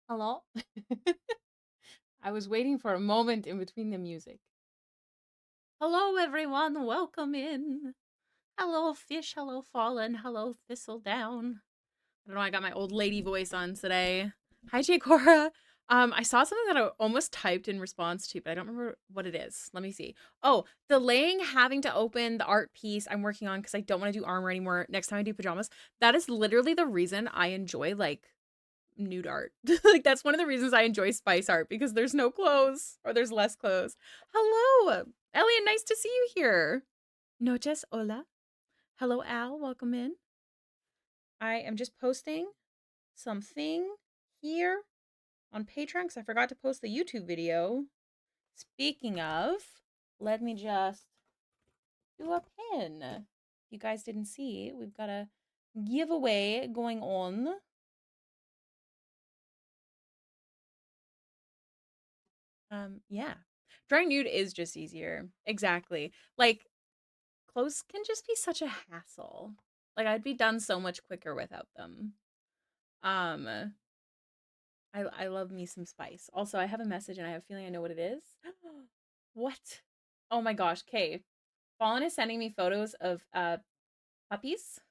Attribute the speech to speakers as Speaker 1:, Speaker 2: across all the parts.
Speaker 1: Hello? I was waiting for a moment in between the music. Hello, everyone. Welcome in. Hello, fish. Hello, fallen. Hello, thistledown. I don't know. I got my old lady voice on today. Hi, Jay Cora. I saw something that I almost typed in response to, but I don't remember what it is. Let me see. Oh, delaying having to open the art piece I'm working on because I don't want to do armor anymore next time I do pajamas. That is literally the reason I enjoy, like, nude art. Like, that's one of the reasons I enjoy spice art, because there's no clothes, or there's less clothes. Hello, Elliot, nice to see you here. Noches, hola. Hello, Al, welcome in. I am just posting something here on Patreon because I forgot to post the YouTube video. Speaking of, let me just do a pin. If you guys didn't see, we've got a giveaway going on. Yeah. Drawing nude is just easier. Exactly. Like, clothes can just be such a hassle. Like, I'd be done so much quicker without them. Um, I love me some spice. Also, I have a message and I have a feeling I know what it is. What? Oh my gosh, Kay. Fallen is sending me photos of puppies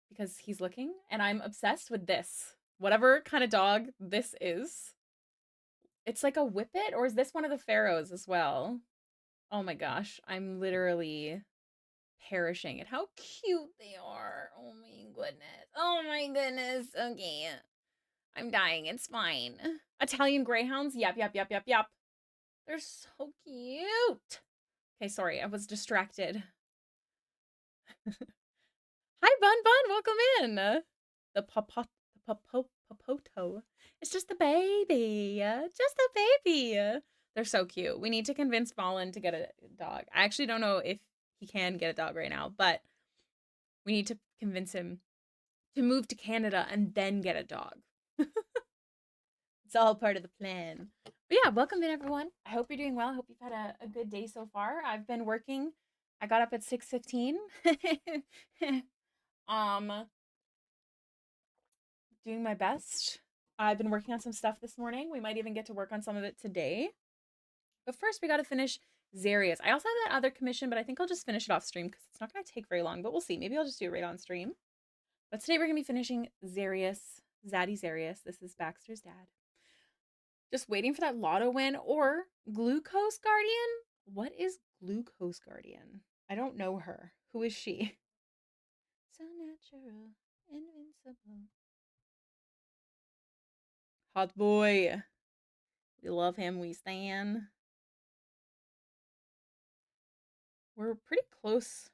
Speaker 1: because he's looking, and I'm obsessed with this. Whatever kind of dog this is. It's like a whippet, or is this one of the pharaohs as well? Oh my gosh, I'm literally perishing at how cute they are. Oh my goodness. Oh my goodness. Okay. I'm dying. It's fine. Italian greyhounds? Yep, yep, yep, yep, yep. They're so cute. Okay, sorry. I was distracted. Hi, Bun Bun. Welcome in. The Popoto. It's just a baby. Just a baby. They're so cute. We need to convince Fallen to get a dog. I actually don't know if he can get a dog right now, but we need to convince him to move to Canada and then get a dog. It's all part of the plan. But yeah, welcome in, everyone. I hope you're doing well. I hope you've had a good day so far. I've been working. I got up at 6:15. um, doing my best. I've been working on some stuff this morning. We might even get to work on some of it today. But first, we got to finish Xarius. I also have that other commission, but I think I'll just finish it off stream because it's not going to take very long. But we'll see. Maybe I'll just do it right on stream. But today we're going to be finishing Xarius, Zaddy Xarius. This is Baxter's dad. Just waiting for that lotto win or Glucose Guardian. What is Glucose Guardian? I don't know her. Who is she? So natural, invincible. Hot boy. We love him. We stan. We're pretty close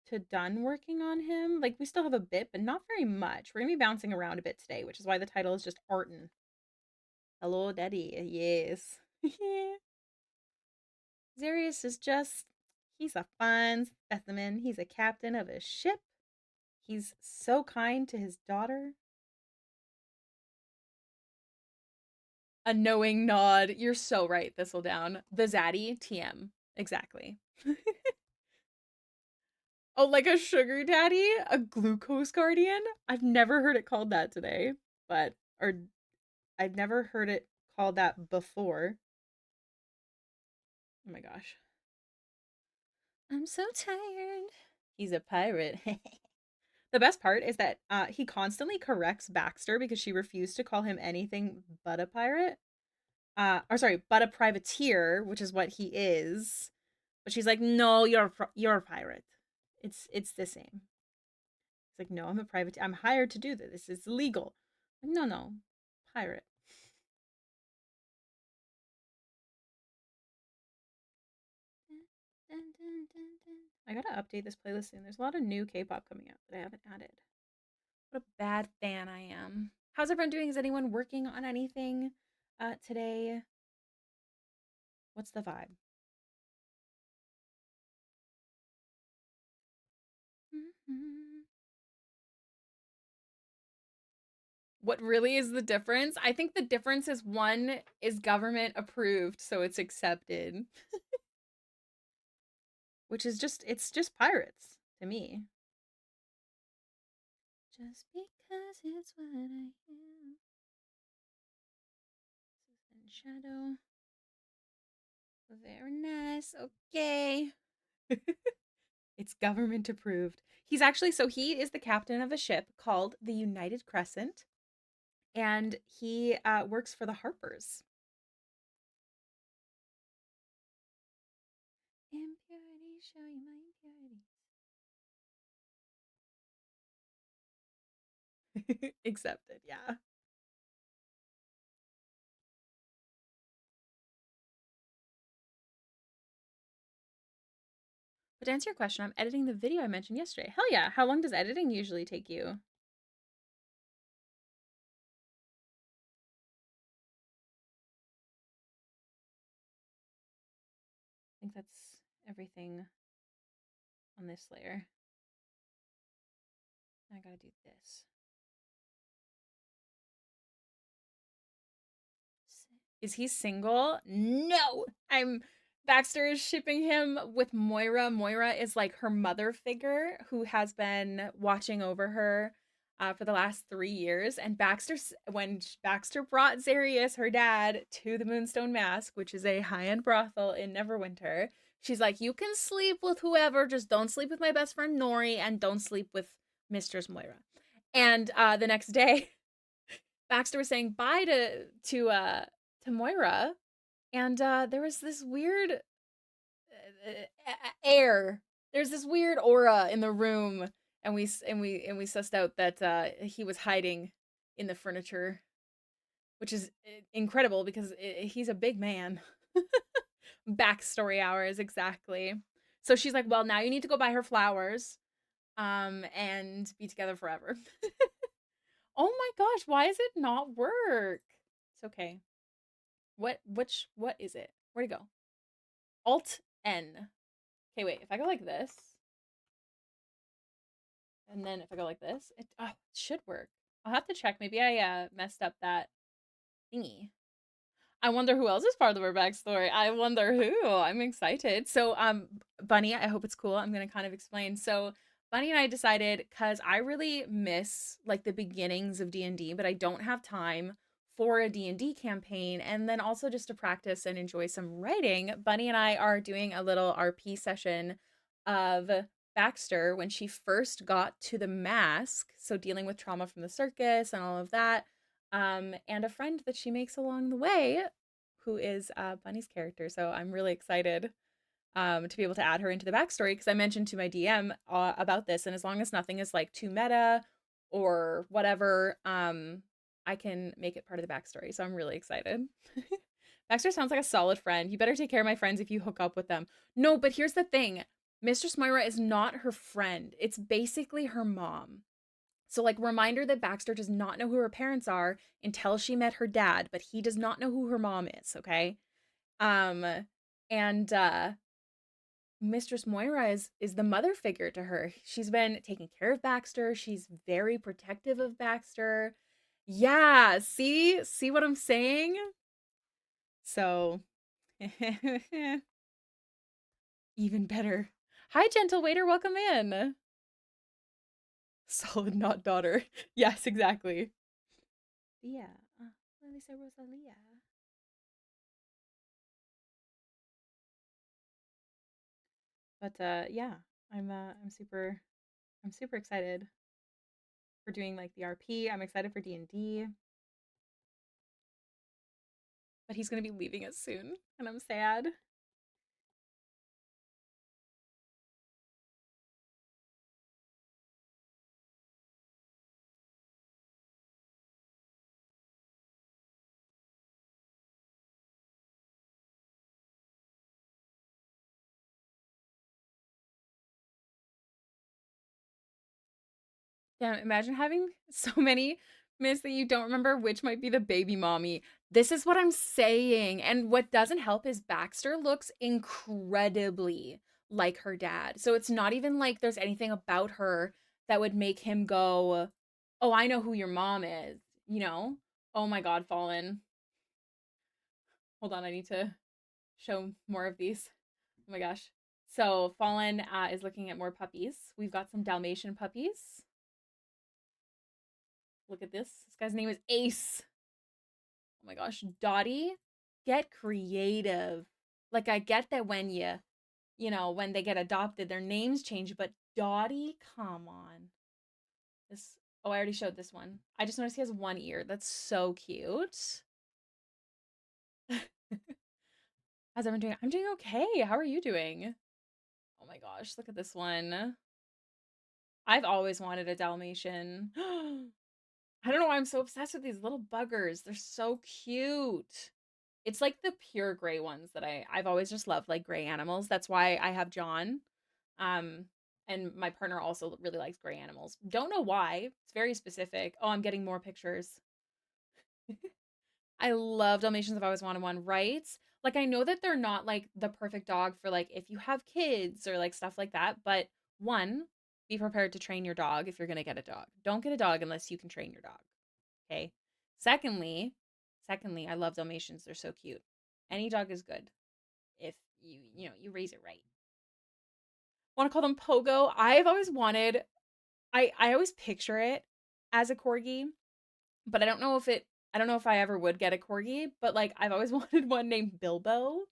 Speaker 1: to done working on him. Like, we still have a bit, but not very much. We're going to be bouncing around a bit today, which is why the title is just Artin. Hello, Daddy. Yes. Xarius is just, he's a fine specimen. He's a captain of a ship. He's so kind to his daughter. A knowing nod. You're so right, Thistledown. The Zaddy TM. Exactly. Oh, like a sugar daddy? A glucose guardian? I've never heard it called that today, but, or I've never heard it called that before. Oh my gosh. I'm so tired. He's a pirate. The best part is that he constantly corrects Baxter because she refused to call him anything but a pirate. Or sorry, but a privateer, which is what he is. But she's like, no, you're a pirate. It's the same. It's like, no, I'm a privateer. I'm hired to do this. It's illegal. No, no, pirate. I gotta update this playlist soon. There's a lot of new K-pop coming out that I haven't added. What a bad fan I am. How's everyone doing? Is anyone working on anything today? What's the vibe? What really is the difference? I think the difference is one is government approved, so it's accepted. Which is just, it's just pirates to me. Just because it's what I am. And shadow. Very nice. Okay. It's government approved. He's actually, so he is the captain of a ship called the United Crescent, and he works for the Harpers. Impurity, show you my impurity. Accepted, yeah. But to answer your question, I'm editing the video I mentioned yesterday. Hell yeah. How long does editing usually take you? I think that's everything on this layer. I gotta do this. Is he single? No. Baxter is shipping him with Moira. Moira is like her mother figure who has been watching over her for the last 3 years. And when Baxter brought Xarius, her dad, to the Moonstone Mask, which is a high-end brothel in Neverwinter, she's like, you can sleep with whoever, just don't sleep with my best friend Nori, and don't sleep with Mistress Moira. And the next day, Baxter was saying bye to Moira, and there was this weird air. There's this weird aura in the room, and we sussed out that he was hiding in the furniture, which is incredible because he's a big man. Backstory hours, exactly. So she's like, "Well, now you need to go buy her flowers, and be together forever." Oh my gosh, why does it not work? It's okay. What is it? Where'd it go? Alt N. Okay, wait, if I go like this, and then if I go like this, it should work. I'll have to check. Maybe I messed up that thingy. I wonder who else is part of her backstory. I wonder who. I'm excited. So, Bunny, I hope it's cool. I'm gonna kind of explain. So, Bunny and I decided because I really miss like the beginnings of D&D, but I don't have time for a D&D campaign, and then also just to practice and enjoy some writing. Bunny and I are doing a little RP session of Baxter when she first got to the mask, so dealing with trauma from the circus and all of that, and a friend that she makes along the way, who is Bunny's character. So I'm really excited to be able to add her into the backstory because I mentioned to my DM about this, and as long as nothing is like too meta or whatever, I can make it part of the backstory. So I'm really excited. Baxter sounds like a solid friend. You better take care of my friends if you hook up with them. No, but here's the thing. Mistress Moira is not her friend. It's basically her mom. So, like, reminder that Baxter does not know who her parents are until she met her dad, but he does not know who her mom is, okay? Um, and Mistress Moira is the mother figure to her. She's been taking care of Baxter. She's very protective of Baxter. Yeah, see what I'm saying? So, even better. Hi, gentle waiter, welcome in. Solid not daughter. Yes, exactly. Yeah. Lisa Rosalia. But yeah, I'm super excited for doing like the RP. I'm excited for D&D. But he's going to be leaving us soon and I'm sad. Damn, imagine having so many myths that you don't remember which might be the baby mommy. This is what I'm saying. And what doesn't help is Baxter looks incredibly like her dad. So it's not even like there's anything about her that would make him go, "Oh, I know who your mom is," you know? Oh my god, Fallen. Hold on, I need to show more of these. Oh my gosh. So Fallen is looking at more puppies. We've got some Dalmatian puppies. Look at this. This guy's name is Ace. Oh my gosh, Dottie, get creative. Like I get that when when they get adopted, their names change, but Dottie, come on. This Oh, I already showed this one. I just noticed he has one ear. That's so cute. How's everyone doing? I'm doing okay. How are you doing? Oh my gosh, look at this one. I've always wanted a Dalmatian. I don't know why I'm so obsessed with these little buggers. They're so cute. It's like the pure gray ones that I've always just loved, like gray animals. That's why I have John. Um, and my partner also really likes gray animals. Don't know why. It's very specific. Oh, I'm getting more pictures. I love Dalmatians. I've always wanted one, right? Like I know that they're not like the perfect dog for like if you have kids or like stuff like that, but one, be prepared to train your dog if you're going to get a dog. Don't get a dog unless you can train your dog. Okay? Secondly, I love Dalmatians. They're so cute. Any dog is good if you raise it right. Want to call them Pogo? I've always wanted I always picture it as a corgi, but I don't know if I ever would get a corgi, but like I've always wanted one named Bilbo.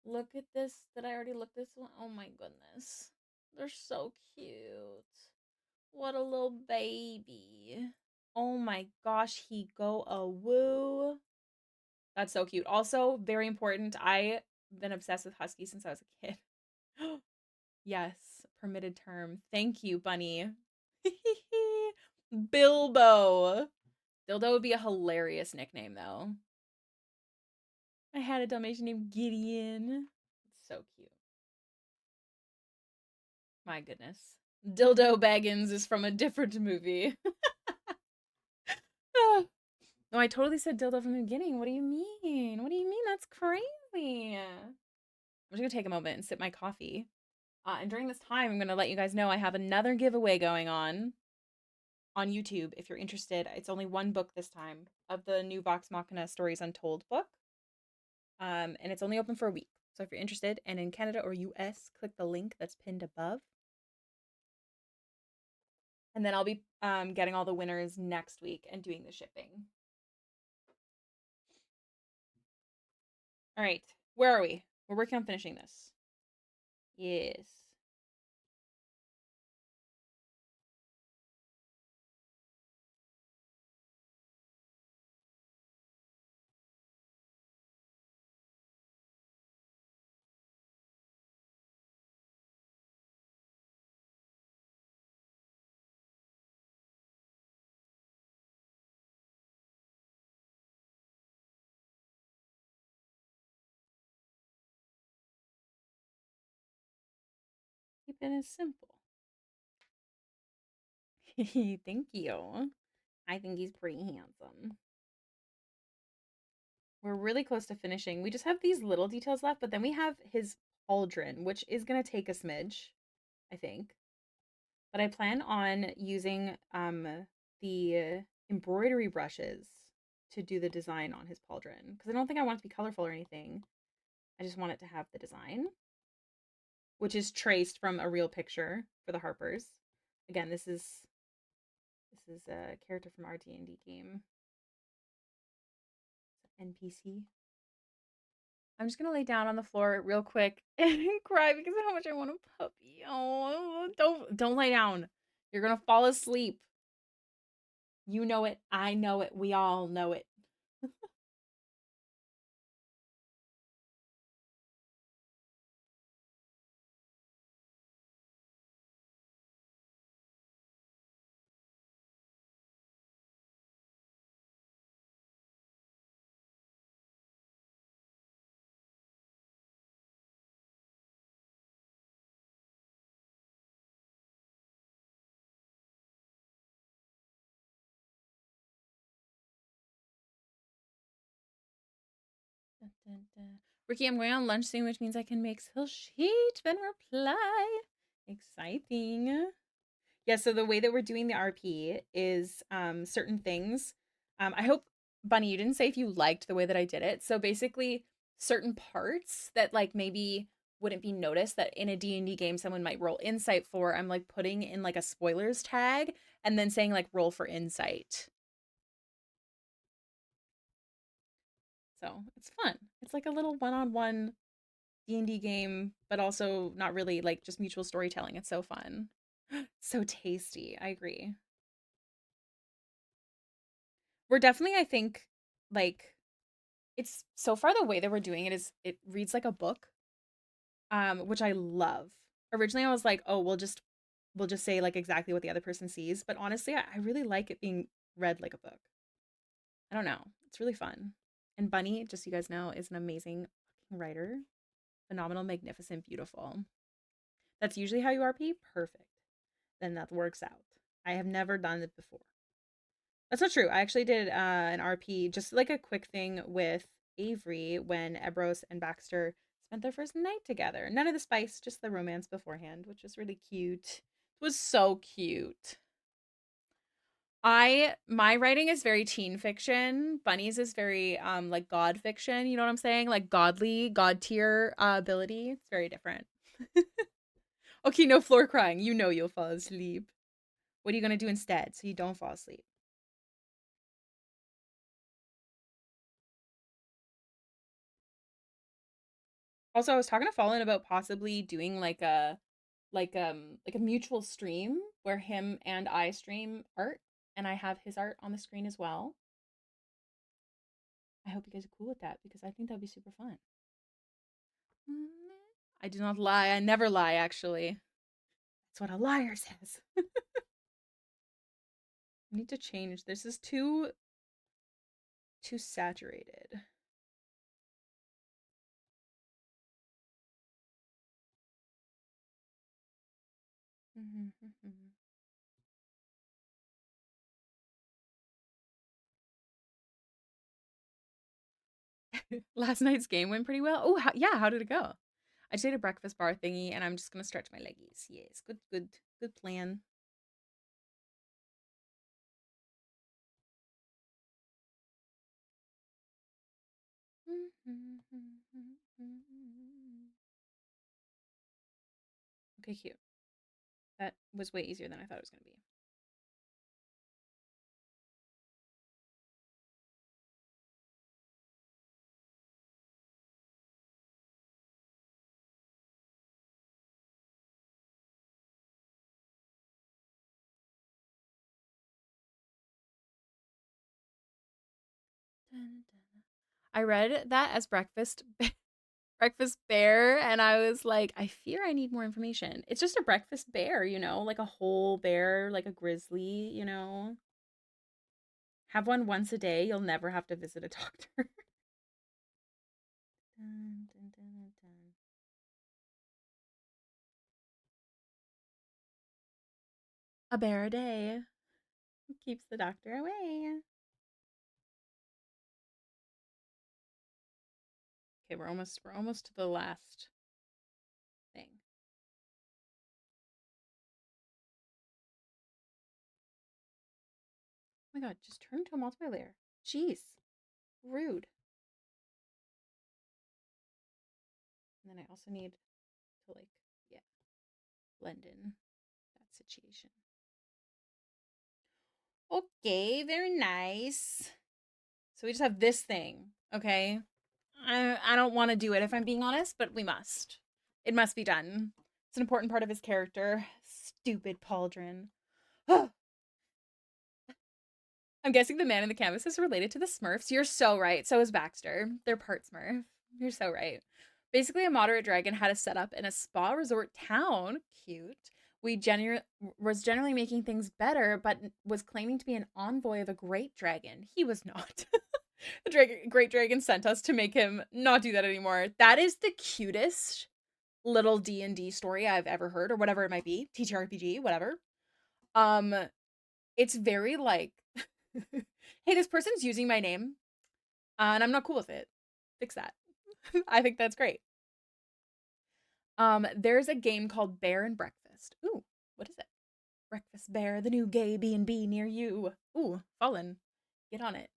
Speaker 1: Look at this. Did I already look this one? Oh my goodness. They're so cute. What a little baby. Oh my gosh, he go a woo. That's so cute. Also, very important. I've been obsessed with huskies since I was a kid. Yes, permitted term. Thank you, bunny. Bilbo. Dildo would be a hilarious nickname, though. I had a Dalmatian named Gideon. It's so cute. My goodness. Dildo Baggins is from a different movie. No, I totally said dildo from the beginning. What do you mean? What do you mean? That's crazy. I'm just gonna take a moment and sip my coffee. And during this time, I'm gonna let you guys know I have another giveaway going on YouTube. If you're interested, it's only one book this time of the new Vox Machina Stories Untold book. And it's only open for a week. So if you're interested and in Canada or US, click the link that's pinned above. And then I'll be getting all the winners next week and doing the shipping. All right, where are we? We're working on finishing this. Yes. Keep it as simple. Thank you. I think he's pretty handsome. We're really close to finishing. We just have these little details left, but then we have his pauldron, which is going to take a smidge, I think. But I plan on using the embroidery brushes to do the design on his pauldron because I don't think I want it to be colorful or anything. I just want it to have the design, which is traced from a real picture for the Harpers. Again, this is a character from our D&D game. NPC. I'm just gonna lay down on the floor real quick and cry because of how much I want a puppy. Oh, don't lay down. You're gonna fall asleep. You know it. I know it. We all know it. Dun, dun, dun. Ricky, I'm going on lunch soon, which means I can make Hill Sheet, then reply. Exciting. Yeah, so the way that we're doing the RP is certain things. I hope, Bunny, you didn't say if you liked the way that I did it. So basically, certain parts that like maybe wouldn't be noticed that in a D&D game someone might roll insight for, I'm like putting in like a spoilers tag, and then saying like roll for insight. So it's fun. It's like a little one-on-one D&D game, but also not really, like just mutual storytelling. It's so fun. So tasty. I agree. We're definitely, I think, like it's so far the way that we're doing it is it reads like a book, which I love. Originally I was like, oh, we'll just say like exactly what the other person sees, but honestly, I really like it being read like a book. I don't know. It's really fun. And Bunny, just so you guys know, is an amazing writer. Phenomenal, magnificent, beautiful. That's usually how you RP. Perfect. Then that works out. I have never done it before. That's not true. I actually did an RP, just like a quick thing with Avery when Ebros and Baxter spent their first night together. None of the spice, just the romance beforehand, which was really cute. It was so cute. My writing is very teen fiction. Bunny's is very like god fiction, you know what I'm saying? Like godly, god tier ability. It's very different. Okay, no floor crying. You know you'll fall asleep. What are you gonna do instead so you don't fall asleep? Also, I was talking to Fallen about possibly doing like a mutual stream where him and I stream art and I have his art on the screen as well. I hope you guys are cool with that because I think that'd be super fun. I do not lie. I never lie, actually. That's what a liar says. I need to change. This is too saturated. Last night's game went pretty well. Oh, yeah. How did it go? I just ate a breakfast bar thingy, and I'm just gonna stretch my leggies. Yes, good plan. Okay, cute. That was way easier than I thought it was gonna be. I read that as breakfast bear, and I was like, I fear I need more information. It's just a breakfast bear, like a whole bear, like a grizzly, Have one once a day. You'll never have to visit a doctor. Dun, dun, dun, dun. A bear a day keeps the doctor away. Okay, we're almost to the last thing. Oh my god, just turn to a multiplayer. Jeez. Rude. And then I also need to yeah, blend in that situation. Okay, very nice. So we just have this thing, okay? I don't want to do it if I'm being honest, but we must. It must be done. It's an important part of his character. Stupid pauldron. I'm guessing the man in the canvas is related to the Smurfs. You're so right. So is Baxter. They're part Smurf. You're so right. Basically, a moderate dragon had a setup in a spa resort town. Cute. Was generally making things better, but was claiming to be an envoy of a great dragon. He was not. The great dragon sent us to make him not do that anymore. That is the cutest little D&D story I've ever heard, or whatever it might be. TTRPG, whatever. Um, it's very like, hey, this person's using my name, and I'm not cool with it. Fix that. I think that's great. There's a game called Bear and Breakfast. Ooh, what is it? Breakfast Bear, the new gay B&B near you. Ooh, Fallen. Get on it.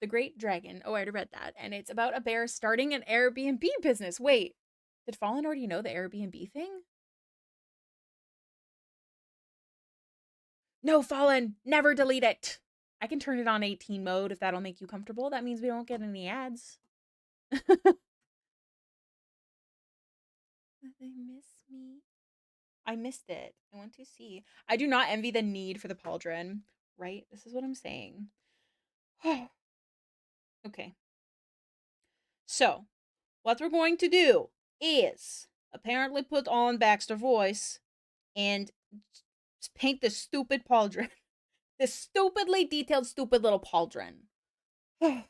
Speaker 1: The Great Dragon. Oh, I already read that. And it's about a bear starting an Airbnb business. Wait, did Fallen already know the Airbnb thing? No, Fallen, never delete it. I can turn it on 18 mode if that'll make you comfortable. That means we don't get any ads. They miss me. I missed it. I want to see. I do not envy the need for the pauldron, right? This is what I'm saying. Okay. So, what we're going to do is apparently put on Baxter voice and paint this stupid pauldron. This stupidly detailed, stupid little pauldron. I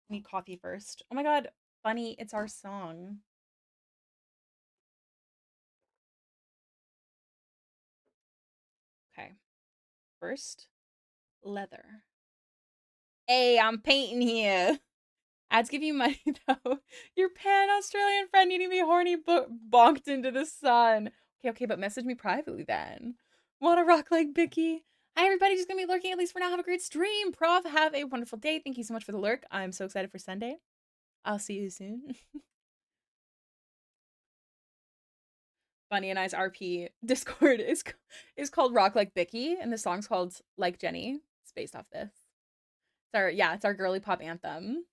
Speaker 1: need coffee first. Oh my god, Bunny, it's our song. Okay. First, leather. Hey, I'm painting here. Ads give you money though. Your pan-Australian friend needing to be horny bonked into the sun. Okay, but message me privately then. Wanna rock like Bicky? Hi everybody, just gonna be lurking at least for now. Have a great stream. Prof, have a wonderful day. Thank you so much for the lurk. I'm so excited for Sunday. I'll see you soon. Bunny and I's RP Discord is called Rock Like Bicky, and the song's called Like Jenny. It's based off this. It's our girly pop anthem.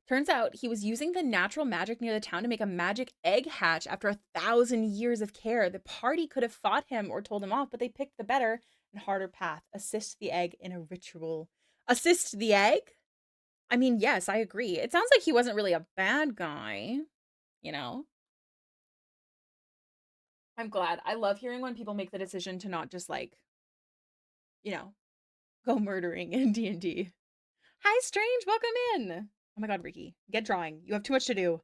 Speaker 1: Turns out he was using the natural magic near the town to make a magic egg hatch after 1,000 years of care. The party could have fought him or told him off, but they picked the better and harder path. Assist the egg in a ritual. Assist the egg? I mean, yes, I agree. It sounds like he wasn't really a bad guy, you know? I'm glad. I love hearing when people make the decision to not just like, you know, go murdering in D&D. Hi, Strange. Welcome in. Oh my god, Ricky. Get drawing. You have too much to do.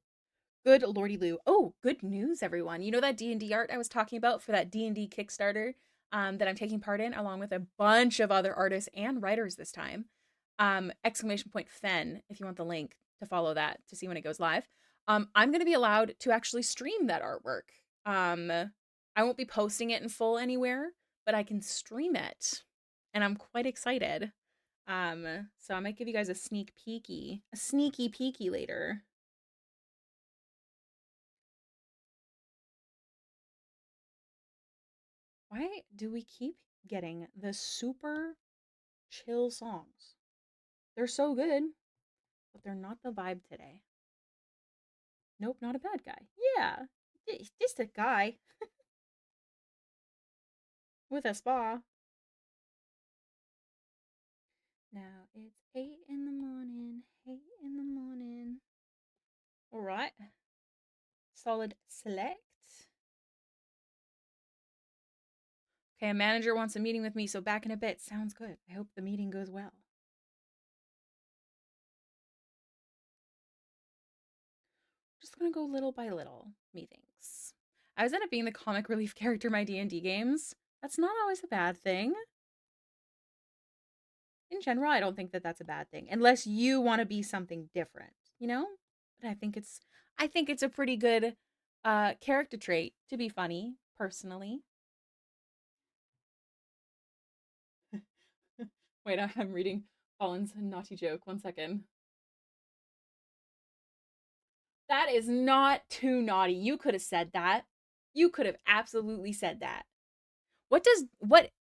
Speaker 1: Good lordy Lou. Oh, good news, everyone. You know that D&D art I was talking about for that D&D Kickstarter that I'm taking part in, along with a bunch of other artists and writers this time. Exclamation point Fen, if you want the link to follow that to see when it goes live. I'm going to be allowed to actually stream that artwork. I won't be posting it in full anywhere, but I can stream it. And I'm quite excited. So I might give you guys a sneaky peeky later. Why do we keep getting the super chill songs? They're so good, but they're not the vibe today. Nope, not a bad guy. Yeah, just a guy with a spa. Now it's 8 in the morning, 8 in the morning. All right. Solid select. Okay, a manager wants a meeting with me, so back in a bit. Sounds good. I hope the meeting goes well. Just gonna go little by little, methinks. I was end up being the comic relief character in my D&D games. That's not always a bad thing. In general, I don't think that that's a bad thing, unless you want to be something different, you know? But I think it's a pretty good character trait to be funny, personally. Wait, I'm reading Colin's naughty joke. 1 second. That is not too naughty. You could have said that. You could have absolutely said that. What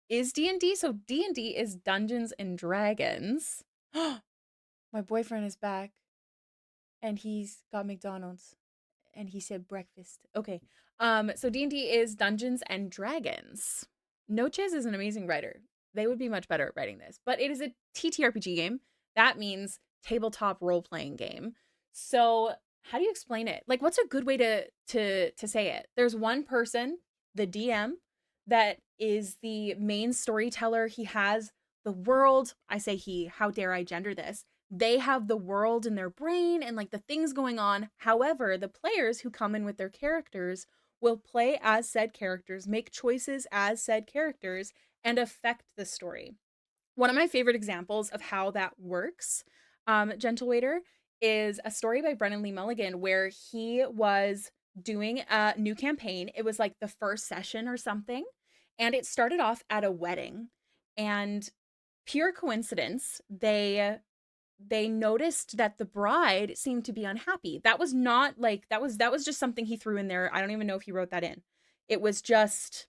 Speaker 1: is D&D? So D&D is Dungeons and Dragons. My boyfriend is back and he's got McDonald's and he said breakfast. Okay. So D&D is Dungeons and Dragons. Noches is an amazing writer. They would be much better at writing this, but it is a TTRPG game. That means tabletop role-playing game. So, how do you explain it? Like, what's a good way to say it? There's one person, the DM, that is the main storyteller. He has the world. I say he, how dare I gender this? They have the world in their brain and like the things going on. However, the players who come in with their characters will play as said characters, make choices as said characters, and affect the story. One of my favorite examples of how that works, Gentle Waiter, is a story by Brennan Lee Mulligan where he was doing a new campaign. It was like the first session or something, and it started off at a wedding. And pure coincidence, they noticed that the bride seemed to be unhappy. That was not like that was just something he threw in there. I don't even know if he wrote that in. It was just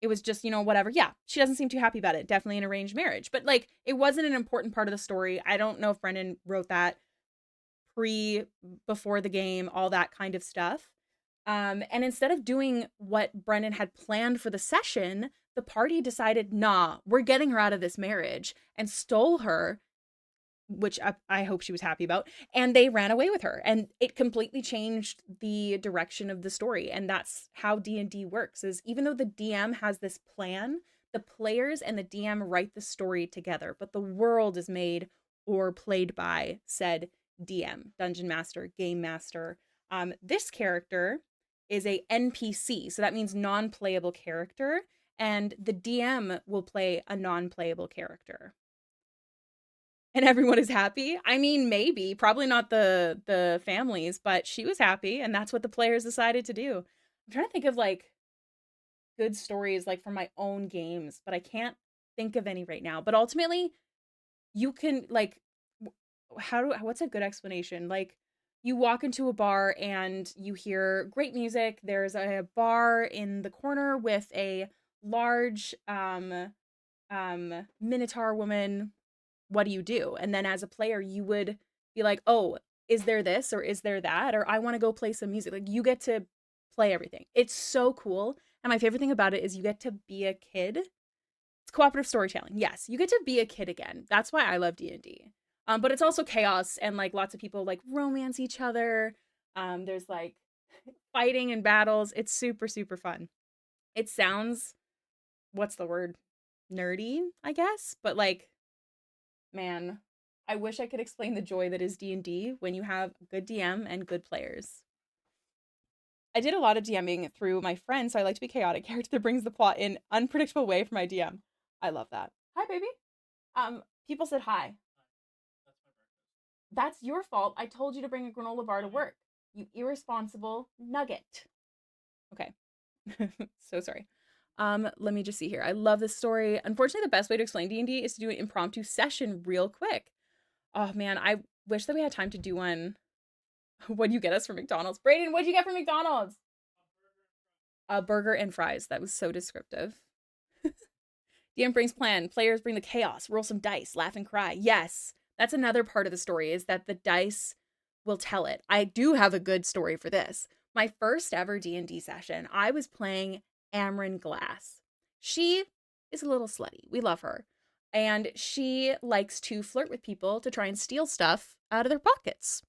Speaker 1: it was just, whatever. Yeah, she doesn't seem too happy about it. Definitely an arranged marriage. But like it wasn't an important part of the story. I don't know if Brendan wrote that before the game, all that kind of stuff. And instead of doing what Brendan had planned for the session, the party decided, nah, we're getting her out of this marriage, and stole her, which I hope she was happy about, and they ran away with her, and it completely changed the direction of the story. And that's how D&D works, is even though the DM has this plan, the players and the DM write the story together, but the world is made or played by said DM, Dungeon Master, Game Master. This character is a NPC, so that means non-playable character, and the DM will play a non-playable character. And everyone is happy. I mean, maybe, probably not the families, but she was happy, and that's what the players decided to do. I'm trying to think of like good stories like from my own games, but I can't think of any right now. But ultimately, you can like what's a good explanation? Like you walk into a bar and you hear great music. There's a bar in the corner with a large minotaur woman. What do you do? And then as a player, you would be like, oh, is there this or is there that? Or I want to go play some music. Like you get to play everything. It's so cool. And my favorite thing about it is you get to be a kid. It's cooperative storytelling. Yes, you get to be a kid again. That's why I love D&D. But it's also chaos and like lots of people like romance each other. There's like fighting and battles. It's super, super fun. It sounds, what's the word? Nerdy, I guess. But like, man, I wish I could explain the joy that is D&D when you have a good DM and good players. I did a lot of DMing through my friends, so I like to be chaotic character that brings the plot in unpredictable way for my DM. I love that. Hi, baby. People said hi. That's your fault. I told you to bring a granola bar to work. You irresponsible nugget. Okay. So sorry. Let me just see here. I love this story. Unfortunately, the best way to explain D&D is to do an impromptu session real quick. Oh man, I wish that we had time to do one. What'd you get us from McDonald's? Brayden, what'd you get from McDonald's? A burger and fries. That was so descriptive. DM brings plan. Players bring the chaos. Roll some dice. Laugh and cry. Yes. That's another part of the story, is that the dice will tell it. I do have a good story for this. My first ever D&D session, I was playing Amryn Glass. She is a little slutty. We love her. And she likes to flirt with people to try and steal stuff out of their pockets.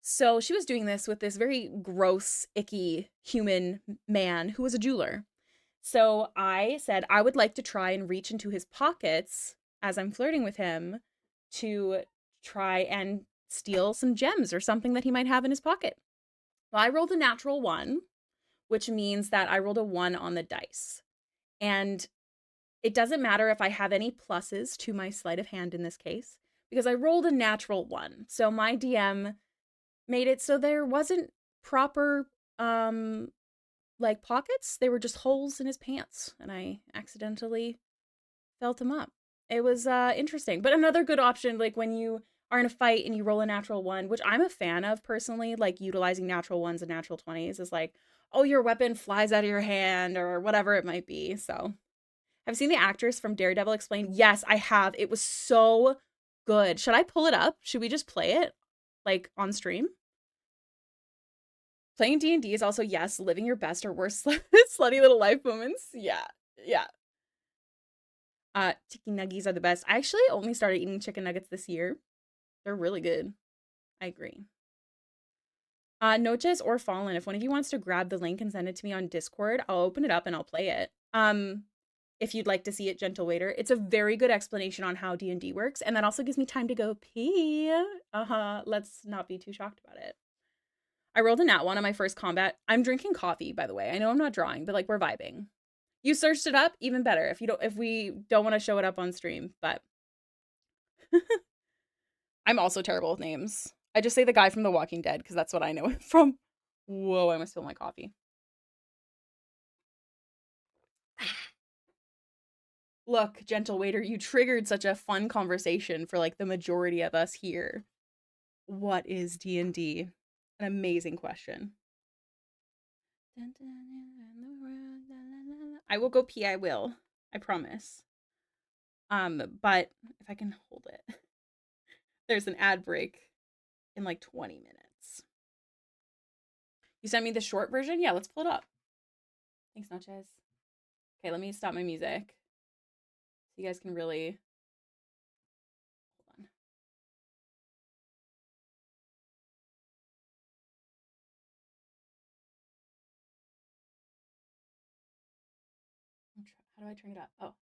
Speaker 1: So she was doing this with this very gross, icky human man who was a jeweler. So I said I would like to try and reach into his pockets as I'm flirting with him to try and steal some gems or something that he might have in his pocket. Well, I rolled a natural 1, which means that I rolled a 1 on the dice. And it doesn't matter if I have any pluses to my sleight of hand in this case, because I rolled a natural 1. So my DM made it so there wasn't proper like pockets. They were just holes in his pants, and I accidentally felt him up. It was interesting. But another good option, like when you are in a fight and you roll a natural 1, which I'm a fan of personally, like utilizing natural 1s and natural 20s, is like, oh, your weapon flies out of your hand or whatever it might be. So have you seen the actress from Daredevil explain? Yes, I have. It was so good. Should I pull it up? Should we just play it like on stream? Playing D&D is also, yes, living your best or worst slutty little life moments. Yeah. Yeah. Chicken nuggies are the best. I actually only started eating chicken nuggets this year. They're really good. I agree. Noches or Fallen, if one of you wants to grab the link and send it to me on Discord, I'll open it up and I'll play it. If you'd like to see it, Gentle Waiter. It's a very good explanation on how D&D works, and that also gives me time to go pee. Let's not be too shocked about it. I rolled a nat 1 on my first combat. I'm drinking coffee, by the way. I know I'm not drawing, but like we're vibing. You searched it up, even better. If we don't want to show it up on stream, but I'm also terrible with names. I just say the guy from The Walking Dead because that's what I know him from. Whoa, I must spill my coffee. Look, Gentle Waiter, you triggered such a fun conversation for like the majority of us here. What is D&D? An amazing question. I will go pee, I will. I promise. But if I can hold it. There's an ad break in like 20 minutes. You sent me the short version? Yeah, let's pull it up. Thanks, Natchez. Okay, let me stop my music. So you guys can really hold on. How do I turn it up? Oh.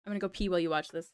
Speaker 1: I'm gonna go pee while you watch this.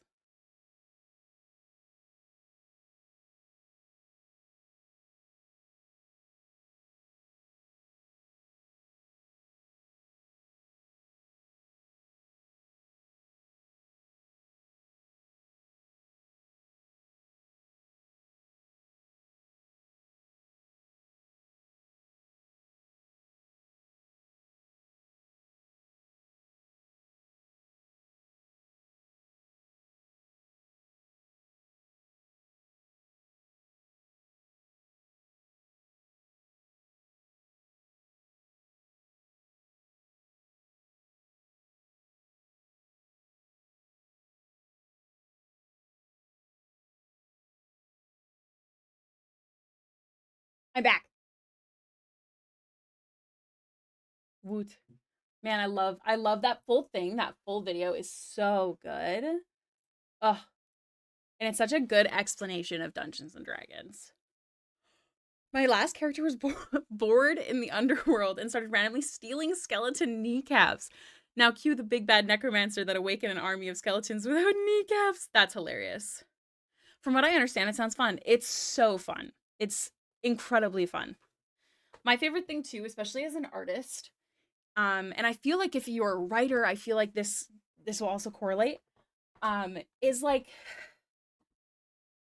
Speaker 1: I'm back. Woot. Man, I love that full thing. That full video is so good. Ugh. And it's such a good explanation of Dungeons and Dragons. My last character was bored in the underworld and started randomly stealing skeleton kneecaps. Now cue the big bad necromancer that awakened an army of skeletons without kneecaps. That's hilarious. From what I understand, it sounds fun. It's so fun. It's incredibly fun. My favorite thing too, especially as an artist, and I feel like if you're a writer, I feel like this will also correlate, is like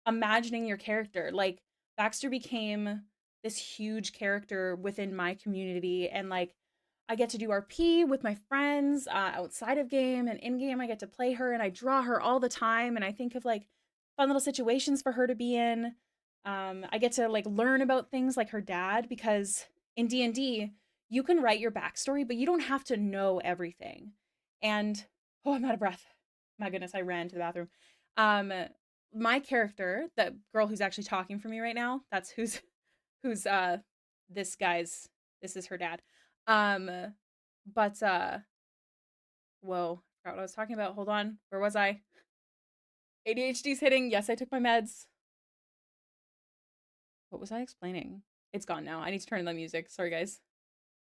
Speaker 1: imagining your character. Like Baxter became this huge character within my community, and like I get to do RP with my friends outside of game and in game. I get to play her and I draw her all the time, and I think of like fun little situations for her to be in. I get to like learn about things like her dad, because in D&D you can write your backstory, but you don't have to know everything. And oh, I'm out of breath. My goodness, I ran to the bathroom. Um, my character, the girl who's actually talking for me right now, that's who's this guy's this is her dad. Um but whoa, I forgot what I was talking about. Hold on. Where was I? ADHD's hitting. Yes, I took my meds. What was I explaining? It's gone now. I need to turn on the music. Sorry guys.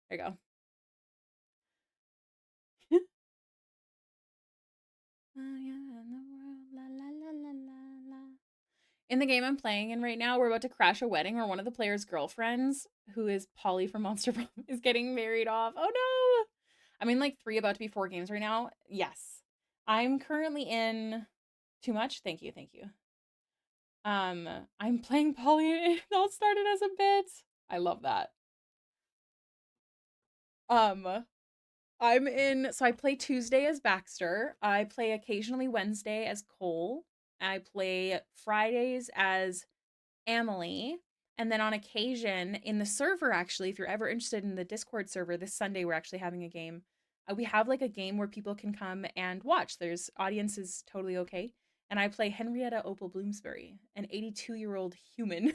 Speaker 1: There you go. In the game I'm playing in right now, we're about to crash a wedding where one of the players' girlfriends, who is Polly from Monster Prom, is getting married off. Oh no! I'm in like 3, about to be 4 games right now. Yes. I'm currently in too much. Thank you, thank you. I'm playing Polly. It all started as a bit. I love that. Um, I'm in. So I play Tuesday as Baxter. I play occasionally Wednesday as Cole. I play Fridays as Emily. And then on occasion in the server, actually, if you're ever interested in the Discord server, this Sunday we're actually having a game. We have like a game where people can come and watch. There's audience is totally okay. And I play Henrietta Opal Bloomsbury, an 82-year-old human.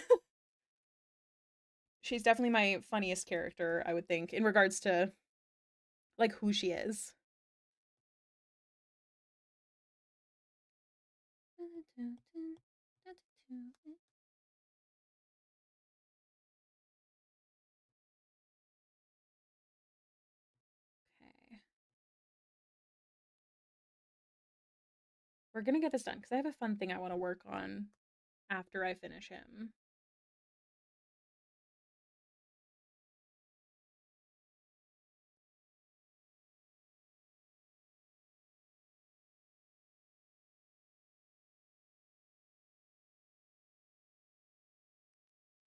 Speaker 1: She's definitely my funniest character, I would think, in regards to like who she is. Okay. We're gonna get this done because I have a fun thing I want to work on after I finish him.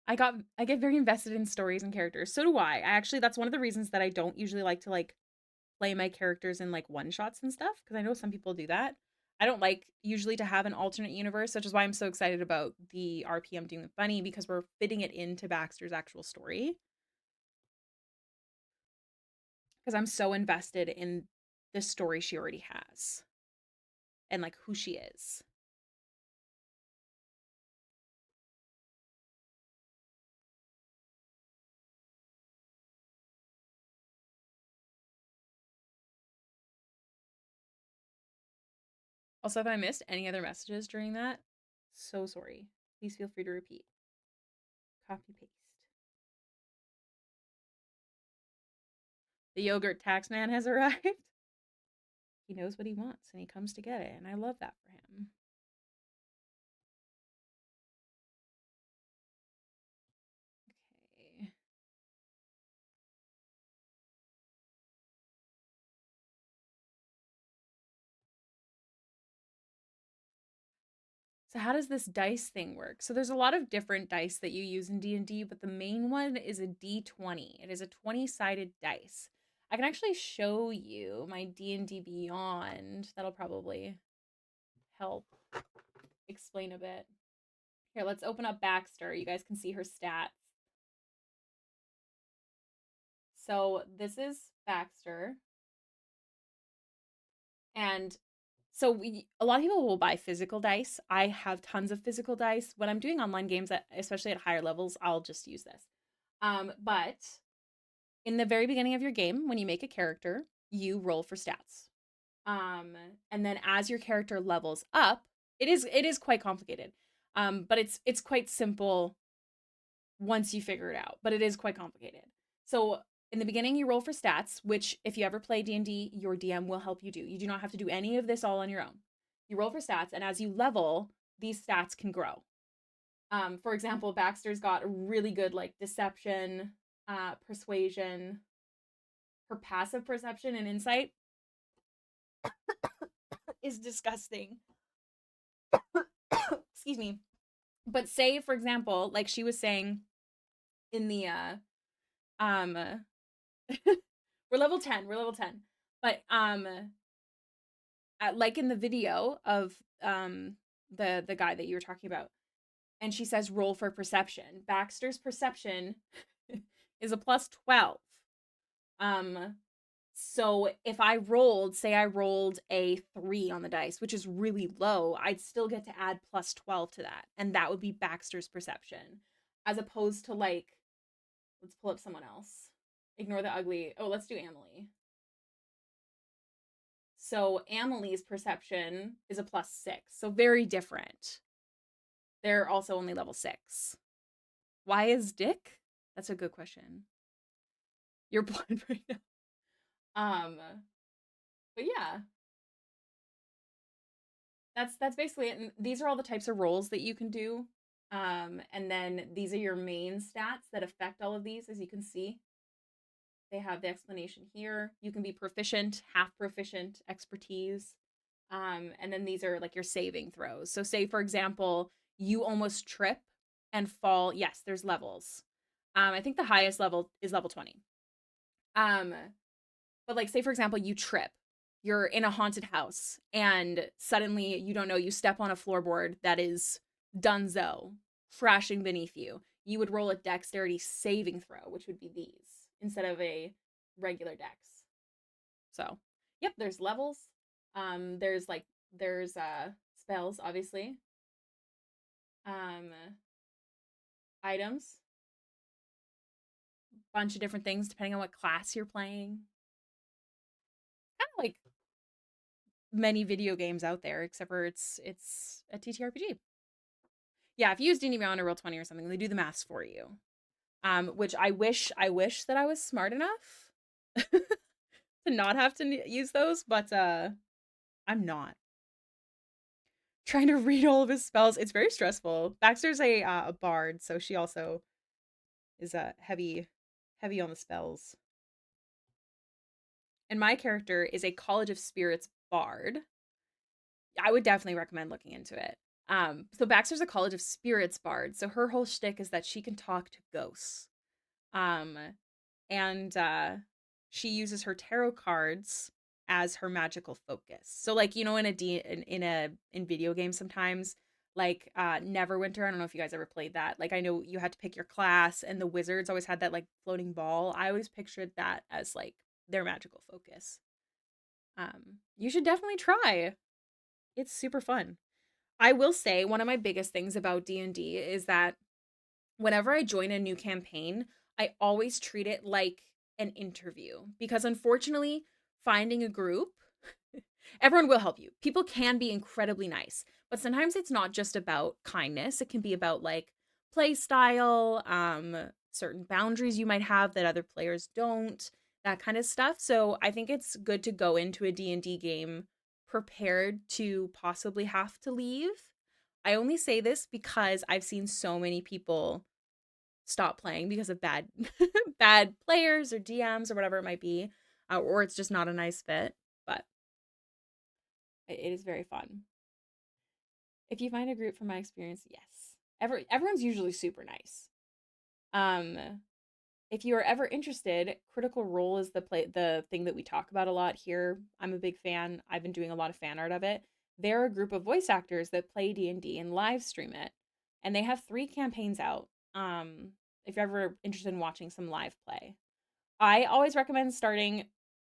Speaker 1: I get very invested in stories and characters. So do I. I actually that's one of the reasons that I don't usually like to like play my characters in like one shots and stuff, because I know some people do that. I don't like usually to have an alternate universe, which is why I'm so excited about the RP I'm doing with Bunny, because we're fitting it into Baxter's actual story. because I'm so invested in the story she already has and like who she is. Also, if I missed any other messages during that, so sorry. Please feel free to repeat. Copy paste. The yogurt tax man has arrived. He knows what he wants and he comes to get it, and I love that for him. Okay. So how does this dice thing work? So there's a lot of different dice that you use in D&D, but the main one is a D20. It is a 20-sided dice. I can actually show you my D&D Beyond. That'll probably help explain a bit. Here, let's open up Baxter. You guys can see her stats. So this is Baxter. And so a lot of people will buy physical dice. I have tons of physical dice. When I'm doing online games, especially at higher levels, I'll just use this. But in the very beginning of your game, when you make a character, you roll for stats. And then as your character levels up, it is quite complicated. But it's quite simple once you figure it out, but it is quite complicated. So in the beginning, you roll for stats, which if you ever play D&D, your DM will help you do. You do not have to do any of this all on your own. You roll for stats, and as you level, these stats can grow. For example, Baxter's got a really good like deception, persuasion, her passive perception and insight is disgusting. Excuse me. But say, for example, like she was saying in the we're level 10. We're level 10. But like in the video of the guy that you were talking about, and she says roll for perception. Baxter's perception is a plus 12. So if I rolled, say I rolled a 3 on the dice, which is really low, I'd still get to add plus 12 to that. And that would be Baxter's perception. As opposed to like, let's pull up someone else. Ignore the ugly. Oh, let's do Amelie. So Amelie's perception is a plus 6. So very different. They're also only level 6. Why is Dick? That's a good question. You're blind right now. But yeah. That's basically it. And these are all the types of rolls that you can do. And then these are your main stats that affect all of these, as you can see. They have the explanation here. You can be proficient, half proficient, expertise. And then these are like your saving throws. So say, for example, you almost trip and fall. Yes, there's levels. I think the highest level is level 20. But like say, for example, you trip. You're in a haunted house and suddenly, you don't know, you step on a floorboard that is dunzo, crashing beneath you. You would roll a dexterity saving throw, which would be these, instead of a regular dex. So, yep, there's levels. There's spells, obviously. Items. Bunch of different things depending on what class you're playing. Kind of like many video games out there, except for it's a TTRPG. Yeah, if you use D&D Beyond or Roll20 or something, they do the maths for you. Which I wish that I was smart enough to not have to use those, but I'm not. Trying to read all of his spells, it's very stressful. Baxter's a bard, so she also is heavy on the spells. And my character is a College of Spirits bard. I would definitely recommend looking into it. So Baxter's a College of Spirits bard, so her whole shtick is that she can talk to ghosts. And she uses her tarot cards as her magical focus. So like, you know, in video games sometimes, like Neverwinter, I don't know if you guys ever played that. Like I know you had to pick your class and the wizards always had that like floating ball. I always pictured that as like their magical focus. You should definitely try. It's super fun. I will say one of my biggest things about D&D is that whenever I join a new campaign, I always treat it like an interview because unfortunately, finding a group, everyone will help you. People can be incredibly nice, but sometimes it's not just about kindness. It can be about like play style, certain boundaries you might have that other players don't, that kind of stuff. So I think it's good to go into a D&D game prepared to possibly have to leave. I only say this because I've seen so many people stop playing because of bad bad players or DMs or whatever it might be, or it's just not a nice fit. But it is very fun. If you find a group from my experience, yes. Everyone's usually super nice. Um, if you are ever interested, Critical Role is the thing that we talk about a lot here. I'm a big fan. I've been doing a lot of fan art of it. They're a group of voice actors that play D&D and live stream it. And they have 3 campaigns out. If you're ever interested in watching some live play. I always recommend starting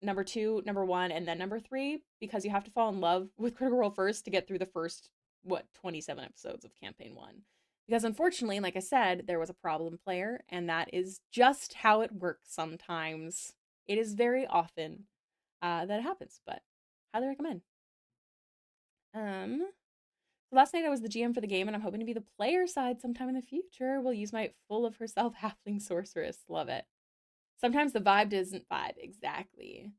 Speaker 1: number 2, number 1, and then number 3 because you have to fall in love with Critical Role first to get through the first 27 episodes of campaign 1. Because unfortunately, like I said, there was a problem player, and that is just how it works sometimes. It is very often that it happens, but highly recommend. Last night I was the GM for the game, and I'm hoping to be the player side sometime in the future. We'll use my full of herself halfling sorceress. Love it. Sometimes the vibe doesn't vibe. Exactly.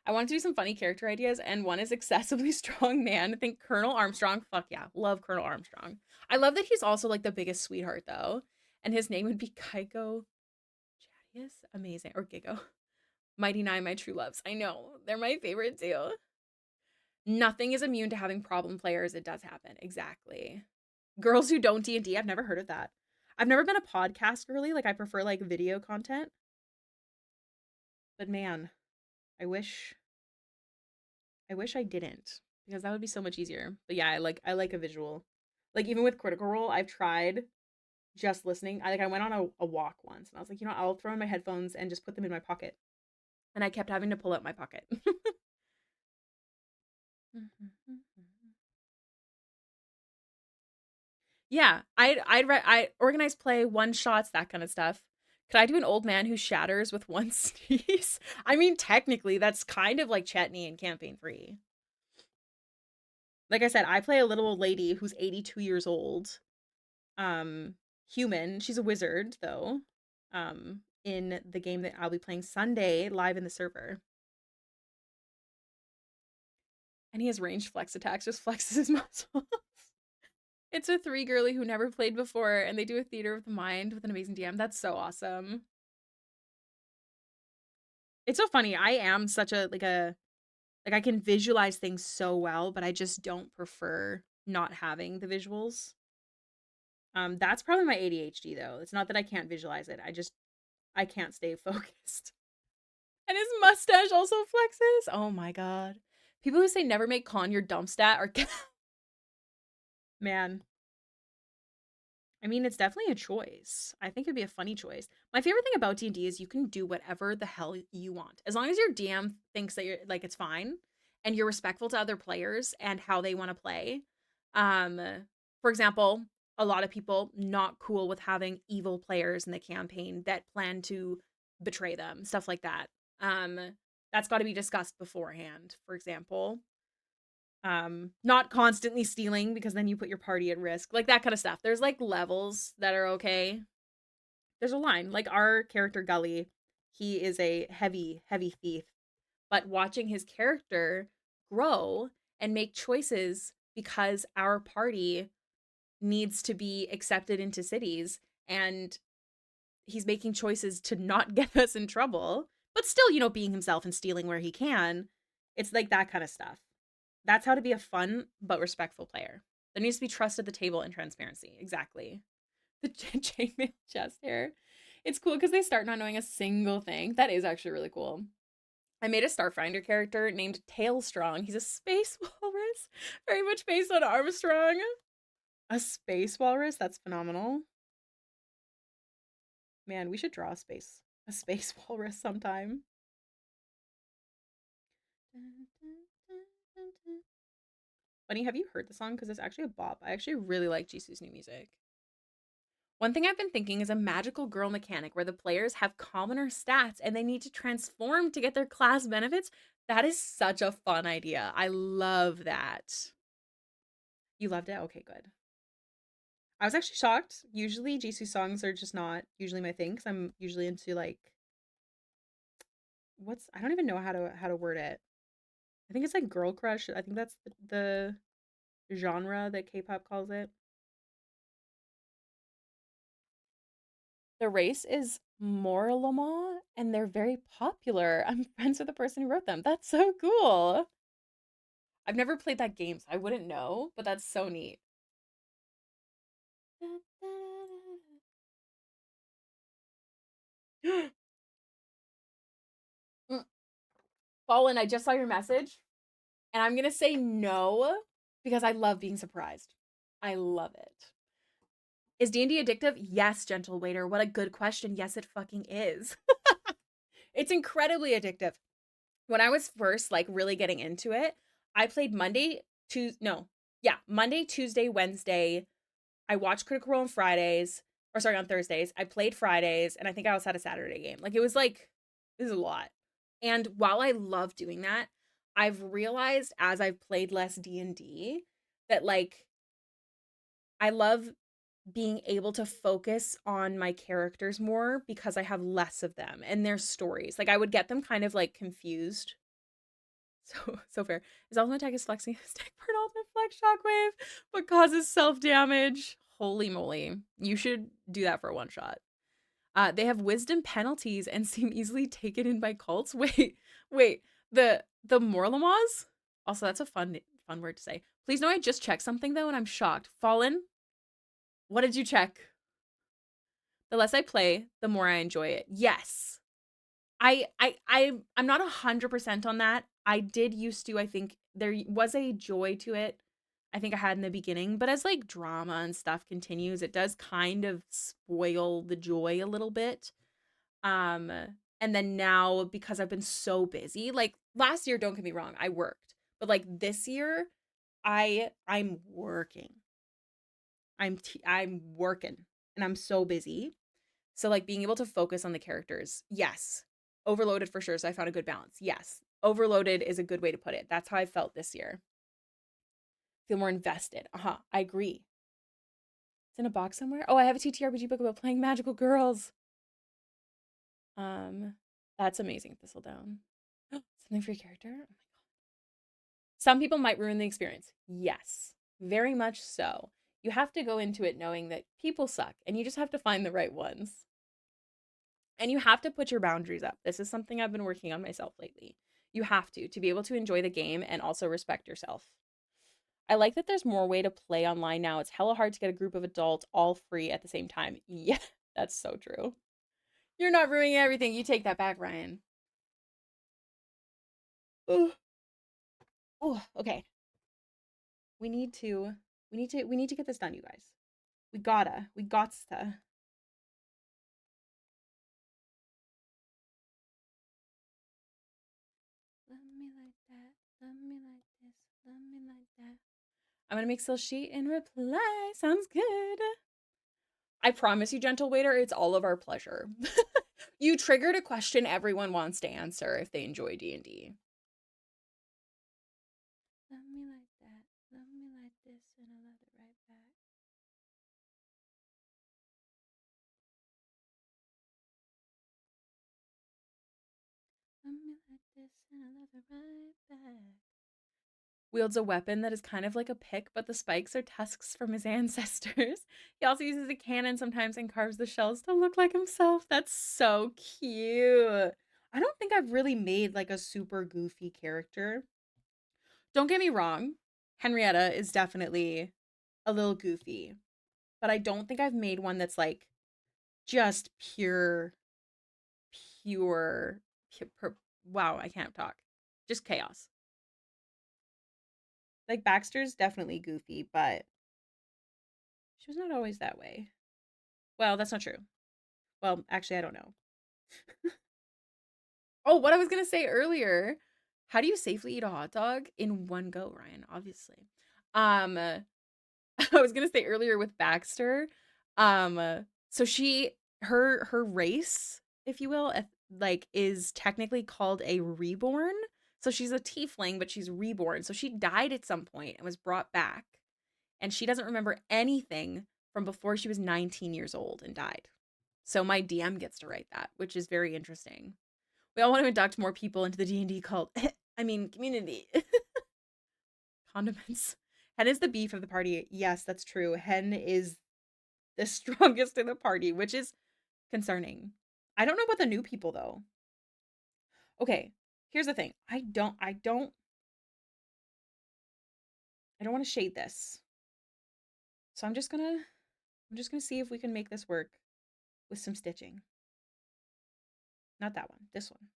Speaker 1: I want to do some funny character ideas, and one is excessively strong man. I think Colonel Armstrong. Fuck yeah. Love Colonel Armstrong. I love that he's also like the biggest sweetheart, though. And his name would be Kaiko Chadius. Amazing. Or Gigo. Mighty Nine, my true loves. I know. They're my favorite too. Nothing is immune to having problem players. It does happen. Exactly. Girls who don't D&D. I've never heard of that. I've never been a podcast girly. Like I prefer like video content. But man, I wish I didn't because that would be so much easier. But yeah, I like a visual. Like even with Critical Role, I've tried just listening. I went on a walk once and I was like, you know, I'll throw in my headphones and just put them in my pocket. And I kept having to pull out my pocket. Yeah, I organize play, one shots, that kind of stuff. Could I do an old man who shatters with one sneeze? I mean, technically, that's kind of like Chetney in Campaign 3. Like I said, I play a little old lady who's 82 years old. Human. She's a wizard, though. In the game that I'll be playing Sunday live in the server. And he has ranged flex attacks, just flexes his muscles. It's a 3 girly who never played before, and they do a theater of the mind with an amazing DM. That's so awesome. It's so funny. I am such a like I can visualize things so well, but I just don't prefer not having the visuals. That's probably my ADHD though. It's not that I can't visualize it. I can't stay focused. And his mustache also flexes. Oh my god. People who say never make con your dump stat are man. I mean, it's definitely a choice. I think it'd be a funny choice. My favorite thing about D&D is you can do whatever the hell you want. As long as your DM thinks that you're like it's fine and you're respectful to other players and how they want to play. Um, for example, a lot of people not cool with having evil players in the campaign that plan to betray them, stuff like that. Um, that's got to be discussed beforehand, for example. Not constantly stealing because then you put your party at risk, like that kind of stuff. There's like levels that are okay. There's a line like our character Gully, he is a heavy thief, but watching his character grow and make choices because our party needs to be accepted into cities and he's making choices to not get us in trouble, but still, you know, being himself and stealing where he can. It's like that kind of stuff. That's how to be a fun but respectful player. There needs to be trust at the table and transparency. Exactly. The chainmail chest hair. It's cool because they start not knowing a single thing. That is actually really cool. I made a Starfinder character named Tailstrong. He's a space walrus, very much based on Armstrong. A space walrus? That's phenomenal. Man, we should draw a space walrus sometime. Bunny, have you heard the song? Because it's actually a bop. I actually really like Jisoo's new music. One thing I've been thinking is a magical girl mechanic where the players have commoner stats and they need to transform to get their class benefits. That is such a fun idea. I love that. You loved it? Okay, good. I was actually shocked. Usually Jisoo songs are just not usually my thing because I'm usually into like what's I don't even know how to word it. I think it's like girl crush. I think that's the genre that K-pop calls it. The race is Morlama, and they're very popular. I'm friends with the person who wrote them. That's so cool. I've never played that game, so I wouldn't know, but that's so neat. Fallen, I just saw your message, and I'm gonna say no because I love being surprised. I love it. Is D&D addictive? Yes, gentle waiter. What a good question. Yes, it fucking is. It's incredibly addictive. When I was first like really getting into it, I played Monday, Tuesday, no, yeah, Monday, Tuesday, Wednesday. I watched Critical Role on Fridays, or sorry, on Thursdays. I played Fridays, and I think I also had a Saturday game. Like it was like this is a lot. And while I love doing that, I've realized as I've played less D&D that like I love being able to focus on my characters more because I have less of them and their stories. Like I would get them kind of like confused. So fair. His ultimate attack is flexing his deck for an ultimate flex shockwave, but causes self-damage. Holy moly. You should do that for a one shot. They have wisdom penalties and seem easily taken in by cults. Wait. The Morlamas? Also, that's a fun word to say. Please know I just checked something though, and I'm shocked. Fallen, what did you check? The less I play, the more I enjoy it. Yes. I'm not 100% on that. I did used to, I think there was a joy to it. I think I had in the beginning, but as like drama and stuff continues, it does kind of spoil the joy a little bit. Um and then now because I've been so busy, like last year, don't get me wrong, I worked. But like this year, I'm working. I'm working and I'm so busy. So like being able to focus on the characters. Yes. Overloaded for sure. So I found a good balance. Yes. Overloaded is a good way to put it. That's how I felt this year. Feel more invested. Uh-huh. I agree. It's in a box somewhere. Oh, I have a TTRPG book about playing magical girls. Um, that's amazing, Thistledown. Something for your character? Oh my god. Some people might ruin the experience. Yes. Very much so. You have to go into it knowing that people suck and you just have to find the right ones. And you have to put your boundaries up. This is something I've been working on myself lately. You have to be able to enjoy the game and also respect yourself. I like that there's more way to play online now. It's hella hard to get a group of adults all free at the same time. Yeah, that's so true. You're not ruining everything. You take that back, Ryan. Oh, okay. We need to get this done, you guys. We gots to. Love me like that. Love me like this. Love me like that. I'm gonna make Still Sheet in reply. Sounds good. I promise you, gentle waiter, it's all of our pleasure. You triggered a question everyone wants to answer if they enjoy D&D. Love me like that. Love me like this, and I love it right back. Love me like this, and I love it right back. Wields a weapon that is kind of like a pick, but the spikes are tusks from his ancestors. He also uses a cannon sometimes and carves the shells to look like himself. That's so cute. I don't think I've really made like a super goofy character. Don't get me wrong, Henrietta is definitely a little goofy, but I don't think I've made one that's like just pure, wow, I can't talk. Just chaos. Like Baxter's definitely goofy, but she was not always that way. Well, that's not true. Well, actually, I don't know. Oh, what I was gonna say earlier. How do you safely eat a hot dog in one go, Ryan? Obviously. Um, I was gonna say earlier with Baxter, so her race, if you will, like is technically called a reborn. So she's a tiefling, but she's reborn. So she died at some point and was brought back, and she doesn't remember anything from before she was 19 years old and died. So my DM gets to write that, which is very interesting. We all want to induct more people into the D&D cult. I mean, community. Condiments. Hen is the beef of the party. Yes, that's true. Hen is the strongest in the party, which is concerning. I don't know about the new people though. Okay, here's the thing. I don't want to shade this. So I'm just gonna see if we can make this work with some stitching. Not that one, this one.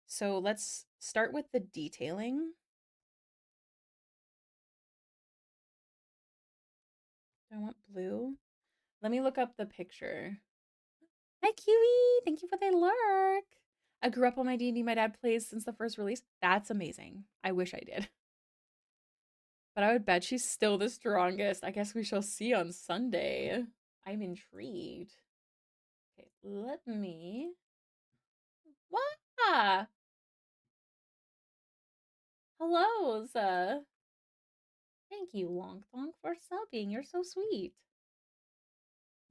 Speaker 1: So let's start with the detailing. I want blue. Let me look up the picture. Hi, Kiwi. Thank you for the lurk. I grew up on my D&D my dad plays since the first release. That's amazing. I wish I did. But I would bet she's still the strongest. I guess we shall see on Sunday. I'm intrigued. Okay, let me... What? Hello, thank you, Long Thong, for subbing. You're so sweet.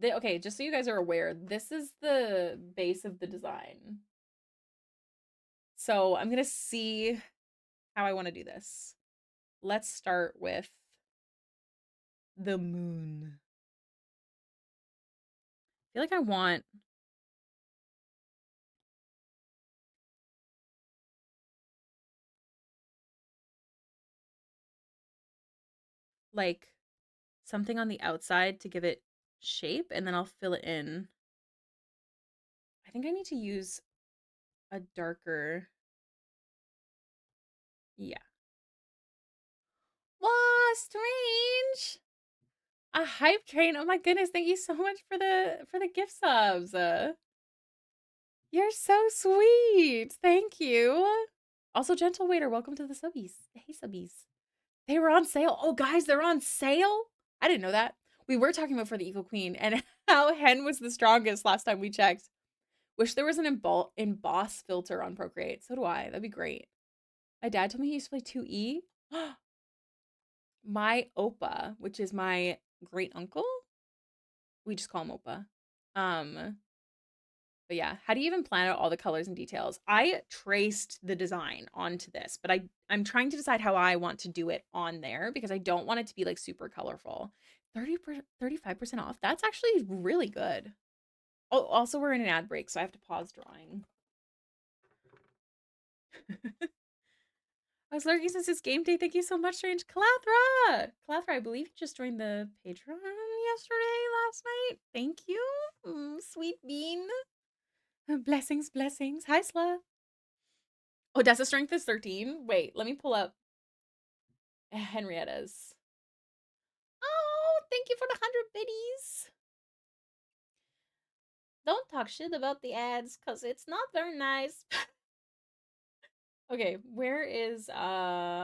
Speaker 1: Okay, just so you guys are aware, this is the base of the design. So I'm going to see how I want to do this. Let's start with the moon. I feel like I want like something on the outside to give it shape, and then I'll fill it in. I think I need to use a darker, yeah. Wow, strange. A hype train. Oh my goodness, thank you so much for the gift subs. You're so sweet. Thank you. Also, Gentle Waiter, welcome to the subbies. Hey, subbies. They were on sale. Oh, guys, they're on sale? I didn't know that. We were talking about For the Evil Queen and how Hen was the strongest last time we checked. Wish there was an emboss filter on Procreate. So do I. That'd be great. My dad told me he used to play 2E. My Opa, which is my great uncle, we just call him Opa. But yeah, how do you even plan out all the colors and details? I traced the design onto this, but I'm trying to decide how I want to do it on there because I don't want it to be like super colorful. 35% off. That's actually really good. Oh, also we're in an ad break, so I have to pause drawing. I was lurking since it's game day. Thank you so much, Strange. Calathra! Calathra, I believe you just joined the Patreon last night. Thank you. Sweet bean. Blessings, blessings. Hi, Sla. Odessa strength is 13. Wait, let me pull up Henrietta's. Oh, thank you for the 100 biddies. Don't talk shit about the ads, because it's not very nice. Okay, where is Henrietta?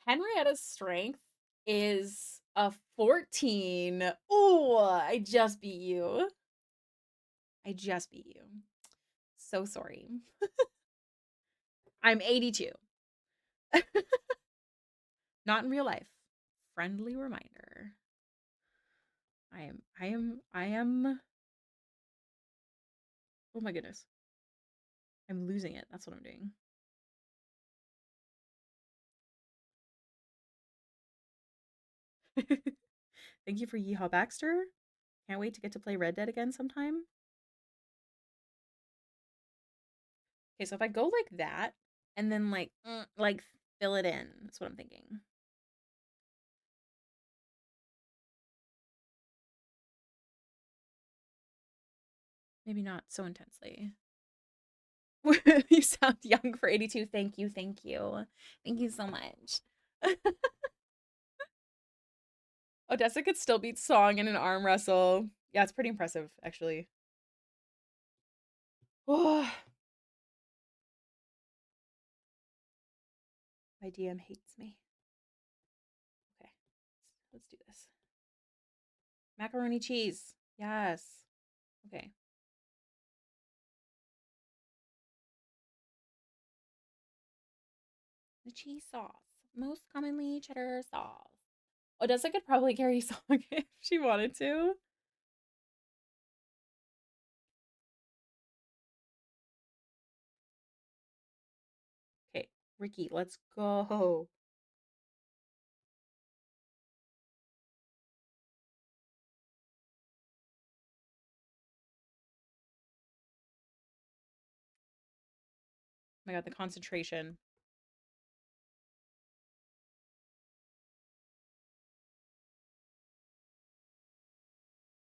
Speaker 1: Henrietta's strength is a 14. Oh, I just beat you. I just beat you. So sorry. I'm 82. Not in real life. Friendly reminder. I am. Oh my goodness. I'm losing it. That's what I'm doing. Thank you for Yeehaw Baxter. Can't wait to get to play Red Dead again sometime. Okay, so if I go like that and then like fill it in, that's what I'm thinking. Maybe not so intensely. You sound young for 82. Thank you, thank you. Thank you so much. Odessa could still beat Song in an arm wrestle. Yeah, it's pretty impressive, actually. Oh, my DM hates me. Okay, let's do this. Macaroni cheese. Yes. Okay. The cheese sauce. Most commonly cheddar sauce. Odessa could probably carry a song if she wanted to. Okay, Ricky, let's go. Oh my god, the concentration.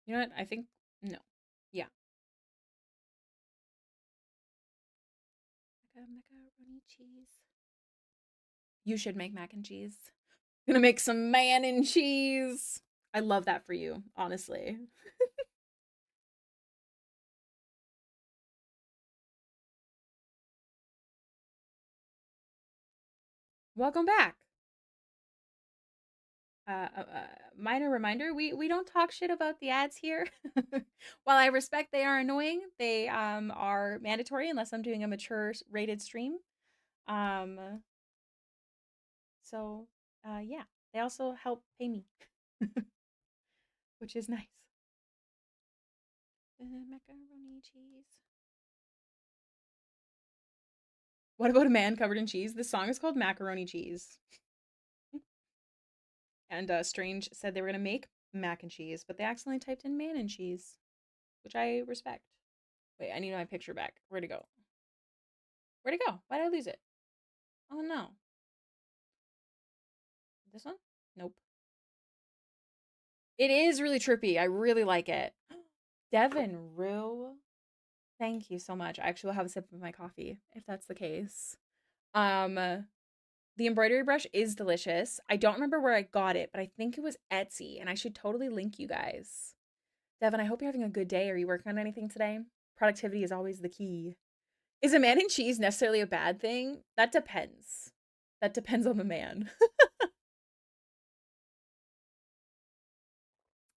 Speaker 1: You know what? I think no. Yeah. Macaroni cheese. You should make mac and cheese. Gonna make some man and cheese. I love that for you, honestly. Welcome back. Minor reminder: we don't talk shit about the ads here. While I respect they are annoying, they are mandatory unless I'm doing a mature rated stream. Um, so yeah, they also help pay me, which is nice. Macaroni cheese. What about a man covered in cheese? This song is called Macaroni Cheese. And Strange said they were gonna make mac and cheese, but they accidentally typed in man and cheese, which I respect. Wait, I need my picture back. Where'd it go? Where'd it go? Why did I lose it? Oh no. This one? Nope. It is really trippy. I really like it. Devin Rue. Thank you so much. I actually will have a sip of my coffee if that's the case. Um the embroidery brush is delicious. I don't remember where I got it, but I think it was Etsy, and I should totally link you guys. Devin, I hope you're having a good day. Are you working on anything today? Productivity is always the key. Is a man in cheese necessarily a bad thing? That depends. That depends on the man.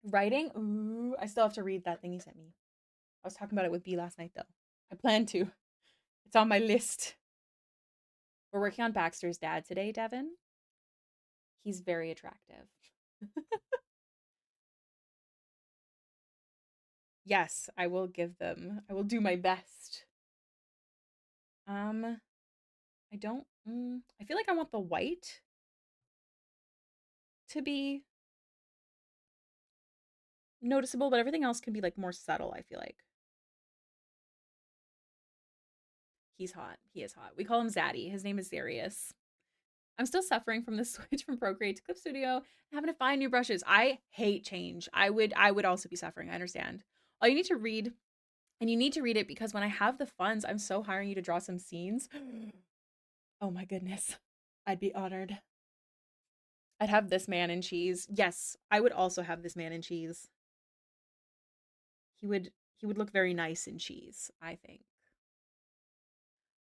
Speaker 1: Writing? Ooh, I still have to read that thing you sent me. I was talking about it with B last night, though. I plan to. It's on my list. We're working on Baxter's dad today, Devin. He's very attractive. Yes, I will give them. I will do my best. I don't. I feel like I want the white to be noticeable, but everything else can be like more subtle, I feel like. He's hot. He is hot. We call him Zaddy. His name is Xarius. I'm still suffering from the switch from Procreate to Clip Studio, having to find new brushes. I hate change. I would also be suffering. I understand. All you need to read, and you need to read it because when I have the funds, I'm so hiring you to draw some scenes. Oh my goodness. I'd be honored. I'd have this man in cheese. Yes, I would also have this man in cheese. He would look very nice in cheese, I think.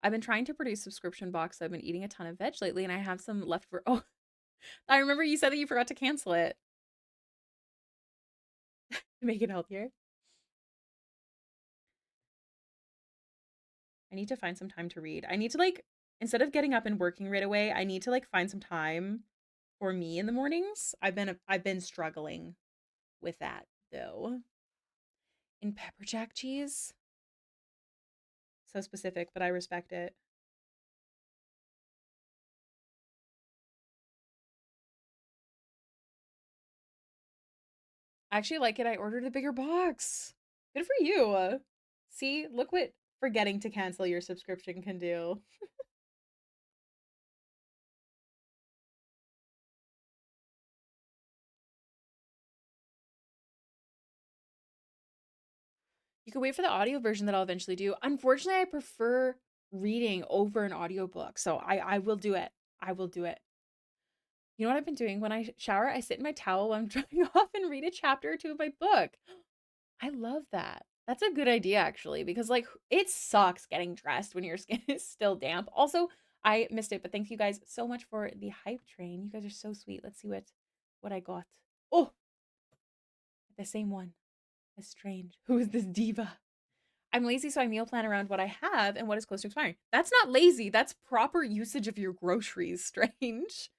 Speaker 1: I've been trying to produce subscription box. So I've been eating a ton of veg lately, and I have some left for. Oh, I remember you said that you forgot to cancel it to make it healthier. I need to find some time to read. I need to like instead of getting up and working right away, I need to like find some time for me in the mornings. I've been struggling with that though. In pepper jack cheese, so specific, but I respect it. I actually like it. I ordered a bigger box. Good for you. See, look what forgetting to cancel your subscription can do. You could wait for the audio version that I'll eventually do. Unfortunately, I prefer reading over an audiobook. So I will do it. I will do it. You know what I've been doing when I shower? I sit in my towel while I'm drying off and read a chapter or two of my book. I love that. That's a good idea, actually, because like it sucks getting dressed when your skin is still damp. Also, I missed it, but thank you guys so much for the hype train. You guys are so sweet. Let's see what I got. Oh, the same one. That's strange. Who is this diva? I'm lazy, so I meal plan around what I have and what is close to expiring. That's not lazy. That's proper usage of your groceries. Strange.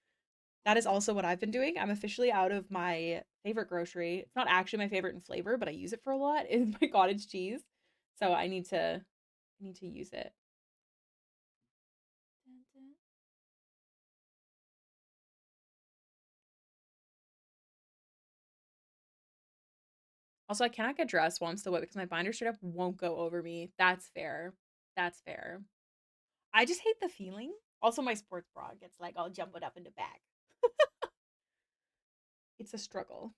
Speaker 1: That is also what I've been doing. I'm officially out of my favorite grocery. It's not actually my favorite in flavor, but I use it for a lot. Is my cottage cheese. So I need to use it. Also, I cannot get dressed while I'm still wet because my binder straight up won't go over me. That's fair. That's fair. I just hate the feeling. Also, my sports bra gets like all jumbled up in the back. It's a struggle.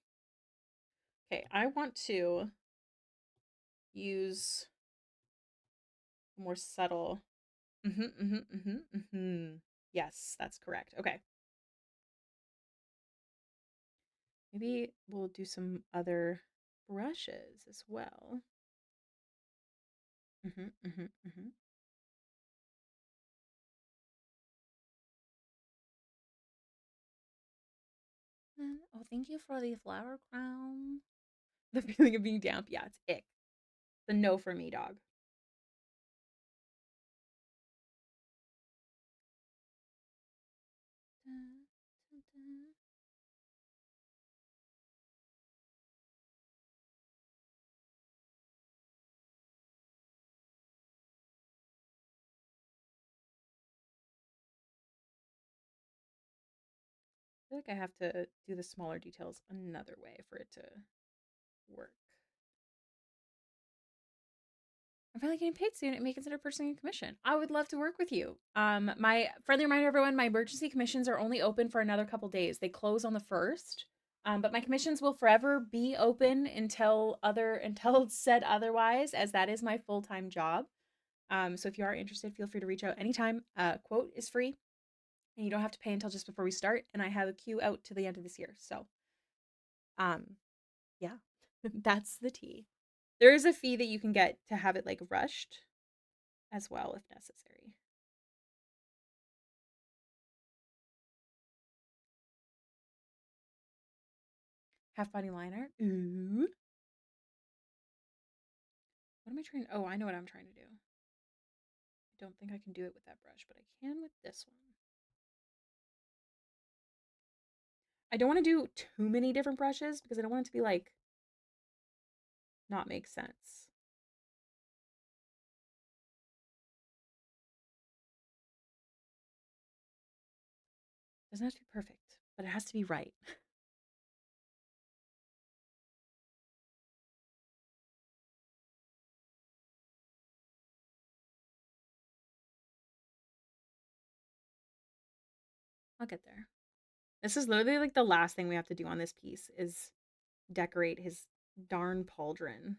Speaker 1: Okay, I want to use more subtle. Yes, that's correct. Okay. Maybe we'll do some other brushes as well. Mm-hmm, mm-hmm, mm-hmm. Oh, thank you for the flower crown. The feeling of being damp. Yeah, it's ick. The no for me, dog. I feel like I have to do the smaller details another way for it to work. I'm finally getting paid soon. It may consider pursuing a commission. I would love to work with you. My friendly reminder, everyone, my emergency commissions are only open for another couple days. They close on the 1st. But my commissions will forever be open until said otherwise, as that is my full-time job. So if you are interested, feel free to reach out anytime. Quote is free, and you don't have to pay until just before we start. And I have a queue out to the end of this year. So, yeah, that's the tea. There is a fee that you can get to have it like rushed as well if necessary. Half body liner. Ooh. What am I trying? Oh, I know what I'm trying to do. I don't think I can do it with that brush, but I can with this one. I don't want to do too many different brushes because I don't want it to be like not make sense. It doesn't have to be perfect, but it has to be right. I'll get there. This is literally like the last thing we have to do on this piece is decorate his darn pauldron.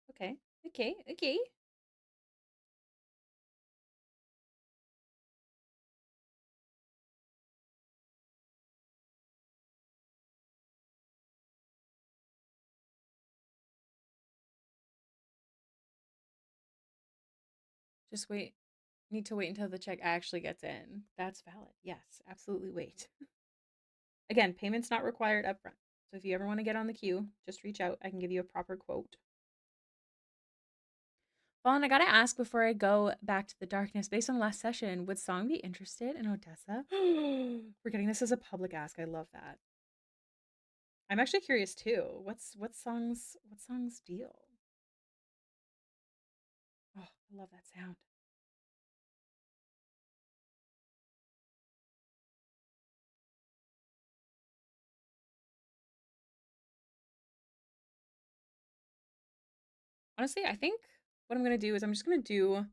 Speaker 1: Okay, okay, okay. Just wait. Need to wait until the check actually gets in. That's valid. Yes, absolutely wait. Again, payment's not required upfront. So if you ever want to get on the queue, just reach out. I can give you a proper quote. Well, and I gotta ask before I go back to the darkness, based on last session, would Song be interested in Odessa? We're getting this as a public ask. I love that. I'm actually curious too. What songs deal? Oh, I love that sound. Honestly, I think what I'm gonna do is I'm just gonna do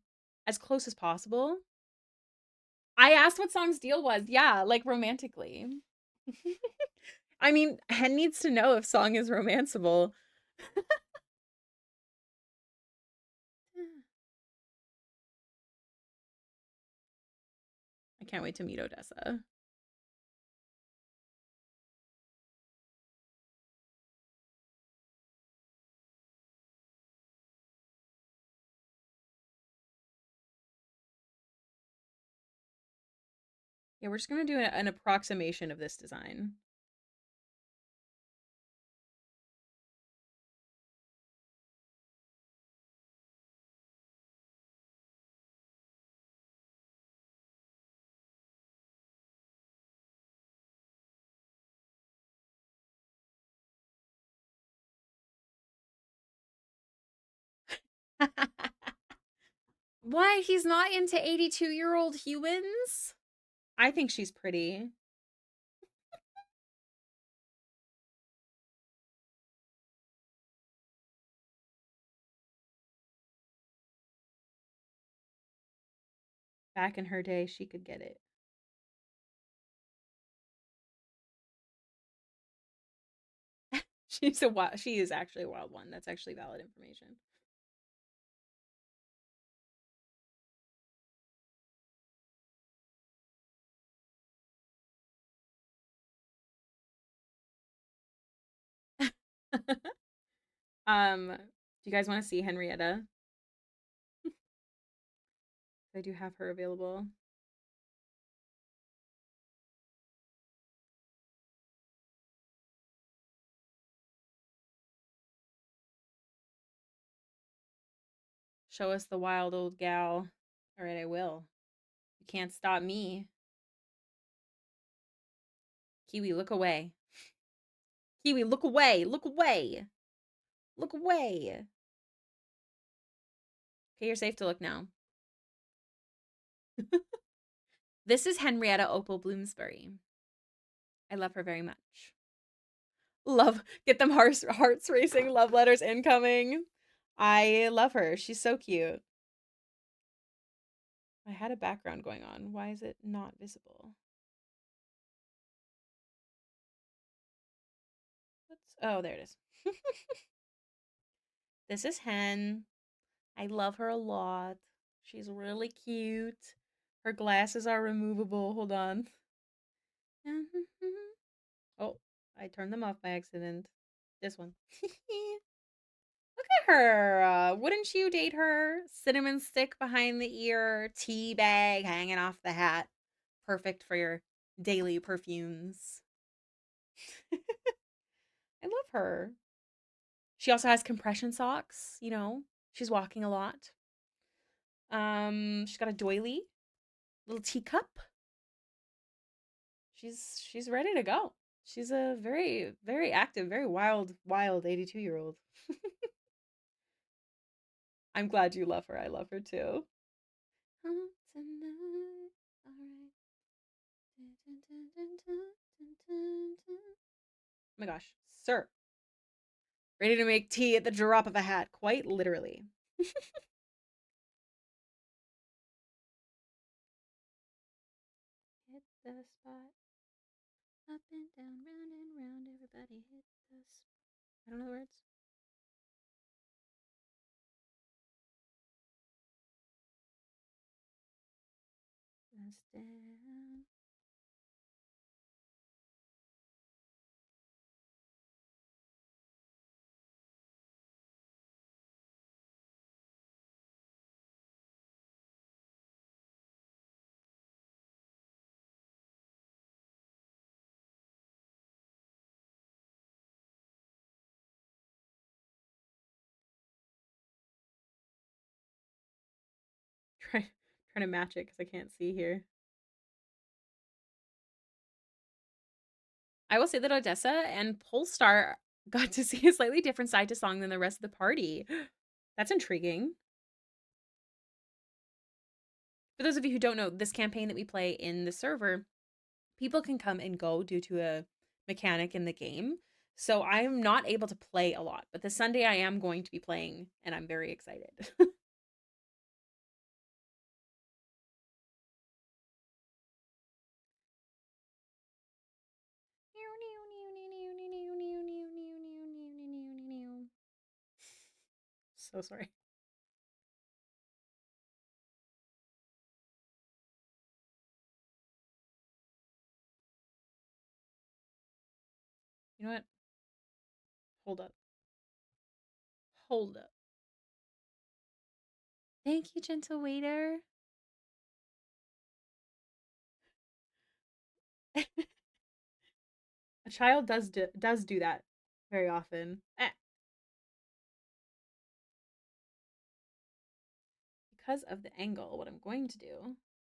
Speaker 1: as close as possible. I asked what song's deal was. Yeah, like romantically. I mean, Hen needs to know if song is romanceable. can't wait to meet Odessa. Yeah, we're just gonna do an approximation of this design. What? He's not into 82-year-old humans? I think she's pretty. Back in her day, she could get it. She is actually a wild one. That's actually valid information. Do you guys want to see Henrietta? I do have her available. Show us the wild old gal. All right, I will. You can't stop me. Kiwi, look away. Kiwi, look away. Look away. Look away. Okay, you're safe to look now. This is Henrietta Opal Bloomsbury. I love her very much. Love, get them hearts racing, love letters incoming. I love her. She's so cute. I had a background going on. Why is it not visible? Oh, there it is. This is Hen. I love her a lot. She's really cute. Her glasses are removable. Hold on. Oh, I turned them off by accident. This one. Look at her. Wouldn't you date her? Cinnamon stick behind the ear, tea bag hanging off the hat. Perfect for your daily perfumes. I love her. She also has compression socks, you know. She's walking a lot. She's got a doily, little teacup. She's ready to go. She's a very, very active, very wild 82-year-old. I'm glad you love her. I love her too. Oh my gosh, sir. Ready to make tea at the drop of a hat, quite literally. Hit the spot. Up and down, round and round, everybody hit the spot. I don't know the words. Just down. Trying to match it because I can't see here. I will say that Odessa and Polestar got to see a slightly different side to song than the rest of the party. That's intriguing. For those of you who don't know, this campaign that we play in the server, people can come and go due to a mechanic in the game. So I am not able to play a lot, but this Sunday I am going to be playing, and I'm very excited. So sorry. You know what? Hold up. Hold up. Thank you, gentle waiter. A child does do that very often. Because of the angle, what I'm going to do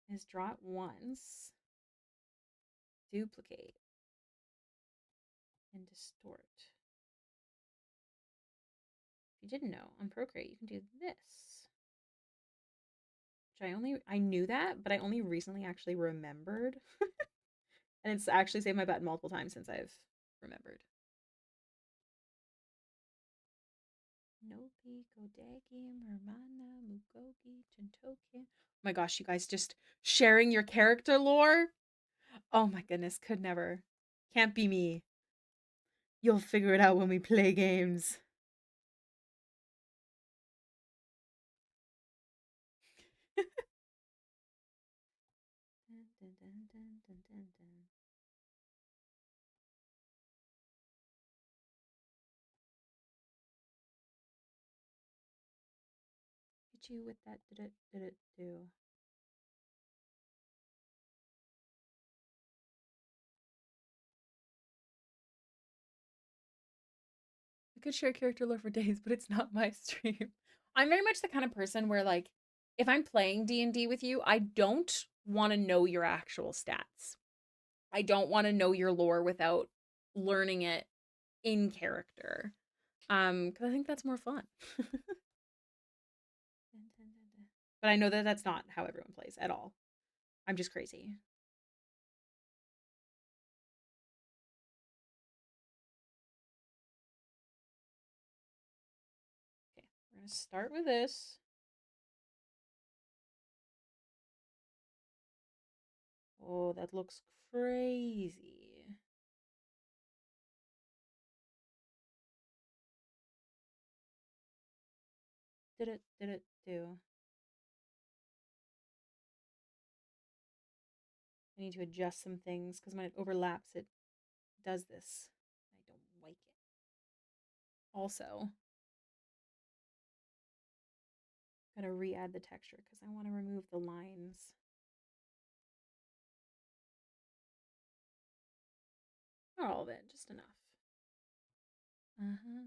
Speaker 1: is draw it once, duplicate, and distort. If you didn't know, on Procreate you can do this. Which I knew that, but I only recently actually remembered. And it's actually saved my button multiple times since I've remembered. Nopi, Godagi, Mermana, Mugogi, Jintoki. Oh my gosh, you guys just sharing your character lore? Oh my goodness, could never. Can't be me. You'll figure it out when we play games. Hit you with that. Did it do? I could share character lore for days, but it's not my stream. I'm very much the kind of person where, like, if I'm playing D&D with you, I don't want to know your actual stats. I don't want to know your lore without learning it in character. Because I think that's more fun. But I know that that's not how everyone plays at all. I'm just crazy. Okay, we're gonna start with this. Oh, that looks crazy. Did it do? I need to adjust some things because when it overlaps, it does this. I don't like it. Also, gotta re-add the texture because I want to remove the lines. Not all of it, just enough. Uh-huh.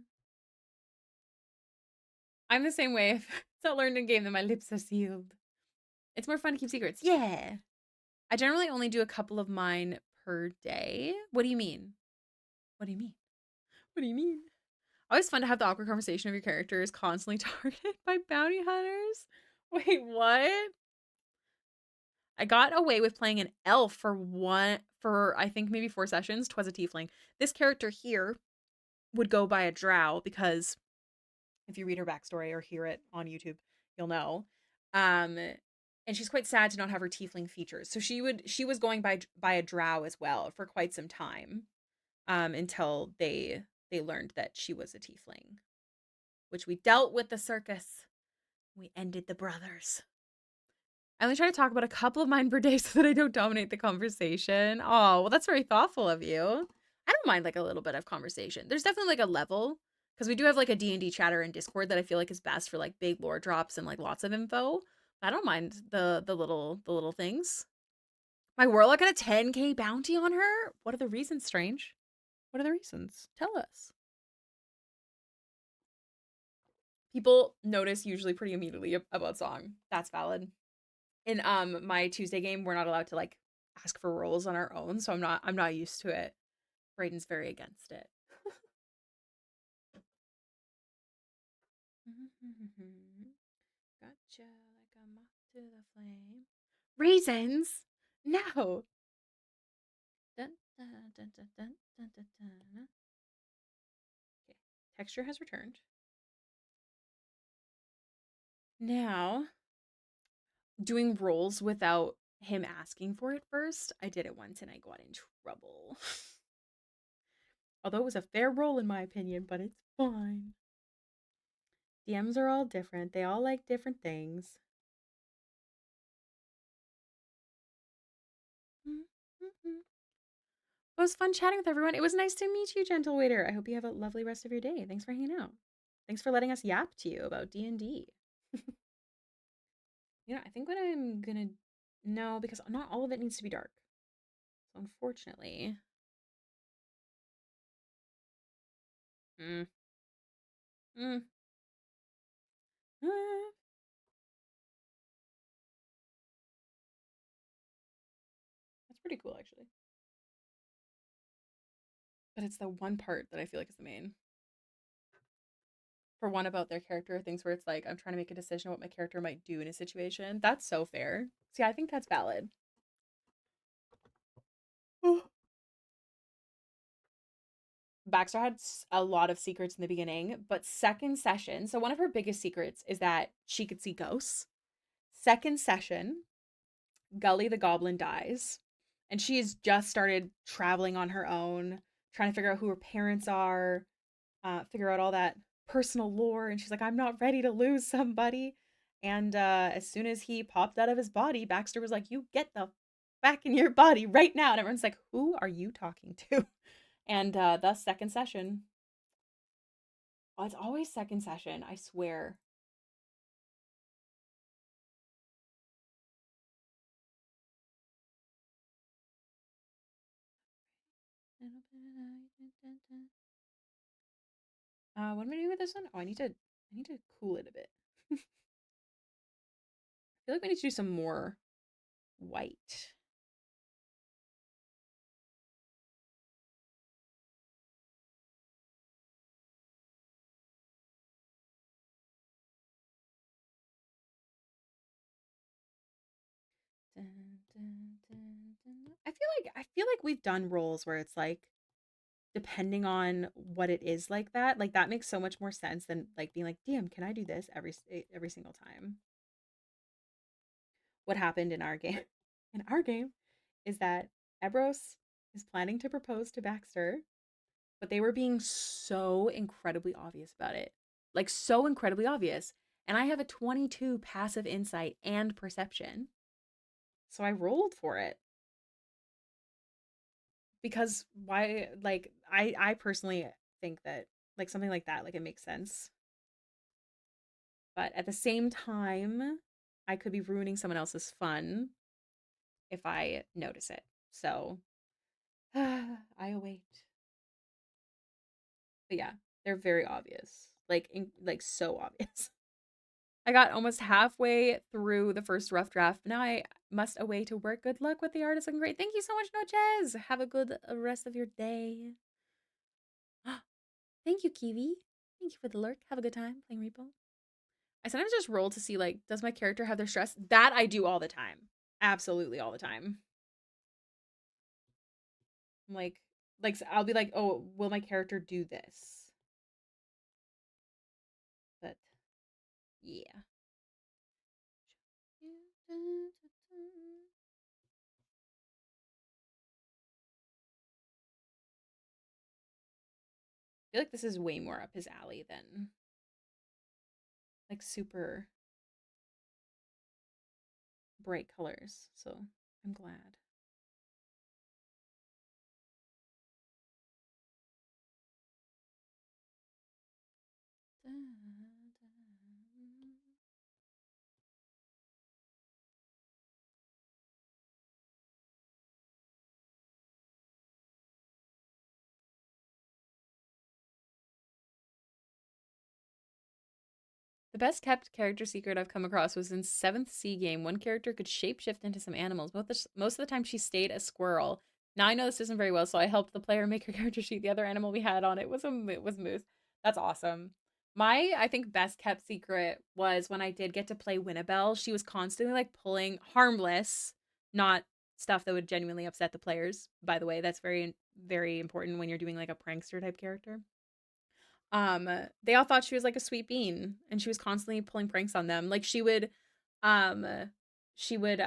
Speaker 1: I'm the same way. If it's not learned in game, then my lips are sealed. It's more fun to keep secrets. Yeah. I generally only do a couple of mine per day. What do you mean? What do you mean? What do you mean? Always fun to have the awkward conversation of your character is constantly targeted by bounty hunters. Wait, what? I got away with playing an elf for I think maybe 4 sessions. 'Twas a tiefling. This character here would go by a drow because if you read her backstory or hear it on YouTube, you'll know. And she's quite sad to not have her tiefling features. So she was going by a drow as well for quite some time, until they learned that she was a tiefling, which we dealt with the circus. We ended the brothers. I only try to talk about a couple of mine per day so that I don't dominate the conversation. Oh, well, that's very thoughtful of you. I don't mind like a little bit of conversation. There's definitely like a level because we do have like a D&D chatter in Discord that I feel like is best for like big lore drops and like lots of info. I don't mind the little things. My warlock got a 10k bounty on her. What are the reasons, Strange? What are the reasons? Tell us. People notice usually pretty immediately about song. That's valid. In my Tuesday game, we're not allowed to like ask for rolls on our own, so I'm not used to it. Brayden's very against it. Gotcha like a moth to the flame. Raisins? No. Dun, dun, dun, dun, dun, dun, dun, dun. Okay, texture has returned. Now, doing rolls without him asking for it first, I did it once and I got in trouble. Although it was a fair roll in my opinion, but it's fine. DMs are all different. They all like different things. It was fun chatting with everyone. It was nice to meet you, Gentle Waiter. I hope you have a lovely rest of your day. Thanks for hanging out. Thanks for letting us yap to you about D&D. I think what I'm gonna... No, because not all of it needs to be dark. So unfortunately... Mm. Mm. Ah. That's pretty cool, actually. But it's the one part that I feel like is the main. For one, about their character, things where it's like, I'm trying to make a decision what my character might do in a situation. That's so fair. See, I think that's valid. Baxter had a lot of secrets in the beginning, but second session, so one of her biggest secrets is that she could see ghosts. Second session, Gully the Goblin dies, and she has just started traveling on her own, trying to figure out who her parents are, figure out all that personal lore. And she's like, I'm not ready to lose somebody. And as soon as he popped out of his body, Baxter was like, you get the back in your body right now. And everyone's like, who are you talking to? And thus, second session. Oh, it's always second session, I swear. What am I doing with this one? Oh, I need to cool it a bit. I feel like we need to do some more white. I feel like we've done roles where it's like, depending on what it is, like that makes so much more sense than like being like, DM, can I do this every single time? What happened in our game? In our game, is that Ebros is planning to propose to Baxter, but they were being so incredibly obvious about it, like so incredibly obvious. And I have a 22 passive insight and perception, so I rolled for it. Because why, like, I personally think that like something like that, like, it makes sense, but at the same time I could be ruining someone else's fun if I notice it. So I await. But yeah, they're very obvious, like so obvious. I got almost halfway through the first rough draft. Now I must away to work. Good luck with the artist. And great. Thank you so much, Noches. Have a good rest of your day. Thank you, Kiwi. Thank you for the lurk. Have a good time playing Repo. I sometimes just roll to see, like, does my character have their stress? That I do all the time. Absolutely all the time. I'm like I'll be like, oh, will my character do this? But yeah. I feel like this is way more up his alley than like super bright colors. So I'm glad. The best kept character secret I've come across was in 7th C game. One character could shapeshift into some animals. Most of the time she stayed a squirrel. Now I know this isn't very well, so I helped the player make her character sheet. The other animal we had on it was moose. That's awesome. My, I think, best kept secret was when I did get to play Winnabelle. She was constantly like pulling harmless, not stuff that would genuinely upset the players. By the way, that's very, very important when you're doing like a prankster type character. They all thought she was like a sweet bean, and she was constantly pulling pranks on them. Like um she would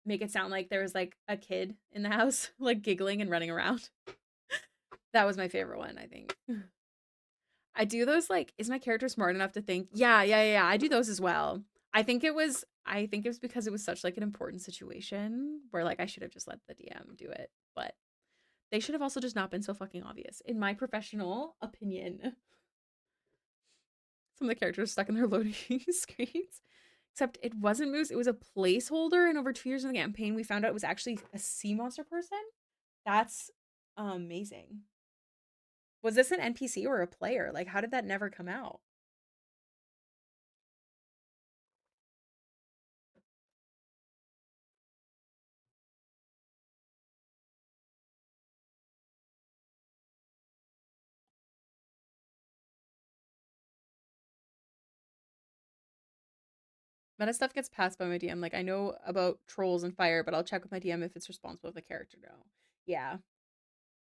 Speaker 1: make it sound like there was like a kid in the house like giggling and running around. That was my favorite one, I think. I do those, like, is my character smart enough to think? Yeah, I do those as well. I think it was because it was such like an important situation where like I should have just let the DM do it, but They should have also just not been so fucking obvious, in my professional opinion. Some of the characters stuck in their loading screens. Except it wasn't Moose, it was a placeholder, and over 2 years in the campaign, we found out it was actually a sea monster person. That's amazing. Was this an NPC or a player? Like, how did that never come out? Meta stuff gets passed by my DM. Like, I know about trolls and fire, but I'll check with my DM if it's responsible of the character. No. Yeah.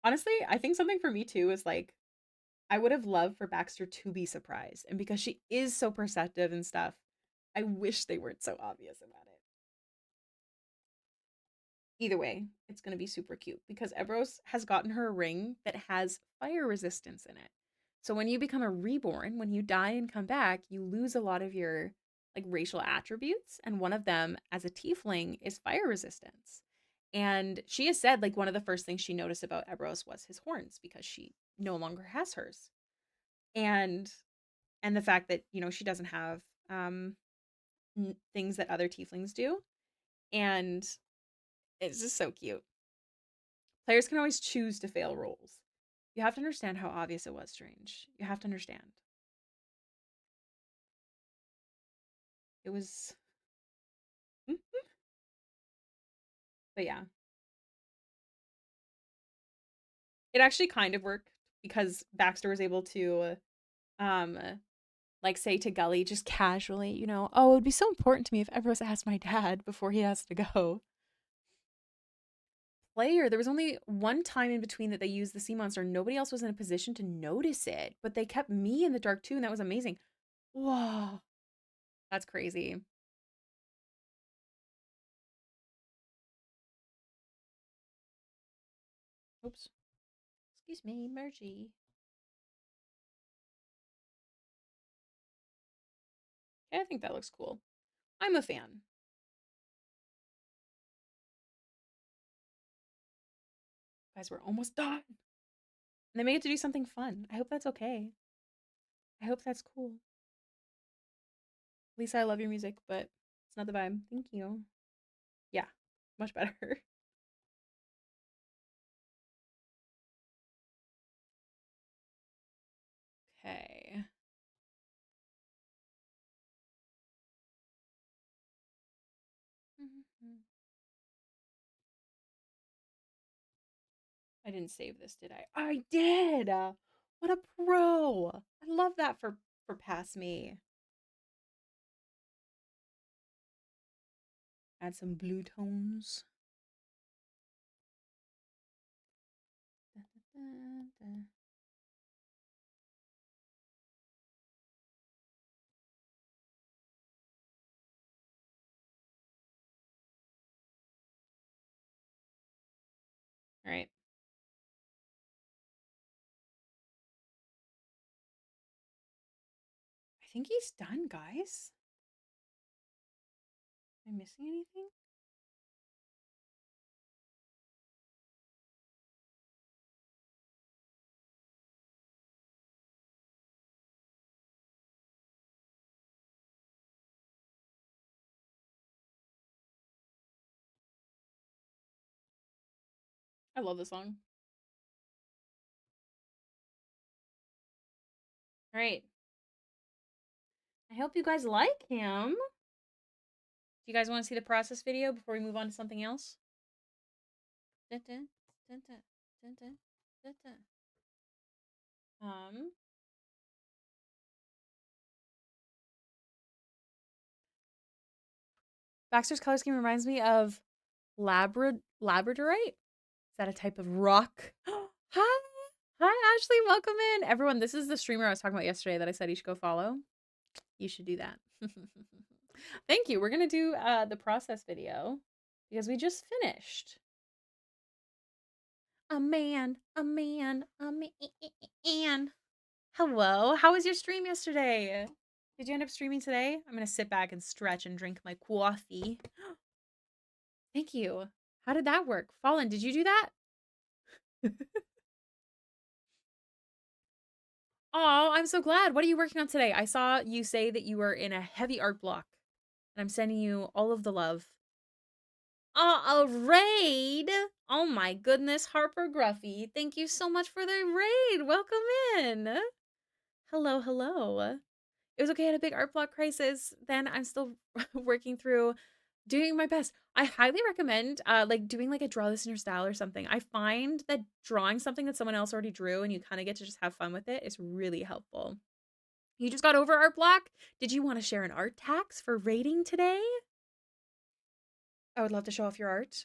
Speaker 1: Honestly, I think something for me too is like, I would have loved for Baxter to be surprised. And because she is so perceptive and stuff, I wish they weren't so obvious about it. Either way, it's going to be super cute because Evros has gotten her a ring that has fire resistance in it. So when you become a reborn, when you die and come back, you lose a lot of your like racial attributes, and one of them as a tiefling is fire resistance. And she has said like one of the first things she noticed about Evros was his horns because she no longer has hers. And the fact that, you know, she doesn't have things that other tieflings do. And it's just so cute. Players can always choose to fail rolls. You have to understand how obvious it was, Strange. You have to understand. It was. But yeah. It actually kind of worked because Baxter was able to, um, like say to Gully just casually, you know, oh, it would be so important to me if Everos asked my dad before he has to go. Player, there was only one time in between that they used the sea monster. Nobody else was in a position to notice it, but they kept me in the dark too, and that was amazing. Whoa. That's crazy. Oops. Excuse me, Mergy. Yeah, I think that looks cool. I'm a fan. Guys, we're almost done. And they may get to do something fun. I hope that's okay. I hope that's cool. Lisa, I love your music, but it's not the vibe. Thank you. Yeah, much better. Okay. I didn't save this, did I? I did. What a pro. I love that for past me. Add some blue tones. All right. I think he's done, guys. Am I missing anything? I love the song. All right. I hope you guys like him. Do you guys want to see the process video before we move on to something else? Dun, dun, dun, dun, dun, dun, dun, dun. Baxter's color scheme reminds me of Labradorite. Is that a type of rock? Hi. Hi, Ashley. Welcome in. Everyone, this is the streamer I was talking about yesterday that I said you should go follow. You should do that. Thank you. We're going to do the process video because we just finished. A man, a man, a man. Hello. How was your stream yesterday? Did you end up streaming today? I'm going to sit back and stretch and drink my coffee. Thank you. How did that work? Fallen, did you do that? Oh, I'm so glad. What are you working on today? I saw you say that you were in a heavy art block, and I'm sending you all of the love. Oh, a raid! Oh my goodness, Harper Gruffy. Thank you so much for the raid. Welcome in. Hello, hello. It was okay. I had a big art block crisis. Then I'm still working through doing my best. I highly recommend like doing like a draw this in your style or something. I find that drawing something that someone else already drew and you kind of get to just have fun with it is really helpful. You just got over art block? Did you want to share an art tax for rating today? I would love to show off your art.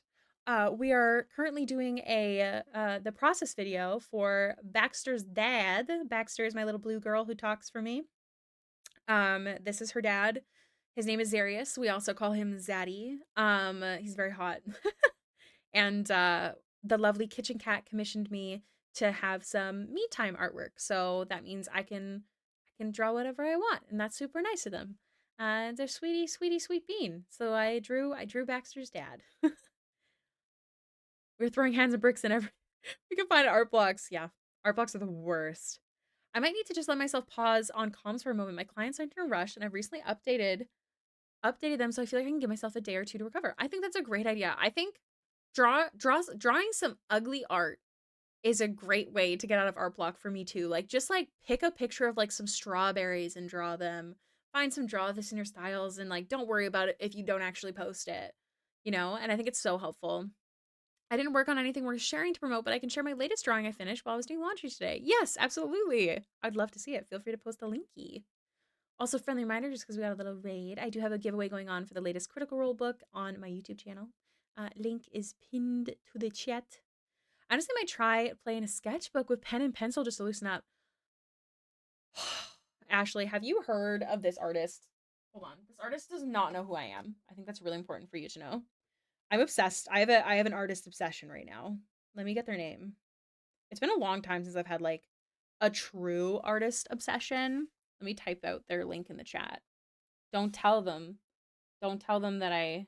Speaker 1: We are currently doing the process video for Baxter's dad. Baxter is my little blue girl who talks for me. This is her dad. His name is Xarius. We also call him Zaddy. He's very hot. And the lovely kitchen cat commissioned me to have some me time artwork. So that means I can draw whatever I want, and that's super nice of them. They're sweetie, sweetie, sweet bean. So I drew Baxter's dad. We're throwing hands and bricks in every. We can find art blocks. Yeah, art blocks are the worst. I might need to just let myself pause on comms for a moment. My clients aren't in a rush, and I've recently updated them, so I feel like I can give myself a day or two to recover. I think that's a great idea. I think drawing some ugly art is a great way to get out of art block for me too. Like just like pick a picture of like some strawberries and draw them. Find some draw this in your styles and like don't worry about it if you don't actually post it. You know, and I think it's so helpful. I didn't work on anything worth sharing to promote, but I can share my latest drawing I finished while I was doing laundry today. Yes, absolutely. I'd love to see it. Feel free to post a linky. Also, friendly reminder, just because we got a little raid, I do have a giveaway going on for the latest Critical Role book on my YouTube channel. Link is pinned to the chat. I honestly might try playing a sketchbook with pen and pencil just to loosen up. Ashley, have you heard of this artist? Hold on. This artist does not know who I am. I think that's really important for you to know. I'm obsessed. I have an artist obsession right now. Let me get their name. It's been a long time since I've had like a true artist obsession. Let me type out their link in the chat. Don't tell them. Don't tell them that I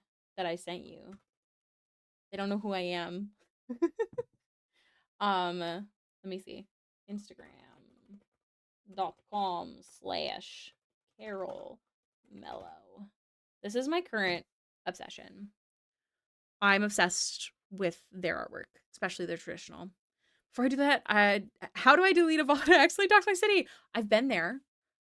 Speaker 1: sent you. They don't know who I am. Let me see. Instagram.com/Carol Mello. This is my current obsession. I'm obsessed with their artwork, especially their traditional. Before I do that, how do I delete a VOD? I actually doxed my city. I've been there.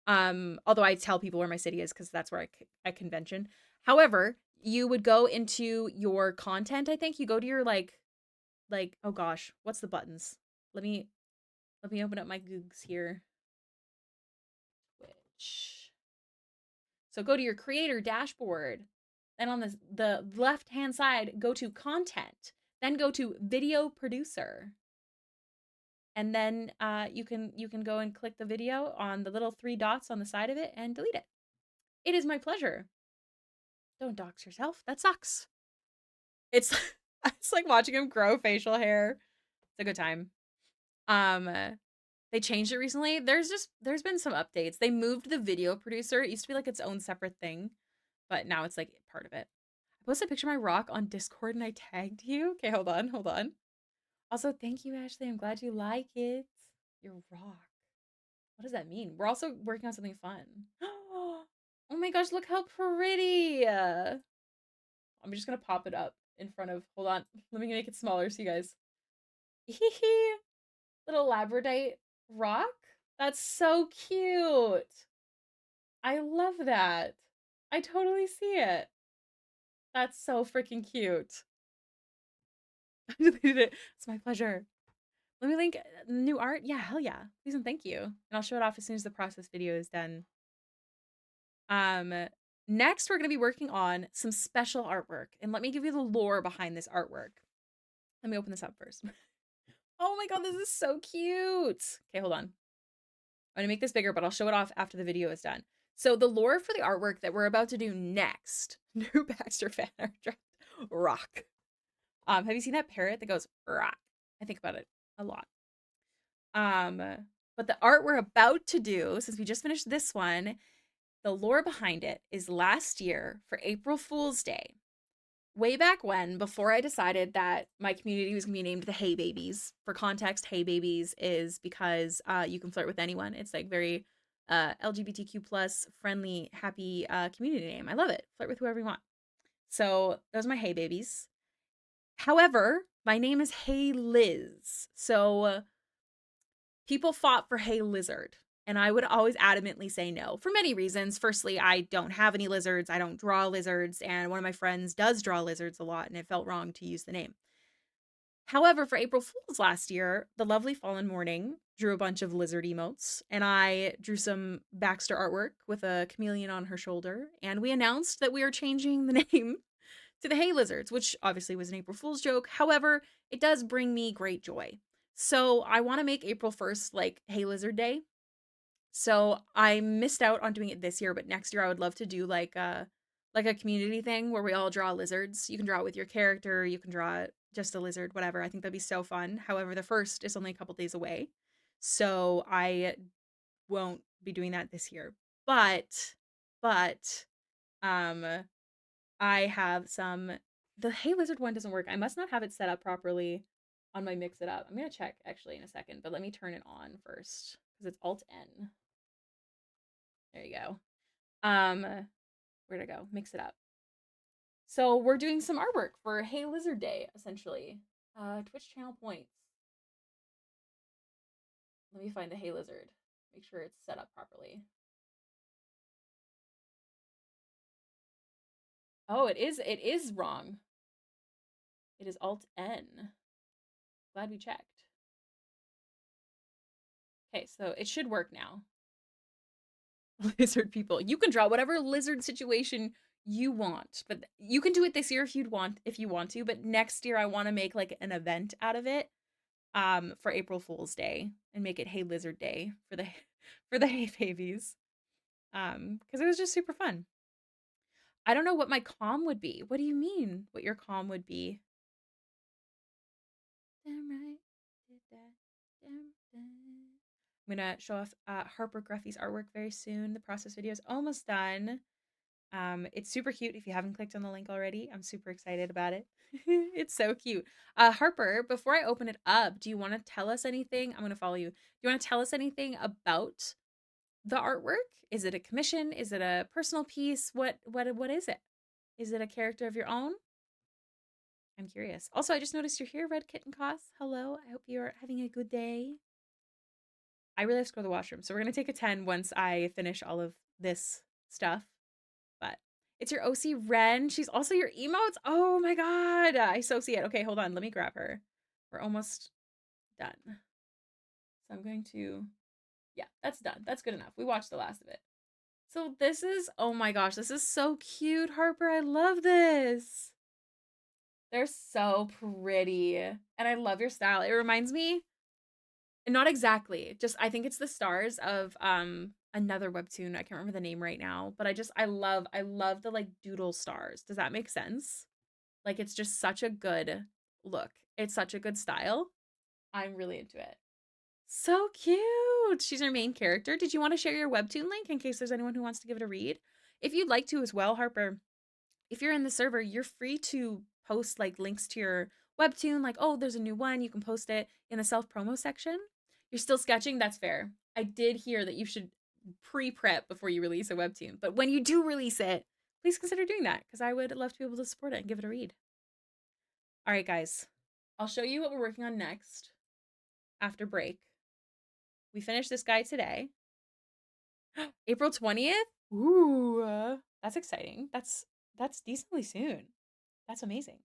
Speaker 1: Although I tell people where my city is because that's where I convention. However, you would go into your content. I think you go to your like oh gosh, what's the buttons? Let me open up my Googs here. Twitch. So go to your creator dashboard. Then on the left hand side, go to content. Then go to video producer. And then you can go and click the video on the little 3 dots on the side of it and delete it. It is my pleasure. Don't dox yourself. That sucks. It's like watching him grow facial hair. It's a good time. They changed it recently. There's been some updates. They moved the video producer. It used to be like its own separate thing, but now it's like part of it. I posted a picture of my rock on Discord and I tagged you. Okay, hold on. Also, thank you, Ashley. I'm glad you like it. Your rock. What does that mean? We're also working on something fun. Oh my gosh, look how pretty. I'm just gonna pop it up in front of, hold on. Let me make it smaller so you guys. Little labradorite rock. That's so cute. I love that. I totally see it. That's so freaking cute. I deleted it. It's my pleasure. Let me link new art. Yeah, hell yeah. Please and thank you. And I'll show it off as soon as the process video is done. Next we're going to be working on some special artwork. And let me give you the lore behind this artwork. Let me open this up first. Oh my god, this is so cute. Okay, hold on. I'm going to make this bigger, but I'll show it off after the video is done. So the lore for the artwork that we're about to do next, new Baxter fan art draft, rock. Have you seen that parrot that goes rock? I think about it a lot. But the art we're about to do, since we just finished this one, the lore behind it is last year for April Fool's Day.
Speaker 2: way back when, before I decided that my community was going to be named the Hey Babies. For context, Hey Babies is because you can flirt with anyone. It's like very LGBTQ plus friendly, happy community name. I love it. Flirt with whoever you want. So those are my Hey Babies. However, my name is Hailiiz. So people fought for Hey Lizard. And I would always adamantly say no for many reasons. Firstly, I don't have any lizards. I don't draw lizards. And one of my friends does draw lizards a lot, and it felt wrong to use the name. However, for April Fool's last year, the lovely Fallen Morning drew a bunch of lizard emotes, and I drew some Baxter artwork with a chameleon on her shoulder. And we announced that we are changing the name to the Hey Lizards, which obviously was an April Fool's joke. However, it does bring me great joy. So I want to make April 1st like Hey Lizard Day. So I missed out on doing it this year, but next year I would love to do like a community thing where we all draw lizards. You can draw it with your character, you can draw just a lizard, whatever. I think that'd be so fun. However, the first is only a couple days away. So I won't be doing that this year. But um I have some the Hey Lizard one doesn't work. I must not have it set up properly on my Mix It Up. I'm gonna check actually in a second, but let me turn it on first because it's Alt N. There you go. Where'd it go? Mix It Up. So we're doing some artwork for Hey Lizard Day, essentially. Twitch channel points. Let me find the Hey Lizard. Make sure it's set up properly. Oh, it is wrong. It is Alt N. Glad we checked. Okay, so it should work now. Lizard people. You can draw whatever lizard situation you want, but you can do it this year if you want to, but next year I want to make like an event out of it for April Fool's Day and make it Hey Lizard Day for the for the Hey Babies. Cuz it was just super fun. I don't know what my calm would be. What do you mean what your calm would be? Damn right. Did that. I'm going to show off Harper Gruffy's artwork very soon. The process video is almost done. It's super cute. If you haven't clicked on the link already, I'm super excited about it. It's so cute. Harper, before I open it up, do you want to tell us anything? I'm going to follow you. Do you want to tell us anything about the artwork? Is it a commission? Is it a personal piece? What is it? Is it a character of your own? I'm curious. Also, I just noticed you're here, Red Kitten Koth. Hello. I hope you're having a good day. I really have to go to the washroom, so we're going to take a 10 once I finish all of this stuff. But it's your OC Ren. She's also your emotes. Oh my god. I so see it. Okay, hold on. Let me grab her. We're almost done. So I'm going to... Yeah, that's done. That's good enough. We watched the last of it. So this is... Oh my gosh. This is so cute, Harper. I love this. They're so pretty. And I love your style. It reminds me... Not exactly. Just I think it's the stars of another webtoon. I can't remember the name right now, but I love the like doodle stars. Does that make sense? Like it's just such a good look. It's such a good style. I'm really into it. So cute. She's our main character. Did you want to share your webtoon link in case there's anyone who wants to give it a read? If you'd like to as well, Harper, if you're in the server, you're free to post like links to your webtoon, like, oh, there's a new one, you can post it in the self-promo section. You're still sketching, that's fair. I did hear that you should pre-prep before you release a webtoon, but when you do release it, please consider doing that because I would love to be able to support it and give it a read. All right, guys, I'll show you what we're working on next after break. We finished this guy today. April 20th? Ooh, that's exciting. That's decently soon. That's amazing.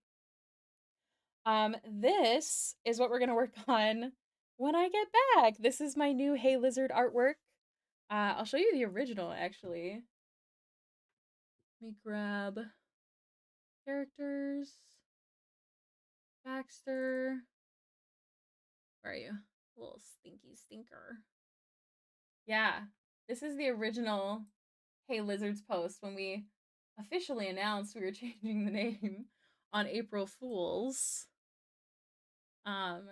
Speaker 2: This is what we're gonna work on when I get back. This is my new Hey Lizard artwork. I'll show you the original actually. Let me grab characters. Baxter. Where are you? Little stinky stinker. Yeah, this is the original Hey Lizards post when we officially announced we were changing the name on April Fools. And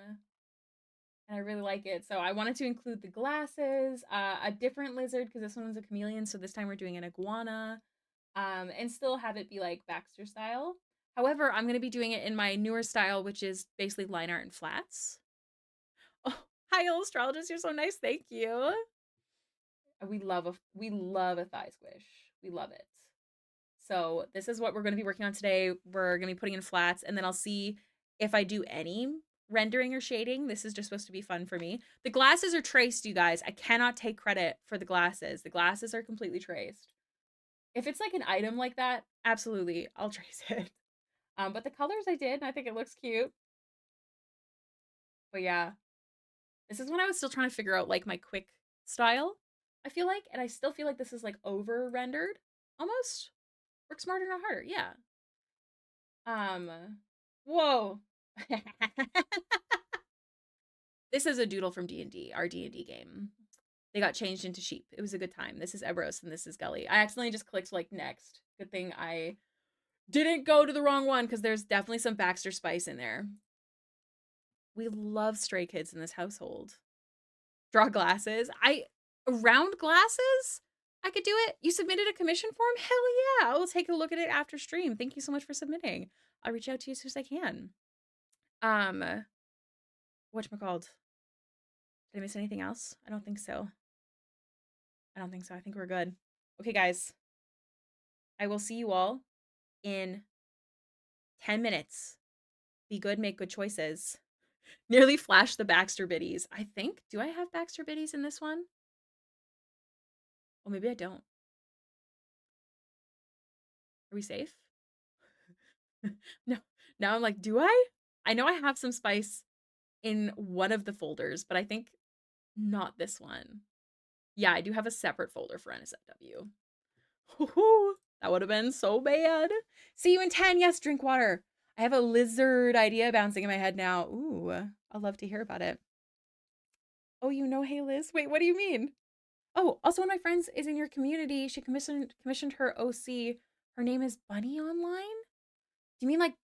Speaker 2: I really like it. So I wanted to include the glasses, a different lizard because this one was a chameleon. So this time we're doing an iguana, and still have it be like Baxter style. However, I'm going to be doing it in my newer style, which is basically line art and flats. Oh, hi, astrologist. You're so nice. Thank you. We love a thigh squish. We love it. So this is what we're going to be working on today. We're going to be putting in flats, and then I'll see if I do any rendering or shading. This is just supposed to be fun for me. The glasses are traced, you guys. I cannot take credit for the glasses. The glasses are completely traced. If it's like an item like that, absolutely, I'll trace it. But the colors I did, and I think it looks cute. But yeah, this is when I was still trying to figure out like my quick style, I feel like, and I still feel like this is like over rendered almost. Work smarter, not harder. Yeah. Um, whoa. This is a doodle from D&D, our D&D game. They got changed into sheep. It was a good time. This is Ebros and this is Gully. I accidentally just clicked like next. Good thing I didn't go to the wrong one because there's definitely some Baxter spice in there. We love stray kids in this household. Draw glasses. Round glasses? I could do it. You submitted a commission form? Hell yeah. I will take a look at it after stream. Thank you so much for submitting. I'll reach out to you as soon as I can. Whatchamacalled? Did I miss anything else? I don't think so. I don't think so. I think we're good. Okay, guys. I will see you all in 10 minutes. Be good, make good choices. Nearly flashed the Baxter biddies. I think. Do I have Baxter biddies in this one? Well, maybe I don't. Are we safe? No. Now I'm like, do I? I know I have some spice in one of the folders, but I think not this one. Yeah, I do have a separate folder for NSFW. That would have been so bad. See you in 10. Yes, drink water. I have a lizard idea bouncing in my head now. Ooh, I'd love to hear about it. Oh, you know Hailiiz? Wait, what do you mean? Oh, also one of my friends is in your community. She commissioned her OC. Her name is Bunny Online? Do you mean like,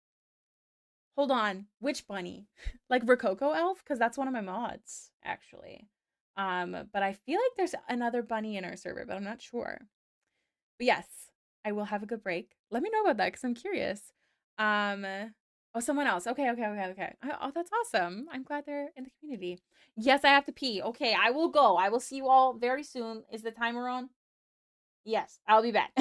Speaker 2: hold on, which bunny? Like Rococo Elf? Because that's one of my mods, actually. But I feel like there's another bunny in our server, but I'm not sure. But yes, I will have a good break. Let me know about that because I'm curious. Um, oh, someone else. Okay. Oh, that's awesome. I'm glad they're in the community. Yes, I have to pee. Okay, I will go. I will see you all very soon. Is the timer on? Yes, I'll be back.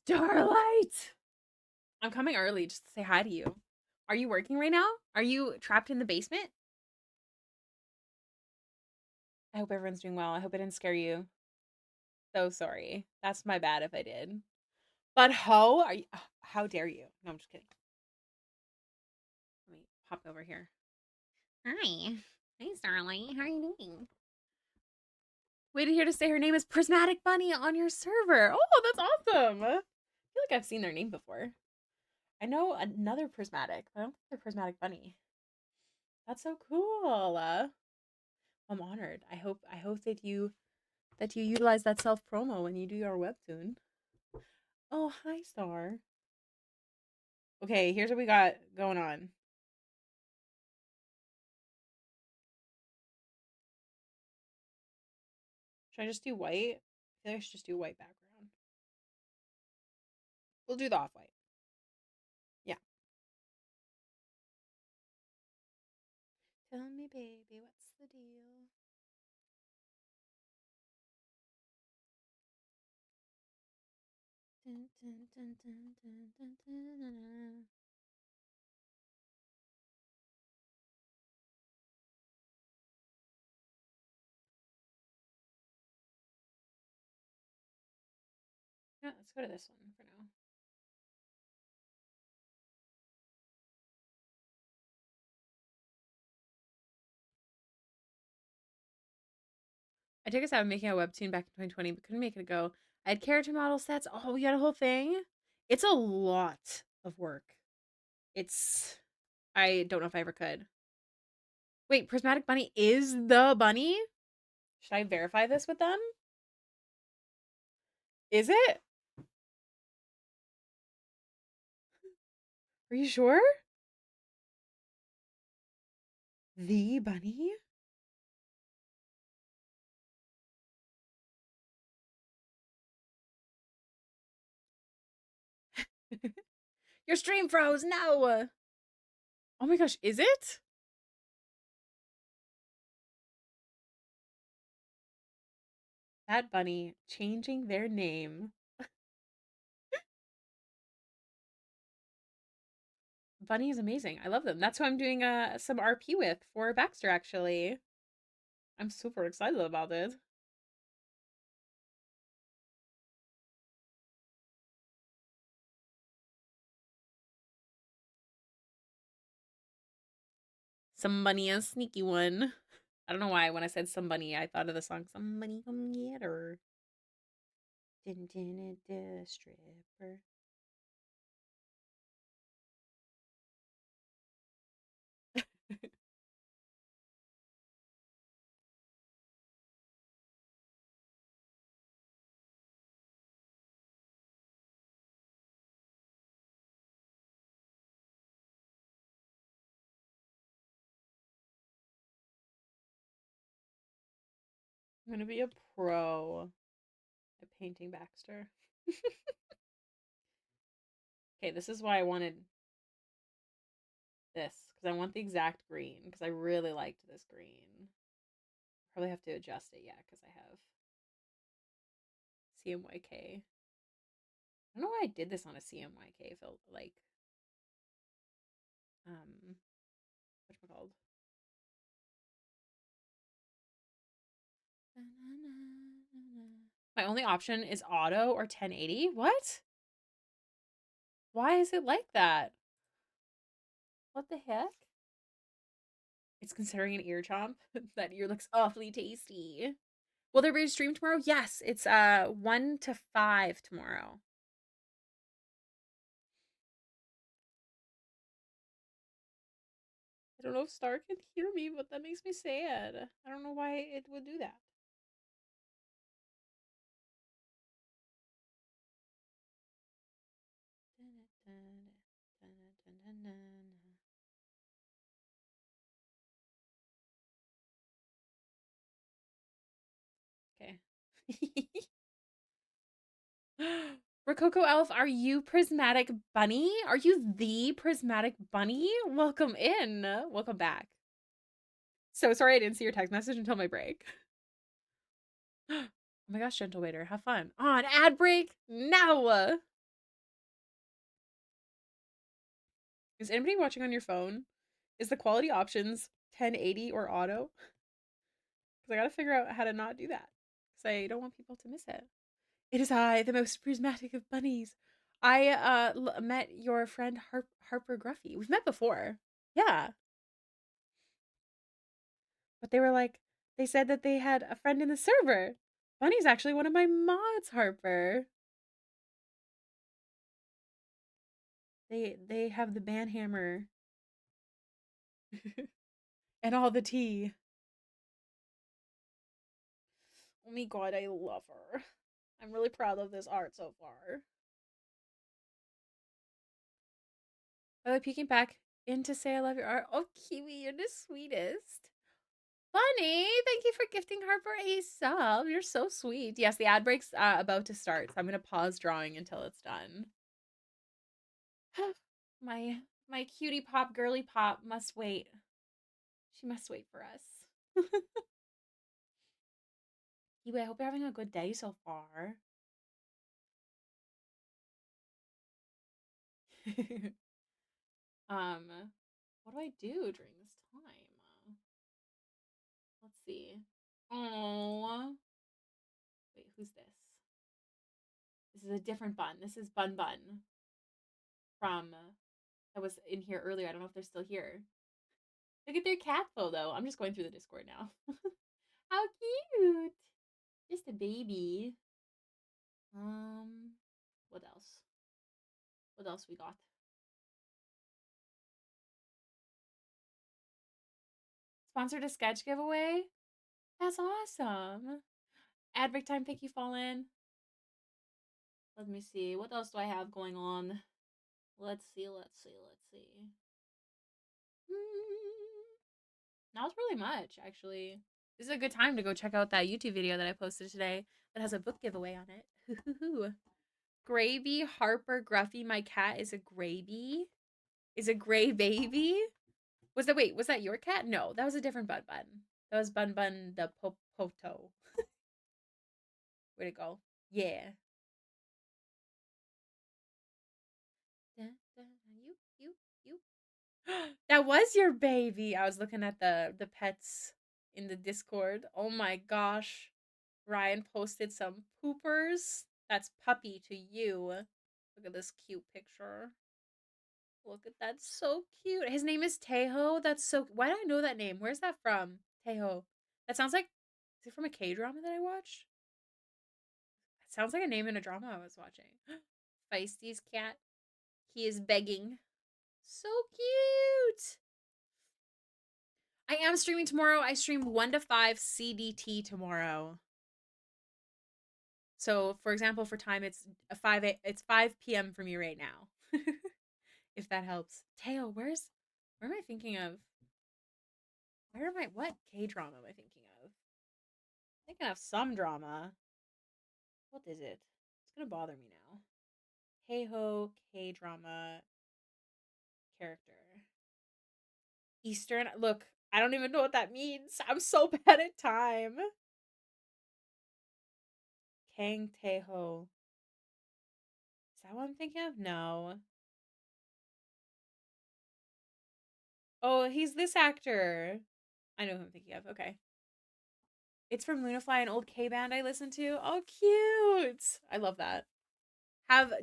Speaker 1: Starlight!
Speaker 2: I'm coming early just to say hi to you. Are you working right now? Are you trapped in the basement? I hope everyone's doing well. I hope I didn't scare you. So sorry. That's my bad if I did. But how dare you? No, I'm just kidding. Let me pop over here. Hi. Hey, Starlight. How are you doing? Waited here to say her name is Prismatic Bunny on your server. Oh, that's awesome. I feel like I've seen their name before. I know another Prismatic, but I don't think they're Prismatic Bunny. That's so cool. I'm honored. I hope that you utilize that self promo when you do your webtoon. Oh, hi, Star. Okay, here's what we got going on. Should I just do white? I feel like I should just do white background. We'll do the off white. Yeah. Tell me, baby, what's the deal? Dun, dun, dun, dun, dun, dun, dun, dun, dun. Yeah, let's go to this one for now. I took us out making a webtoon back in 2020, but couldn't make it go. I had character model sets. Oh, we got a whole thing. It's a lot of work. I don't know if I ever could. Wait, Prismatic Bunny is the bunny? Should I verify this with them? Is it? Are you sure? The bunny? Your stream froze. No. Oh my gosh, is it? That bunny changing their name. Bunny is amazing. I love them. That's who I'm doing some RP with for Baxter, actually. I'm super excited about it. Somebody a sneaky one. I don't know why when I said somebody, I thought of the song Somebody Come Get Her. Stripper. I'm gonna be a pro at painting Baxter. Okay, this is why I wanted this, because I want the exact green, because I really liked this green. Probably have to adjust it, yeah, because I have CMYK. I don't know why I did this on a CMYK felt like whatchamacalled. My only option is auto or 1080. What? Why is it like that? What the heck? It's considering an ear chomp. That ear looks awfully tasty. Will there be a stream tomorrow? Yes, it's 1 to 5 tomorrow. I don't know if Star can hear me, but that makes me sad. I don't know why it would do that. Okay. Rococo Elf, are you Prismatic Bunny? Are you the Prismatic Bunny? Welcome in. Welcome back. So sorry I didn't see your text message until my break. Oh my gosh, gentle waiter, have fun. On ad break now. Is anybody watching on your phone? Is the quality options 1080 or auto? Because I gotta figure out how to not do that. Because I don't want people to miss it. It is I, the most prismatic of bunnies. I met your friend Harper Gruffy. We've met before. Yeah. But they were like, they said that they had a friend in the server. Bunny's actually one of my mods, Harper. They have the banhammer and all the tea. Oh my god, I love her. I'm really proud of this art so far. By the way, peeking back in to say I love your art. Oh, Kiwi, you're the sweetest. Bunny, thank you for gifting Harper a sub. You're so sweet. Yes, the ad break's about to start, so I'm gonna pause drawing until it's done. my my cutie pop, girly pop must wait. She must wait for us. Kiwi, I hope you're having a good day so far. What do I do during this time? Let's see. Oh, wait, who's this? This is a different bun. This is Bun Bun from that was in here earlier. I don't know if they're still here. Look at their cat photo. I'm just going through the Discord now. How cute! Just a baby. What else? What else we got? Sponsored a sketch giveaway. That's awesome. Ad break time. Thank you, Fallen. Let me see. What else do I have going on? Let's see. Not really much, actually. This is a good time to go check out that YouTube video that I posted today that has a book giveaway on it. Gravy, Harper, Gruffy, my cat is a gravy. Is a gray baby? Was that your cat? No, that was a different Bun Bun. That was Bun Bun the Popoto. Way to go. Yeah. You. That was your baby. I was looking at the pets in the Discord. Oh my gosh. Ryan posted some poopers. That's puppy to you. Look at this cute picture. Look at that. So cute. His name is Tejo. That's so. Why do I know that name? Where's that from? Tejo. That sounds like. Is it from a K drama that I watched? It sounds like a name in a drama I was watching. Feisty's cat. He is begging. So cute. I am streaming tomorrow. I stream 1 to 5 CDT tomorrow. So, for example, for time, it's 5 p.m. for me right now. If that helps. Teo, where am I thinking of? What K drama am I thinking of? I'm thinking of some drama. What is it? It's gonna bother me now. Hey ho, K drama character. Eastern. Look, I don't even know what that means. I'm so bad at time. Kang Taeho. Is that what I'm thinking of? No. Oh, he's this actor. I know who I'm thinking of. Okay. It's from Lunafly, an old K band I listened to. Oh, cute. I love that.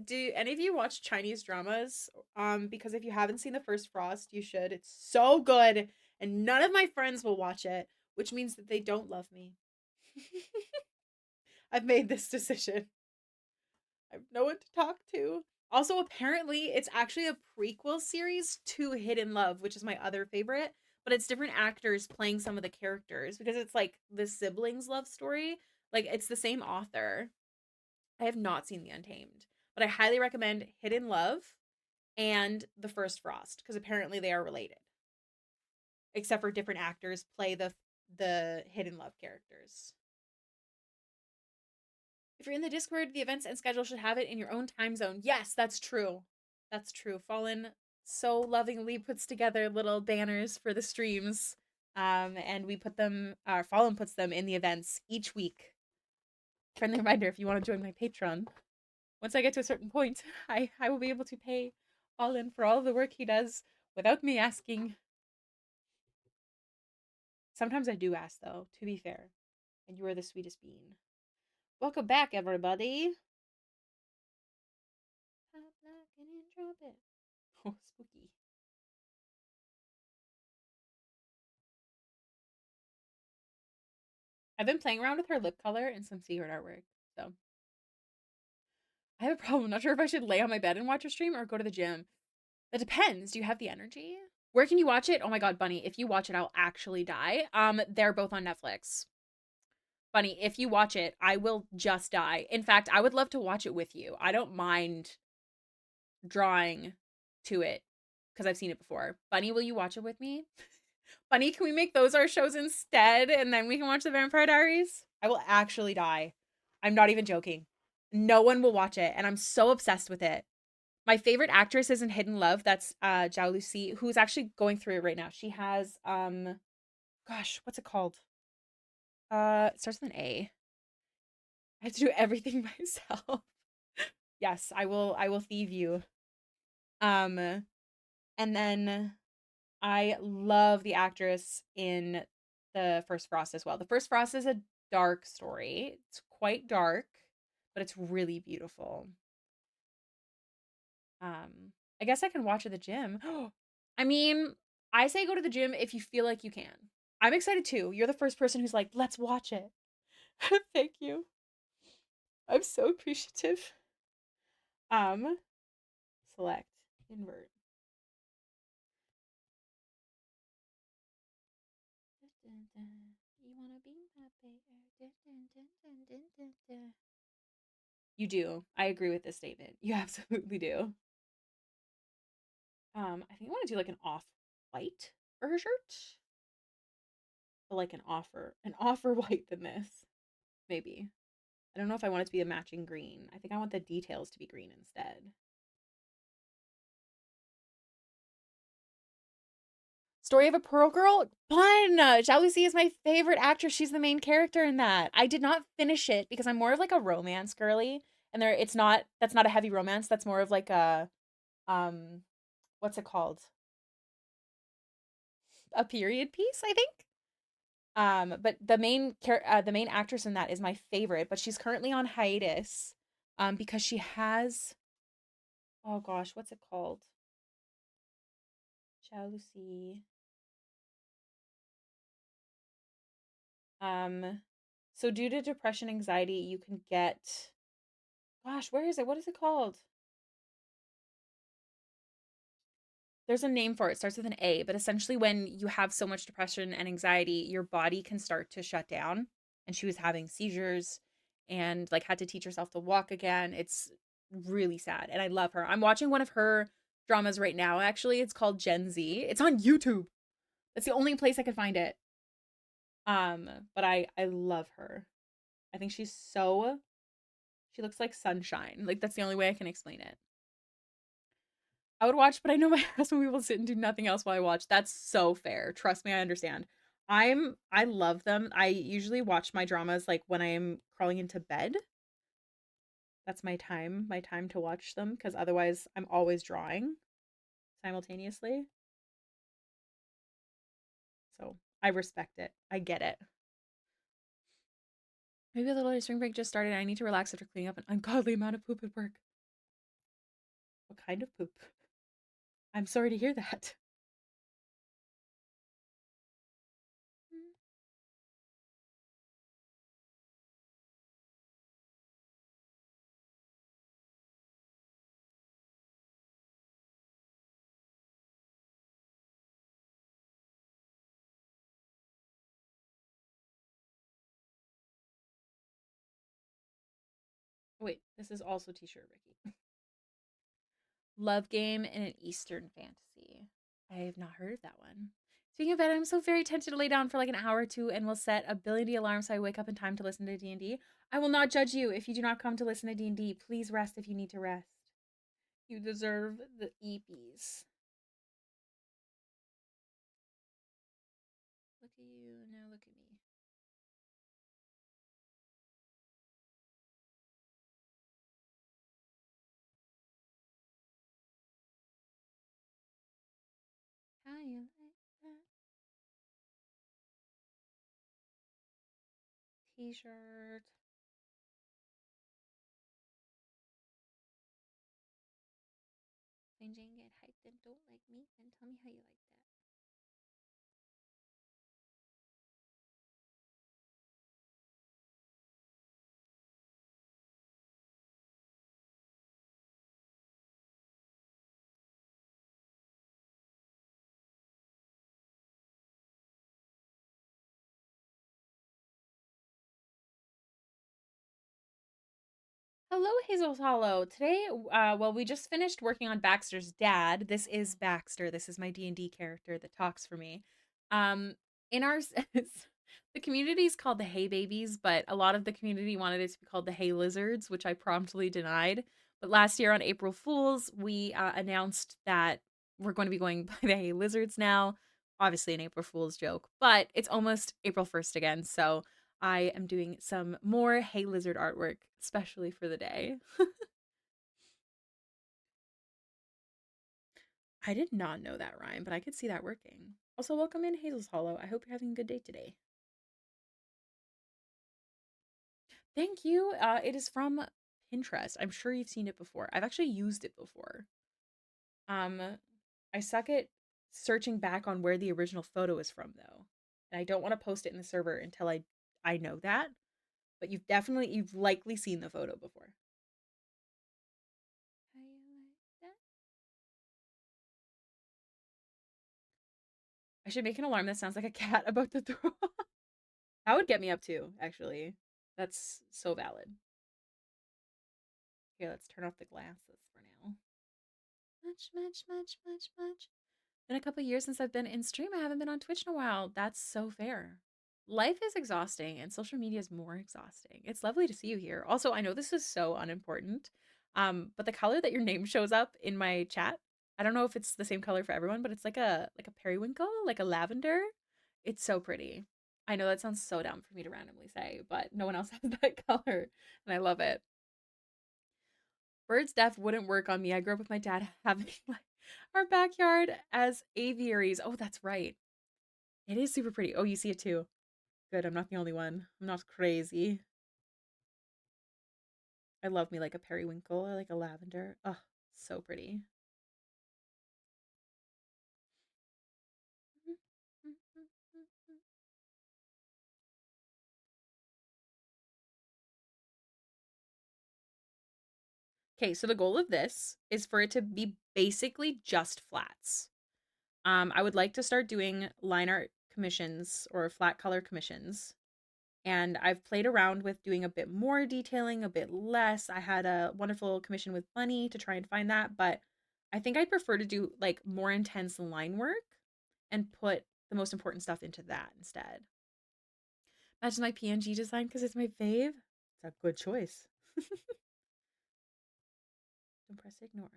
Speaker 2: Do any of you watch Chinese dramas? Because if you haven't seen The First Frost, you should. It's so good, and none of my friends will watch it, which means that they don't love me. I've made this decision. I have no one to talk to. Also, apparently, it's actually a prequel series to Hidden Love, which is my other favorite, but it's different actors playing some of the characters because it's like the siblings' love story. Like, it's the same author. I have not seen The Untamed, but I highly recommend Hidden Love and The First Frost because apparently they are related, except for different actors play the Hidden Love characters. If you're in the Discord, the events and schedule should have it in your own time zone. Yes, that's true. That's true. Fallen so lovingly puts together little banners for the streams. And we put them, Fallen puts them in the events each week. Friendly reminder if you want to join my Patreon. Once I get to a certain point, I will be able to pay Fallen for all the work he does without me asking. Sometimes I do ask, though, to be fair. And you are the sweetest bean. Welcome back, everybody. Hot like an introvert. Oh, spooky. I've been playing around with her lip color and some secret artwork, so I have a problem. I'm not sure if I should lay on my bed and watch a stream or go to the gym. That depends. Do you have the energy? Where can you watch it? Oh my god, Bunny, if you watch it, I'll actually die. They're both on Netflix. Bunny, if you watch it, I will just die. In fact, I would love to watch it with you. I don't mind drawing to it because I've seen it before. Bunny, will you watch it with me? Bunny, can we make those our shows instead and then we can watch the Vampire Diaries? I will actually die. I'm not even joking. No one will watch it, and I'm so obsessed with it. My favorite actress is in Hidden Love. That's Zhao Lucy, who's actually going through it right now. She has gosh, what's it called? It starts with an A. I have to do everything myself. Yes, I will thieve you. Um and then I love the actress in the First Frost as well. The First Frost is a dark story. It's quite dark, but it's really beautiful. I guess I can watch at the gym. I mean, I say go to the gym if you feel like you can. I'm excited too. You're the first person who's like, let's watch it. Thank you. I'm so appreciative. Um, select, invert. You wanna be my baby? You do. I agree with this statement. You absolutely do. I think I want to do like an off white for her shirt. But like an offer white than this. Maybe. I don't know if I want it to be a matching green. I think I want the details to be green instead. Story of a Pearl Girl? Fun! Jalousie is my favorite actress. She's the main character in that. I did not finish it because I'm more of like a romance girly. And that's not a heavy romance. That's more of like a um what's it called? A period piece, I think. But the main actress in that is my favorite, but she's currently on hiatus because she has oh gosh, what's it called? Jalousie. Um, so due to depression, anxiety, you can get gosh, where is it? What is it called? There's a name for it. It starts with an A, but essentially when you have so much depression and anxiety, your body can start to shut down. And she was having seizures and like had to teach herself to walk again. It's really sad. And I love her. I'm watching one of her dramas right now, actually. It's called Gen Z. It's on YouTube. That's the only place I could find it. But I love her. I think she looks like sunshine. Like that's the only way I can explain it. I would watch, but I know my husband will sit and do nothing else while I watch. That's so fair. Trust me, I understand. I love them. I usually watch my dramas like when I am crawling into bed. That's my time to watch them because otherwise I'm always drawing simultaneously. So I respect it. I get it. Maybe a little spring break just started. I need to relax after cleaning up an ungodly amount of poop at work. What kind of poop? I'm sorry to hear that. Wait, this is also t-shirt Ricky. Love game in an Eastern fantasy. I have not heard of that one. Speaking of bed, I'm so very tempted to lay down for like an hour or two and will set a ability alarm so I wake up in time to listen to D&D. I will not judge you if you do not come to listen to D&D. Please rest if you need to rest. You deserve the EPs. Look at you, now look at me.
Speaker 1: you like that? T-shirt. When Jane get hyped and don't like me, and tell me how you like that. Hello, Hazel's Hollow. Today, well, we just finished working on Baxter's dad. This is Baxter. This is my D&D character that talks for me. Um, in our the community is called the Hay Babies, but a lot of the community wanted it to be called the Hay Lizards, which I promptly denied. But last year on April Fools, we announced that we're going to be going by the Hay Lizards now. Obviously, an April Fool's joke, but it's almost April 1st again, so I am doing some more Hay Lizard artwork, especially for the day. I did not know that rhyme, but I could see that working. Also, welcome in Hazel's Hollow. I hope you're having a good day today. Thank you. It is from Pinterest. I'm sure you've seen it before. I've actually used it before. Um, I suck at searching back on where the original photo is from, though, and I don't want to post it in the server until I know that. But you've likely seen the photo before. How you like that? I should make an alarm that sounds like a cat about to throw up. That would get me up too, actually. That's so valid. Here, let's turn off the glasses for now. Much. Been a couple years since I've been in stream. I haven't been on Twitch in a while. That's so fair. Life is exhausting and social media is more exhausting. It's lovely to see you here. Also, I know this is so unimportant, but the color that your name shows up in my chat, I don't know if it's the same color for everyone, but it's like a periwinkle, like a lavender. It's so pretty. I know that sounds so dumb for me to randomly say, but no one else has that color, and I love it. Birds deaf wouldn't work on me. I grew up with my dad having like our backyard as aviaries. Oh, that's right. It is super pretty. Oh, you see it too. Good. I'm not the only one. I'm not crazy. I love me like a periwinkle or like a lavender. Oh, so pretty. Okay, so the goal of this is for it to be basically just flats. I would like to start doing line art commissions or flat color commissions. And I've played around with doing a bit more detailing, a bit less. I had a wonderful commission with Bunny to try and find that, but I think I'd prefer to do like more intense line work and put the most important stuff into that instead. Imagine my PNG design because it's my fave. It's a good choice. Don't press ignore.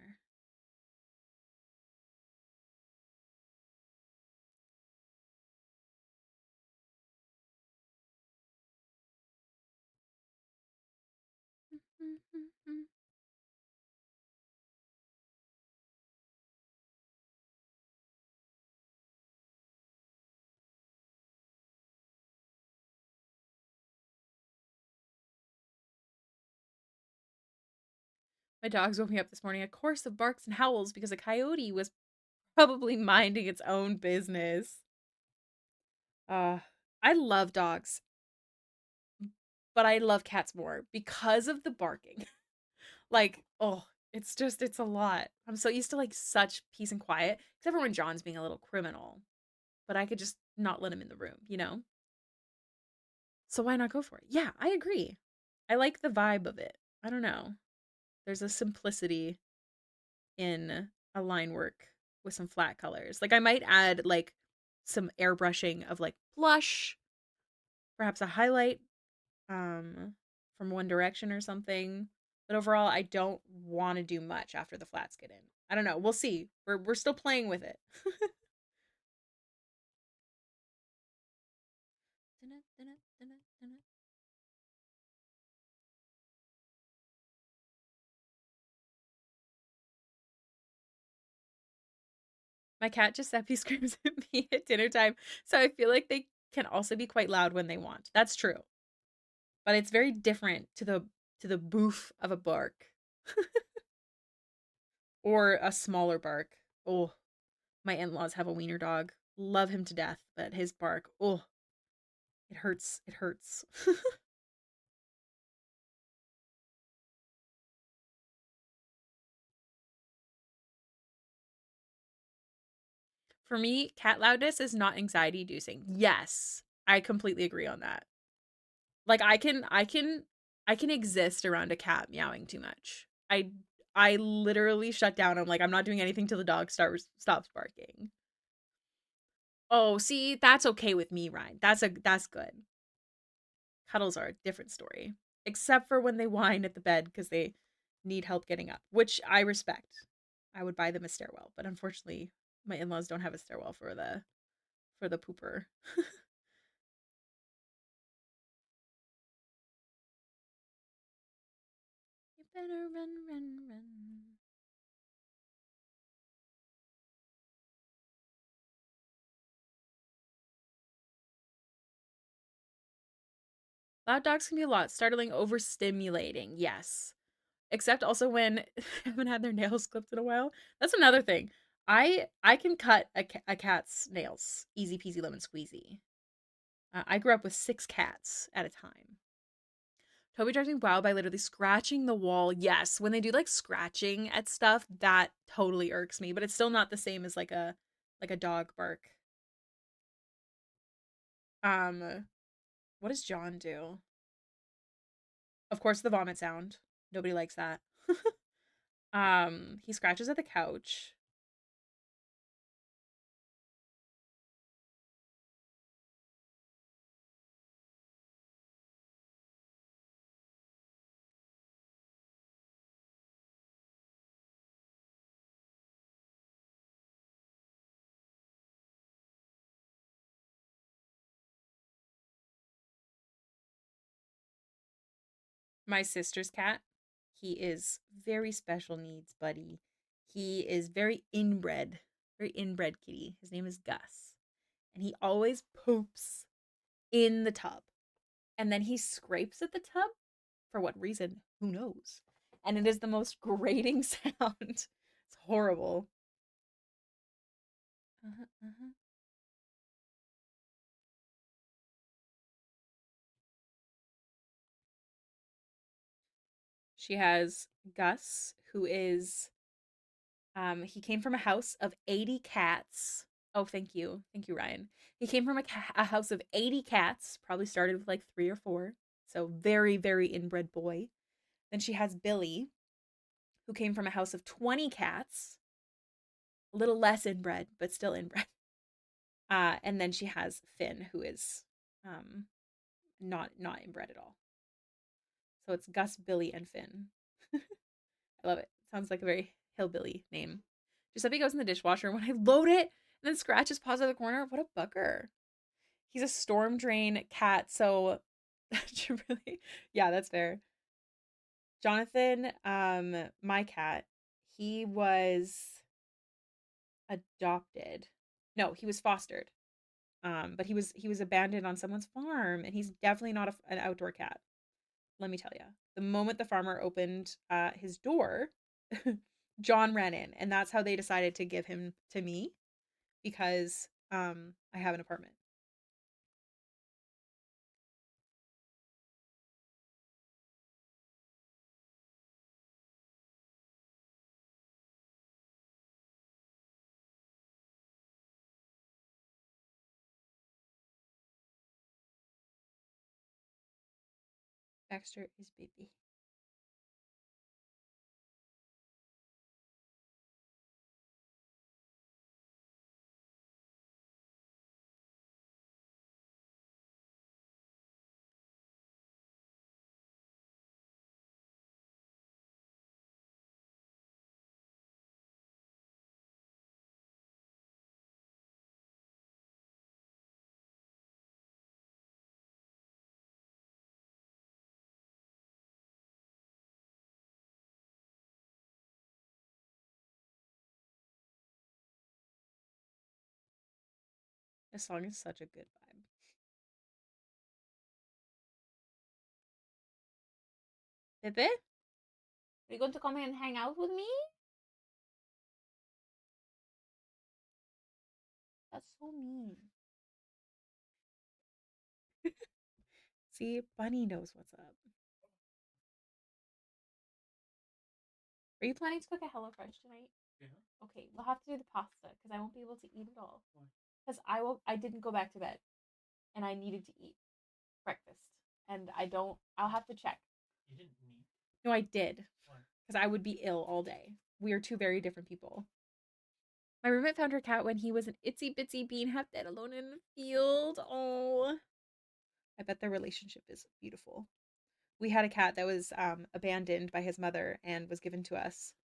Speaker 1: My dogs woke me up this morning a chorus of barks and howls because a coyote was probably minding its own business. Uh, I love dogs, but I love cats more because of the barking. Like, oh, it's a lot. I'm so used to like such peace and quiet, except for when John's being a little criminal. But I could just not let him in the room, you know? So why not go for it? Yeah, I agree. I like the vibe of it. I don't know. There's a simplicity in a line work with some flat colors. Like I might add like some airbrushing of like blush, perhaps a highlight from One Direction or something. But overall, I don't want to do much after the flats get in. I don't know. We'll see. We're still playing with it.
Speaker 2: My cat Giuseppe screams at me at dinner time, so I feel like they can also be quite loud when they want. That's true. But it's very different to the boof of a bark or a smaller bark. Oh, my in-laws have a wiener dog. Love him to death, but his bark, oh, it hurts. It hurts. For me, cat loudness is not anxiety inducing. Yes, I completely agree on that. Like I can exist around a cat meowing too much. I literally shut down. I'm like, I'm not doing anything till the dog stops barking. Oh, see, that's okay with me, Ryan. That's good. Cuddles are a different story. Except for when they whine at the bed because they need help getting up, which I respect. I would buy them a stairwell, but unfortunately, my in-laws don't have a stairwell for the pooper. You better run, run, run. Loud dogs can be a lot startling, overstimulating. Yes. Except also when I haven't had their nails clipped in a while. That's another thing. I can cut a cat's nails. Easy peasy lemon squeezy. I grew up with 6 cats at a time. Toby drives me wild by literally scratching the wall. Yes, when they do like scratching at stuff, that totally irks me, but it's still not the same as like a dog bark. What does John do? Of course the vomit sound. Nobody likes that. He scratches at the couch. My sister's cat, he is very special needs, buddy. He is very inbred kitty. His name is Gus. And he always poops in the tub. And then he scrapes at the tub. For what reason? Who knows? And it is the most grating sound. It's horrible. Uh-huh, uh-huh. She has Gus, who is he came from a house of 80 cats. Oh, thank you. Thank you, Ryan. He came from a house of 80 cats, probably started with like 3 or 4. So very, very inbred boy. Then she has Billy, who came from a house of 20 cats, a little less inbred, but still inbred. And then she has Finn, who is um not inbred at all. So it's Gus, Billy, and Finn. I love it. Sounds like a very hillbilly name. Giuseppe goes in the dishwasher. When I load it and then scratches paws out of the corner, what a bugger. He's a storm drain cat, so that should really, yeah, that's fair. Jonathan, my cat, he was adopted. No, he was fostered. But he was abandoned on someone's farm, and he's definitely not an outdoor cat. Let me tell you. The moment the farmer opened his door, John ran in, and that's how they decided to give him to me because I have an apartment. Baxter is baby. This song is such a good vibe. Pepe?
Speaker 1: Are you going to come and hang out with me? That's so mean.
Speaker 2: See, Bunny knows what's up.
Speaker 1: Are you planning to cook a HelloFresh tonight? Yeah. Okay, we'll have to do the pasta because I won't be able to eat it all. Why? Because I didn't go back to bed, and I needed to eat breakfast, and I don't. I'll have to check. You didn't need.
Speaker 2: No, I did. Why? Because I would be ill all day. We are two very different people. My roommate found her cat when he was an itsy bitsy bean half dead alone in the field. Oh, I bet their relationship is beautiful. We had a cat that was abandoned by his mother and was given to us,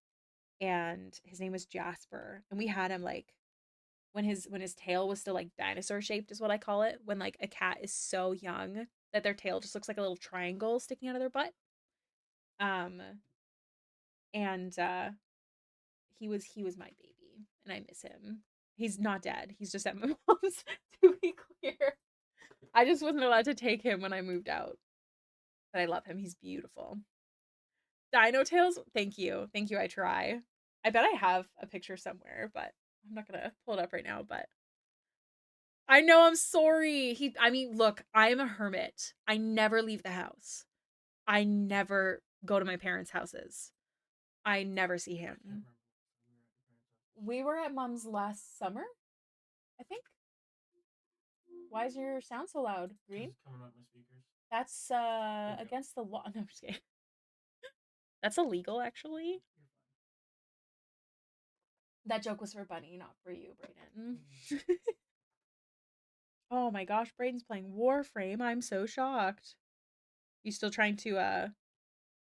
Speaker 2: and his name was Jasper. And we had him like when his tail was still like dinosaur shaped is what I call it. When like a cat is so young that their tail just looks like a little triangle sticking out of their butt. Um, and he was my baby, and I miss him. He's not dead. He's just at my mom's. To be clear, I just wasn't allowed to take him when I moved out. But I love him. He's beautiful. Dino tails. Thank you. Thank you. I try. I bet I have a picture somewhere, but I'm not gonna pull it up right now. But I know I'm sorry. I mean, look, I am a hermit. I never leave the house. I never go to my parents' houses. I never see him.
Speaker 1: We were at mom's last summer, I think. Why is your sound so loud, Green?
Speaker 3: It's coming out my speakers.
Speaker 1: That's against the law. No, I'm just kidding.
Speaker 2: That's illegal, actually.
Speaker 1: That joke was for Bunny, not for you, Brayden.
Speaker 2: Oh my gosh, Brayden's playing Warframe. I'm so shocked. You still trying to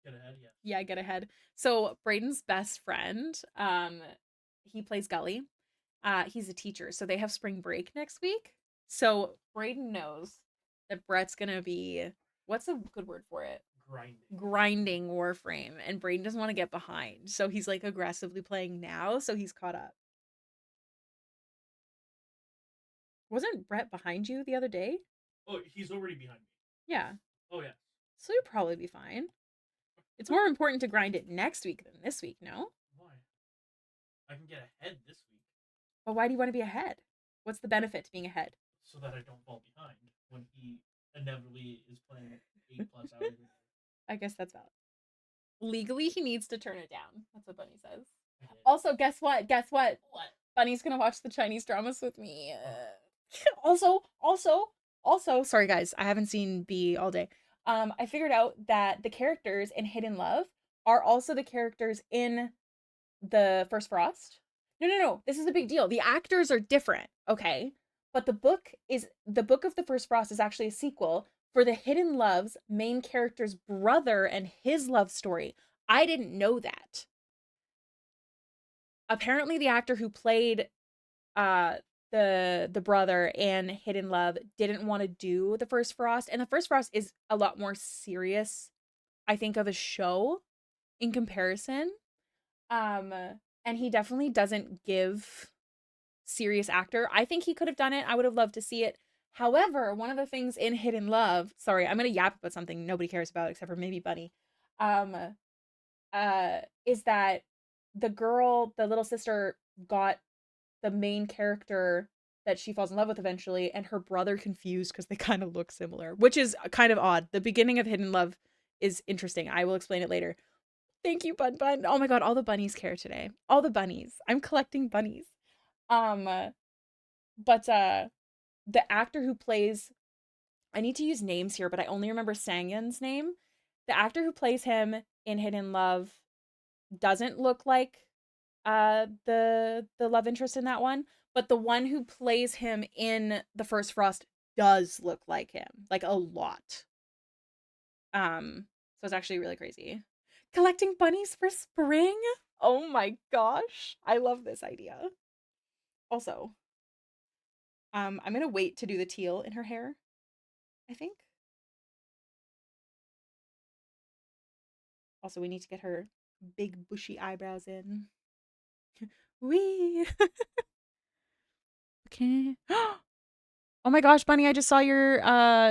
Speaker 3: Get ahead, yeah.
Speaker 2: Yeah, get ahead. So Brayden's best friend, he plays Gully. He's a teacher, so they have spring break next week. So Brayden knows that Brett's gonna be, what's a good word for it? Grinding Warframe, and Brayden doesn't want to get behind, so he's like aggressively playing now, so he's caught up. Wasn't Brett behind you the other day?
Speaker 3: Oh, he's already behind me.
Speaker 2: Yeah.
Speaker 3: Oh yeah.
Speaker 2: So you'll probably be fine. It's more important to grind it next week than this week, no?
Speaker 3: Why? I can get ahead this week.
Speaker 2: But why do you want to be ahead? What's the benefit to being ahead?
Speaker 3: So that I don't fall behind when he inevitably is playing 8+ hours.
Speaker 2: I guess that's valid.
Speaker 1: Legally, he needs to turn it down. That's what Bunny says.
Speaker 3: Okay.
Speaker 1: Also, guess what? Guess what?
Speaker 3: What?
Speaker 1: Bunny's gonna watch the Chinese dramas with me.
Speaker 2: Also, sorry guys, I haven't seen B all day. I figured out that the characters in Hidden Love are also the characters in the First Frost. No. This is a big deal. The actors are different, okay? But the book of the First Frost is actually a sequel for the Hidden Love's main character's brother and his love story. I didn't know that. Apparently the actor who played the brother in Hidden Love didn't want to do the First Frost, and the First Frost is a lot more serious, I think, of a show in comparison. And he definitely doesn't give serious actor. I think he could have done it. I would have loved to see it. However, one of the things in Hidden Love, sorry, I'm gonna yap about something nobody cares about except for maybe Bunny, is that the girl, the little sister, got the main character that she falls in love with eventually, and her brother confused because they kind of look similar, which is kind of odd. The beginning of Hidden Love is interesting. I will explain it later. Thank you, Bun Bun. Oh my god, all the bunnies care today. All the bunnies. I'm collecting bunnies. But the actor who plays, I need to use names here, but I only remember Sangyeon's name. The actor who plays him in Hidden Love doesn't look like the love interest in that one, but the one who plays him in the First Frost does look like him, like a lot. So it's actually really crazy. Collecting bunnies for spring? Oh my gosh. I love this idea. Also, I'm gonna wait to do the teal in her hair, I think. Also, we need to get her big bushy eyebrows in. Wee. Okay. Oh my gosh, Bunny, I just saw your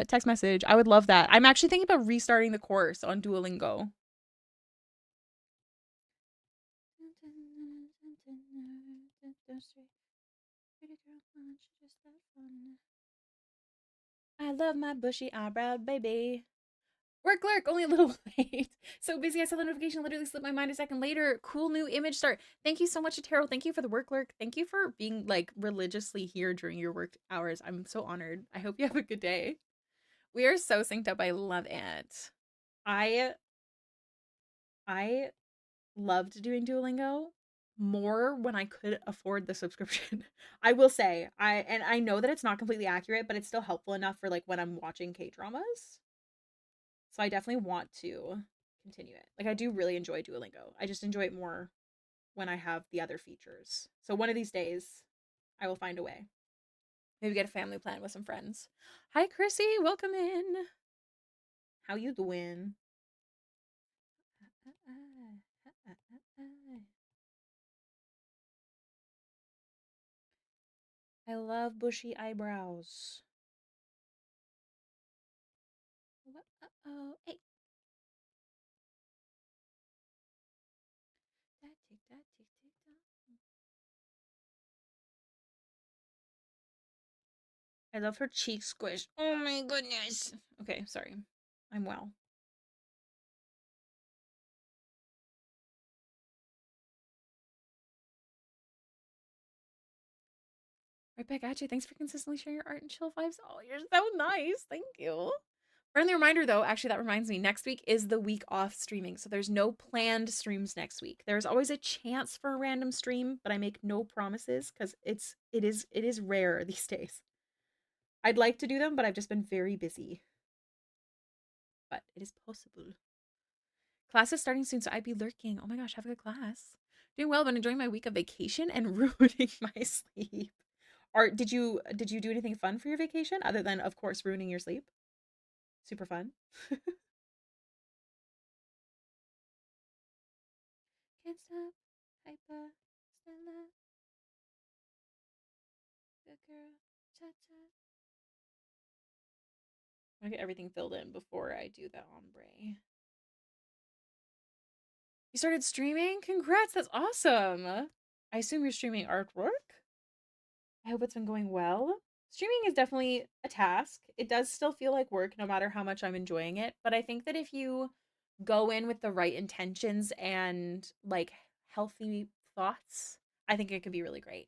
Speaker 2: text message. I would love that. I'm actually thinking about restarting the course on Duolingo. I love my bushy eyebrow baby. Work lurk, only a little late. So busy, I saw the notification, literally slipped my mind a second later. Cool new image start. Thank you so much, Terrell. Thank you for the work lurk. Thank you for being like religiously here during your work hours. I'm so honored. I hope you have a good day. We are so synced up. I love it. I I loved doing Duolingo more when I could afford the subscription. I will say, I know that it's not completely accurate, but it's still helpful enough for like when I'm watching K-dramas. So I definitely want to continue it. Like I do really enjoy Duolingo. I just enjoy it more when I have the other features. So one of these days I will find a way. Maybe get a family plan with some friends. Hi Chrissy, welcome in. How you doing? I love bushy eyebrows. Uh-oh. Hey. I love her cheek squish. Oh my goodness. Okay, sorry. I'm well. Right back at you. Thanks for consistently sharing your art and chill vibes. Oh, you're so nice. Thank you. Friendly reminder though, actually, that reminds me, next week is the week off streaming. So there's no planned streams next week. There's always a chance for a random stream, but I make no promises because it is rare these days. I'd like to do them, but I've just been very busy. But it is possible. Class is starting soon, so I'd be lurking. Oh my gosh, have a good class. Doing well, but enjoying my week of vacation and ruining my sleep. Did you do anything fun for your vacation other than, of course, ruining your sleep? Super fun. Can't stop, hyper, Stella, good girl, cha cha. I get everything filled in before I do the ombre. You started streaming? Congrats, that's awesome. I assume you're streaming artwork. I hope it's been going well. Streaming is definitely a task. It does still feel like work no matter how much I'm enjoying it, but I think that if you go in with the right intentions and like healthy thoughts, I think it could be really great.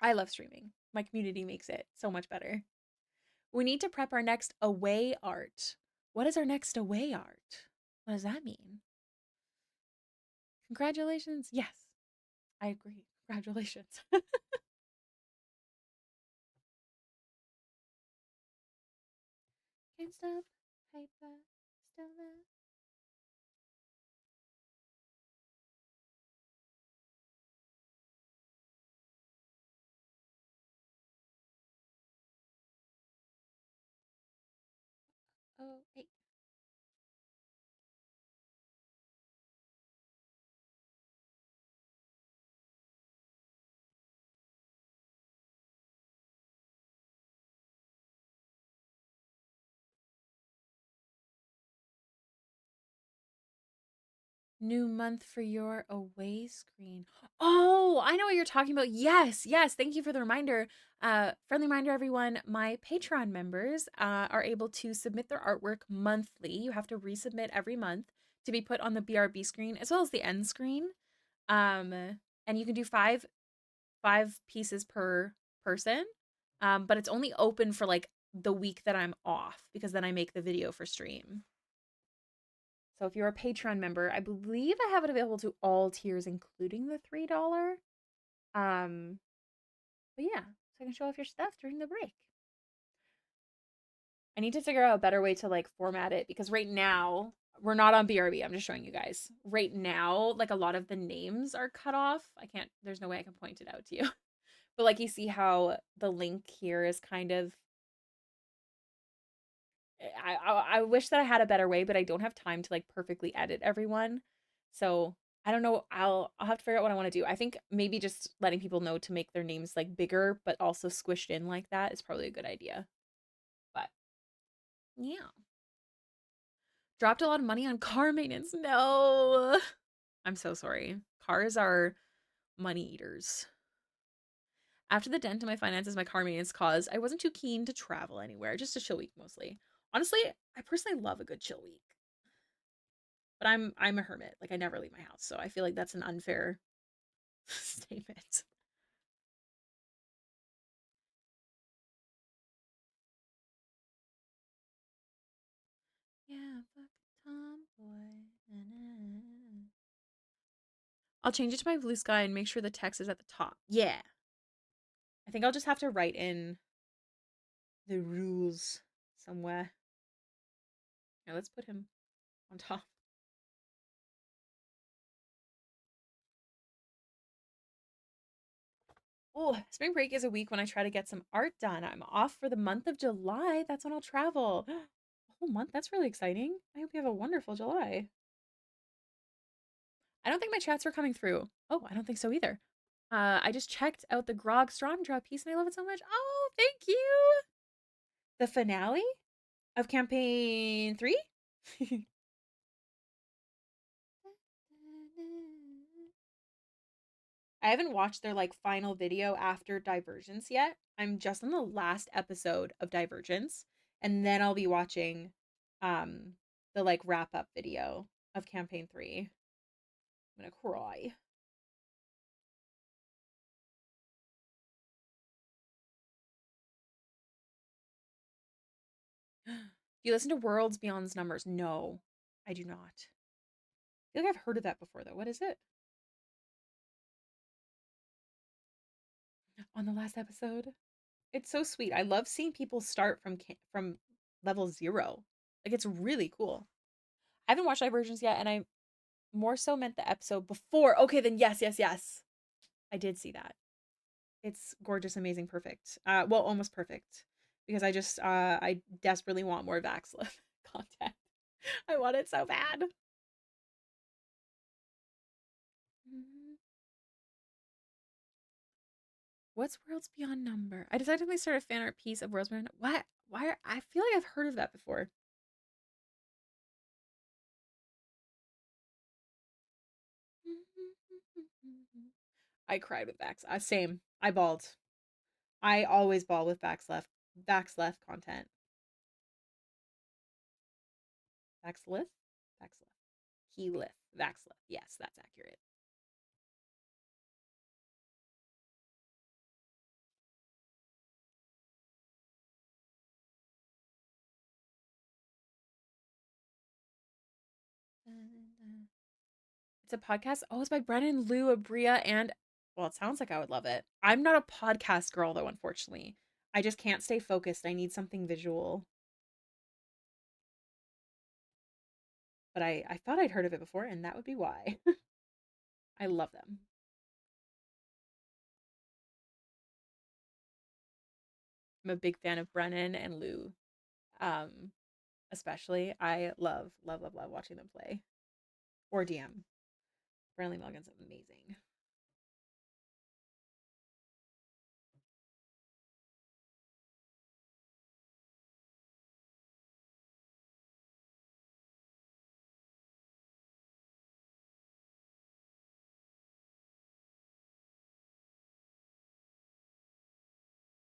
Speaker 2: I love streaming. My community makes it so much better. We need to prep our next away art. What is our next away art? What does that mean? Congratulations. Yes, I agree. Congratulations. Can't stop. Hyper. Stella. Oh, hey. New month for your away screen. Oh, I know what you're talking about. Yes, yes. Thank you for the reminder. Friendly reminder, everyone. My Patreon members are able to submit their artwork monthly. You have to resubmit every month to be put on the BRB screen as well as the end screen. Um, and you can do five pieces per person. But it's only open for like the week that I'm off because then I make the video for stream. So if you're a Patreon member, I believe I have it available to all tiers, including the $3. Um, but yeah, so I can show off your stuff during the break. I need to figure out a better way to like format it because right now we're not on BRB. I'm just showing you guys. Right now, like a lot of the names are cut off. I can't, there's no way I can point it out to you. But like you see how the link here is kind of I wish that I had a better way, but I don't have time to like perfectly edit everyone. So I don't know. I'll have to figure out what I want to do. I think maybe just letting people know to make their names like bigger, but also squished in like that is probably a good idea. But yeah, dropped a lot of money on car maintenance. No, I'm so sorry. Cars are money eaters. After the dent in my finances my car maintenance caused, I wasn't too keen to travel anywhere, just a chill week mostly. Honestly, I personally love a good chill week. But I'm a hermit. Like I never leave my house, so I feel like that's an unfair statement. Yeah, fuck tomboy. Na-na. I'll change it to my blue sky and make sure the text is at the top. Yeah. I think I'll just have to write in the rules somewhere. Yeah, let's put him on top. Oh, spring break is a week when I try to get some art done. I'm off for the month of July. That's when I'll travel. A whole month? That's really exciting. I hope you have a wonderful July. I don't think my chats were coming through. Oh, I don't think so either. I just checked out the Grog Strandra piece and I love it so much. Oh, thank you. The finale of campaign 3? I haven't watched their like final video after Divergence yet. I'm just on the last episode of Divergence, and then I'll be watching the like wrap up video of campaign 3. I'm gonna cry. Do you listen to Worlds Beyond's Numbers? No, I do not. I feel like I've heard of that before though. What is it? On the last episode? It's so sweet. I love seeing people start from level 0. Like it's really cool. I haven't watched Divergence yet, and I more so meant the episode before. Okay, then yes, yes, yes. I did see that. It's gorgeous, amazing, perfect. Well, almost perfect. Because I desperately want more Vaxliff content. I want it so bad. What's Worlds Beyond Number? I decided to start a fan art piece of Worlds Beyond. What? Why? I feel like I've heard of that before. I cried with Vax. Same. I bawled. I always bawl with Vaxleth content. Vaxlith? Vaxleth. Healith. Vaxleth. Yes, that's accurate. It's a podcast. Oh, it's by Brennan, Lou, Abria, and well, it sounds like I would love it. I'm not a podcast girl though, unfortunately. I just can't stay focused. I need something visual. But I thought I'd heard of it before, and that would be why. I love them. I'm a big fan of Brennan and Lou. Um, especially. I love, love, love, love watching them play. Or DM. Brennan Milligan's amazing.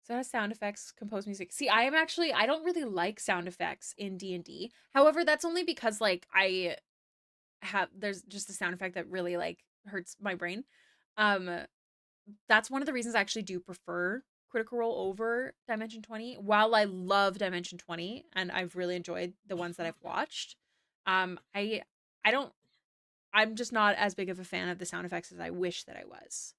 Speaker 2: So has sound effects, compose music. See, I don't really like sound effects in D&D. However, that's only because like there's just a sound effect that really like hurts my brain. Um that's one of the reasons I actually do prefer Critical Role over Dimension 20. While I love Dimension 20 and I've really enjoyed the ones that I've watched, I don't I'm just not as big of a fan of the sound effects as I wish that I was.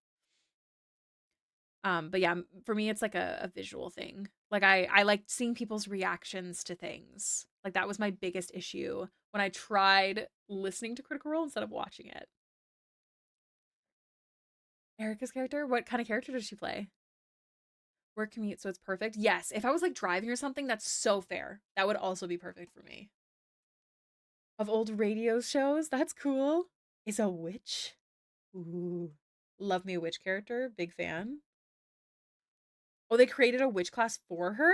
Speaker 2: But yeah, for me, it's like a visual thing. Like I like seeing people's reactions to things. Like that was my biggest issue when I tried listening to Critical Role instead of watching it. Erica's character? What kind of character does she play? Work commute, so it's perfect. Yes, if I was like driving or something, that's so fair. That would also be perfect for me. Of old radio shows, that's cool. is a witch. Ooh. Love me a witch character. Big fan. Oh, they created a witch class for her?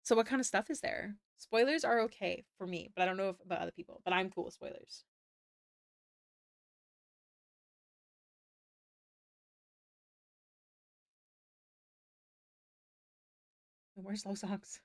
Speaker 2: So what kind of stuff is there? Spoilers are okay for me, but I don't know if about other people. But I'm cool with spoilers. No more slow songs.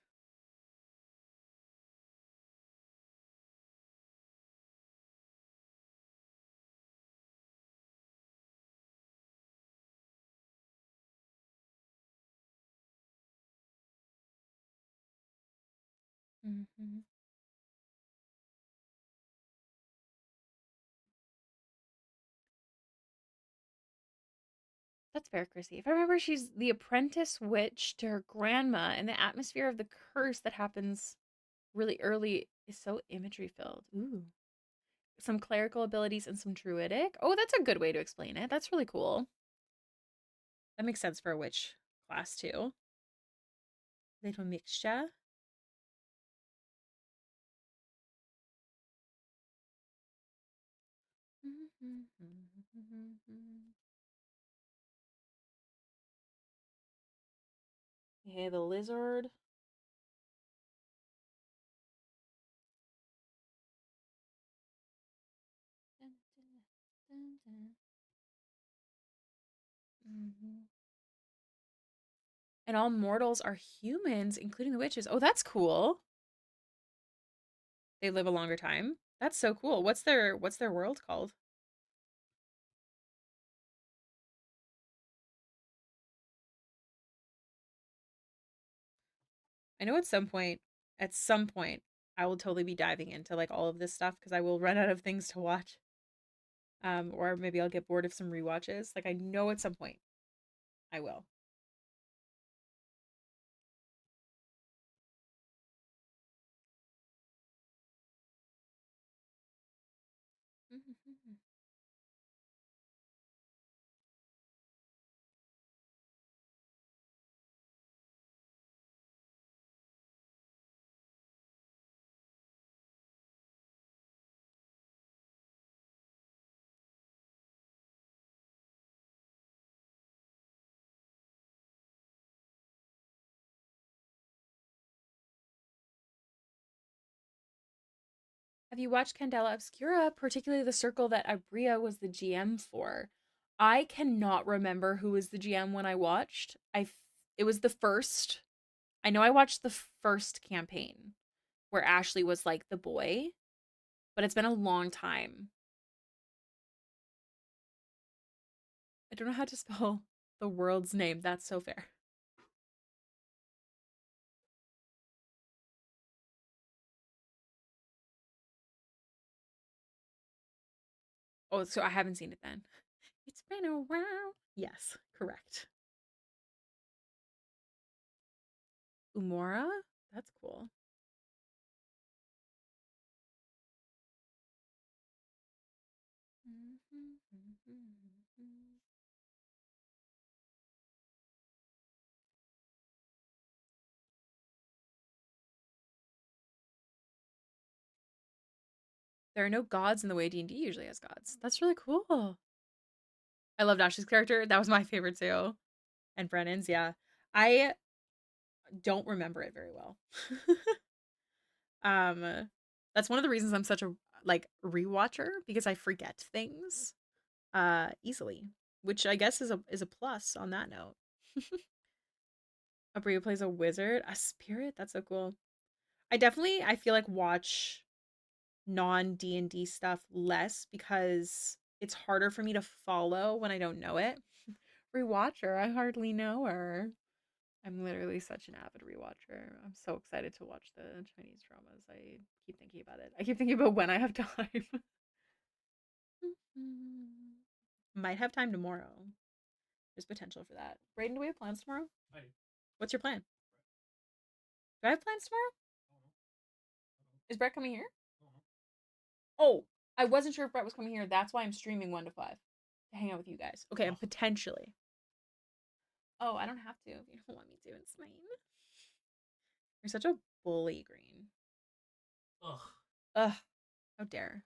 Speaker 2: Mm-hmm. That's fair, Chrissy. If I remember, she's the apprentice witch to her grandma, and the atmosphere of the curse that happens really early is so imagery filled. Ooh. Some clerical abilities and some druidic. Oh, that's a good way to explain it. That's really cool. That makes sense for a witch class, too. Little mixture. Yeah, the lizard. Mhm. And all mortals are humans, including the witches. Oh, that's cool. They live a longer time. That's so cool. What's their world called? I know at some point, I will totally be diving into like all of this stuff because I will run out of things to watch. Or maybe I'll get bored of some rewatches. Like I know at some point I will. Have you watched Candela Obscura, particularly the circle that Abria was the GM for? I cannot remember who was the GM when I watched. It was the first. I know I watched the first campaign where Ashley was like the boy, but it's been a long time. I don't know how to spell the world's name. That's so fair. Oh, so I haven't seen it then. It's been a while. Yes, correct. Umora? That's cool. There are no gods in the way D&D usually has gods. That's really cool. I love Ashley's character. That was my favorite too. And Brennan's, yeah. I don't remember it very well. um that's one of the reasons I'm such a like rewatcher because I forget things easily, which I guess is a plus on that note. Abria plays a wizard, a spirit. That's so cool. I feel like watch non D&D stuff less because it's harder for me to follow when I don't know it. Rewatcher, I hardly know her. I'm literally such an avid rewatcher. I'm so excited to watch the Chinese dramas. I keep thinking about it. I keep thinking about when I have time. Might have time tomorrow. There's potential for that. Brayden, do we have plans tomorrow?
Speaker 3: I
Speaker 2: What's your plan? Do I have plans tomorrow? Is Brett coming here? Oh, I wasn't sure if Brett was coming here. That's why I'm streaming 1 to 5 to hang out with you guys. Okay, I'm potentially. Oh, I don't have to if you don't want me to. It's fine. You're such a bully, Green.
Speaker 3: Ugh.
Speaker 2: Ugh, how dare.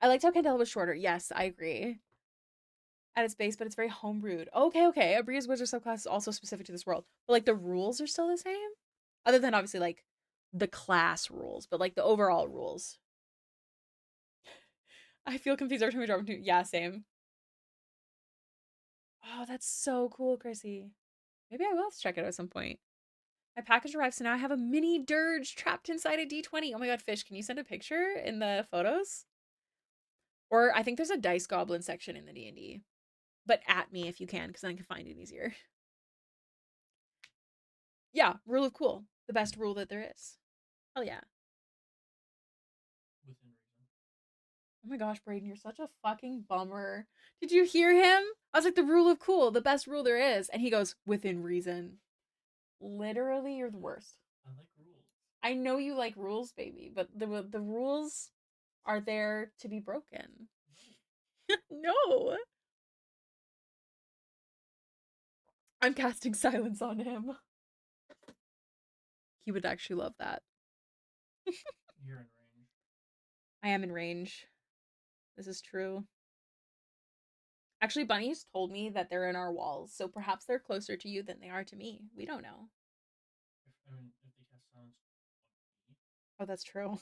Speaker 2: I liked how Candela was shorter. Yes, I agree. At its base, but it's very homebrewed. Okay, okay. Abria's wizard subclass is also specific to this world. But like the rules are still the same? Other than obviously like the class rules, but like the overall rules. I feel confused every time we drop into. Yeah, same. Oh, that's so cool, Chrissy. Maybe I will have to check it out at some point. My package arrived, so now I have a mini dirge trapped inside a D20. Oh my god, Fish, can you send a picture in the photos? Or I think there's a dice goblin section in the D&D. But at me if you can, because then I can find it easier. Yeah, rule of cool. The best rule that there is. Hell yeah.
Speaker 3: Within reason.
Speaker 2: Oh my gosh, Brayden, you're such a fucking bummer. Did you hear him? I was like, the rule of cool, the best rule there is. And he goes, within reason. Literally, you're the worst.
Speaker 3: I like rules.
Speaker 2: I know you like rules, baby, but the rules are there to be broken. No. I'm casting silence on him. He would actually love that.
Speaker 3: You're in range.
Speaker 2: I am in range. This is true. Actually, bunnies told me that they're in our walls, so perhaps they're closer to you than they are to me. We don't know.
Speaker 3: If they cast silence on me,
Speaker 2: Oh, that's true.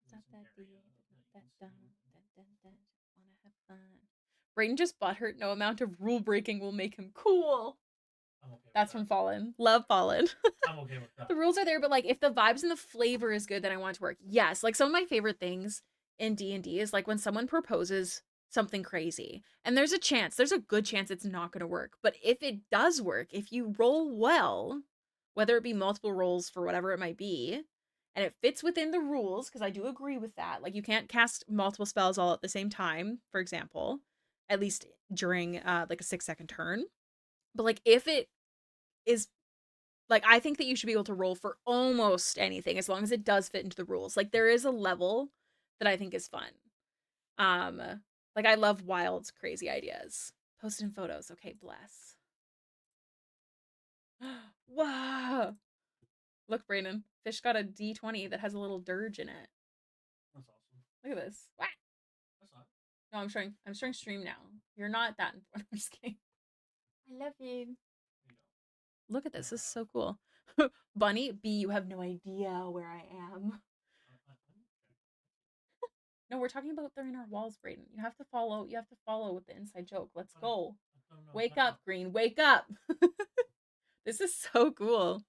Speaker 3: there's an area that you can see.
Speaker 2: Wanna have fun. Brayden just butthurt. No amount of rule breaking will make him cool.
Speaker 3: I'm okay with
Speaker 2: That's
Speaker 3: that.
Speaker 2: from Fallen. Love Fallen.
Speaker 3: I'm okay with that.
Speaker 2: The rules are there, but like if the vibes and the flavor is good, then I want it to work. Yes, like some of my favorite things in D&D is like when someone proposes something crazy and there's a good chance it's not going to work. But if it does work, if you roll well, whether it be multiple rolls for whatever it might be, and it fits within the rules, because I do agree with that. Like you can't cast multiple spells all at the same time, for example, at least during like a 6-second turn. But like if it is like I think that you should be able to roll for almost anything as long as it does fit into the rules. Like there is a level that I think is fun. Um like I love wild crazy ideas. Posted in photos. Okay, bless. Wow. Look, Brandon. Fish got a D20 that has a little dirge in it.
Speaker 3: That's awesome.
Speaker 2: Look at this. What?
Speaker 3: That's not.
Speaker 2: No, I'm showing stream now. You're not that important. I'm just kidding. I love you.
Speaker 3: You don't.
Speaker 2: Look at this. This is so cool. Bunny, B, you have no idea where I am. No, we're talking about they're in our walls, Brayden. You have to follow. You have to follow with the inside joke. Let's go. Wake up, Green. Wake up. This is so cool.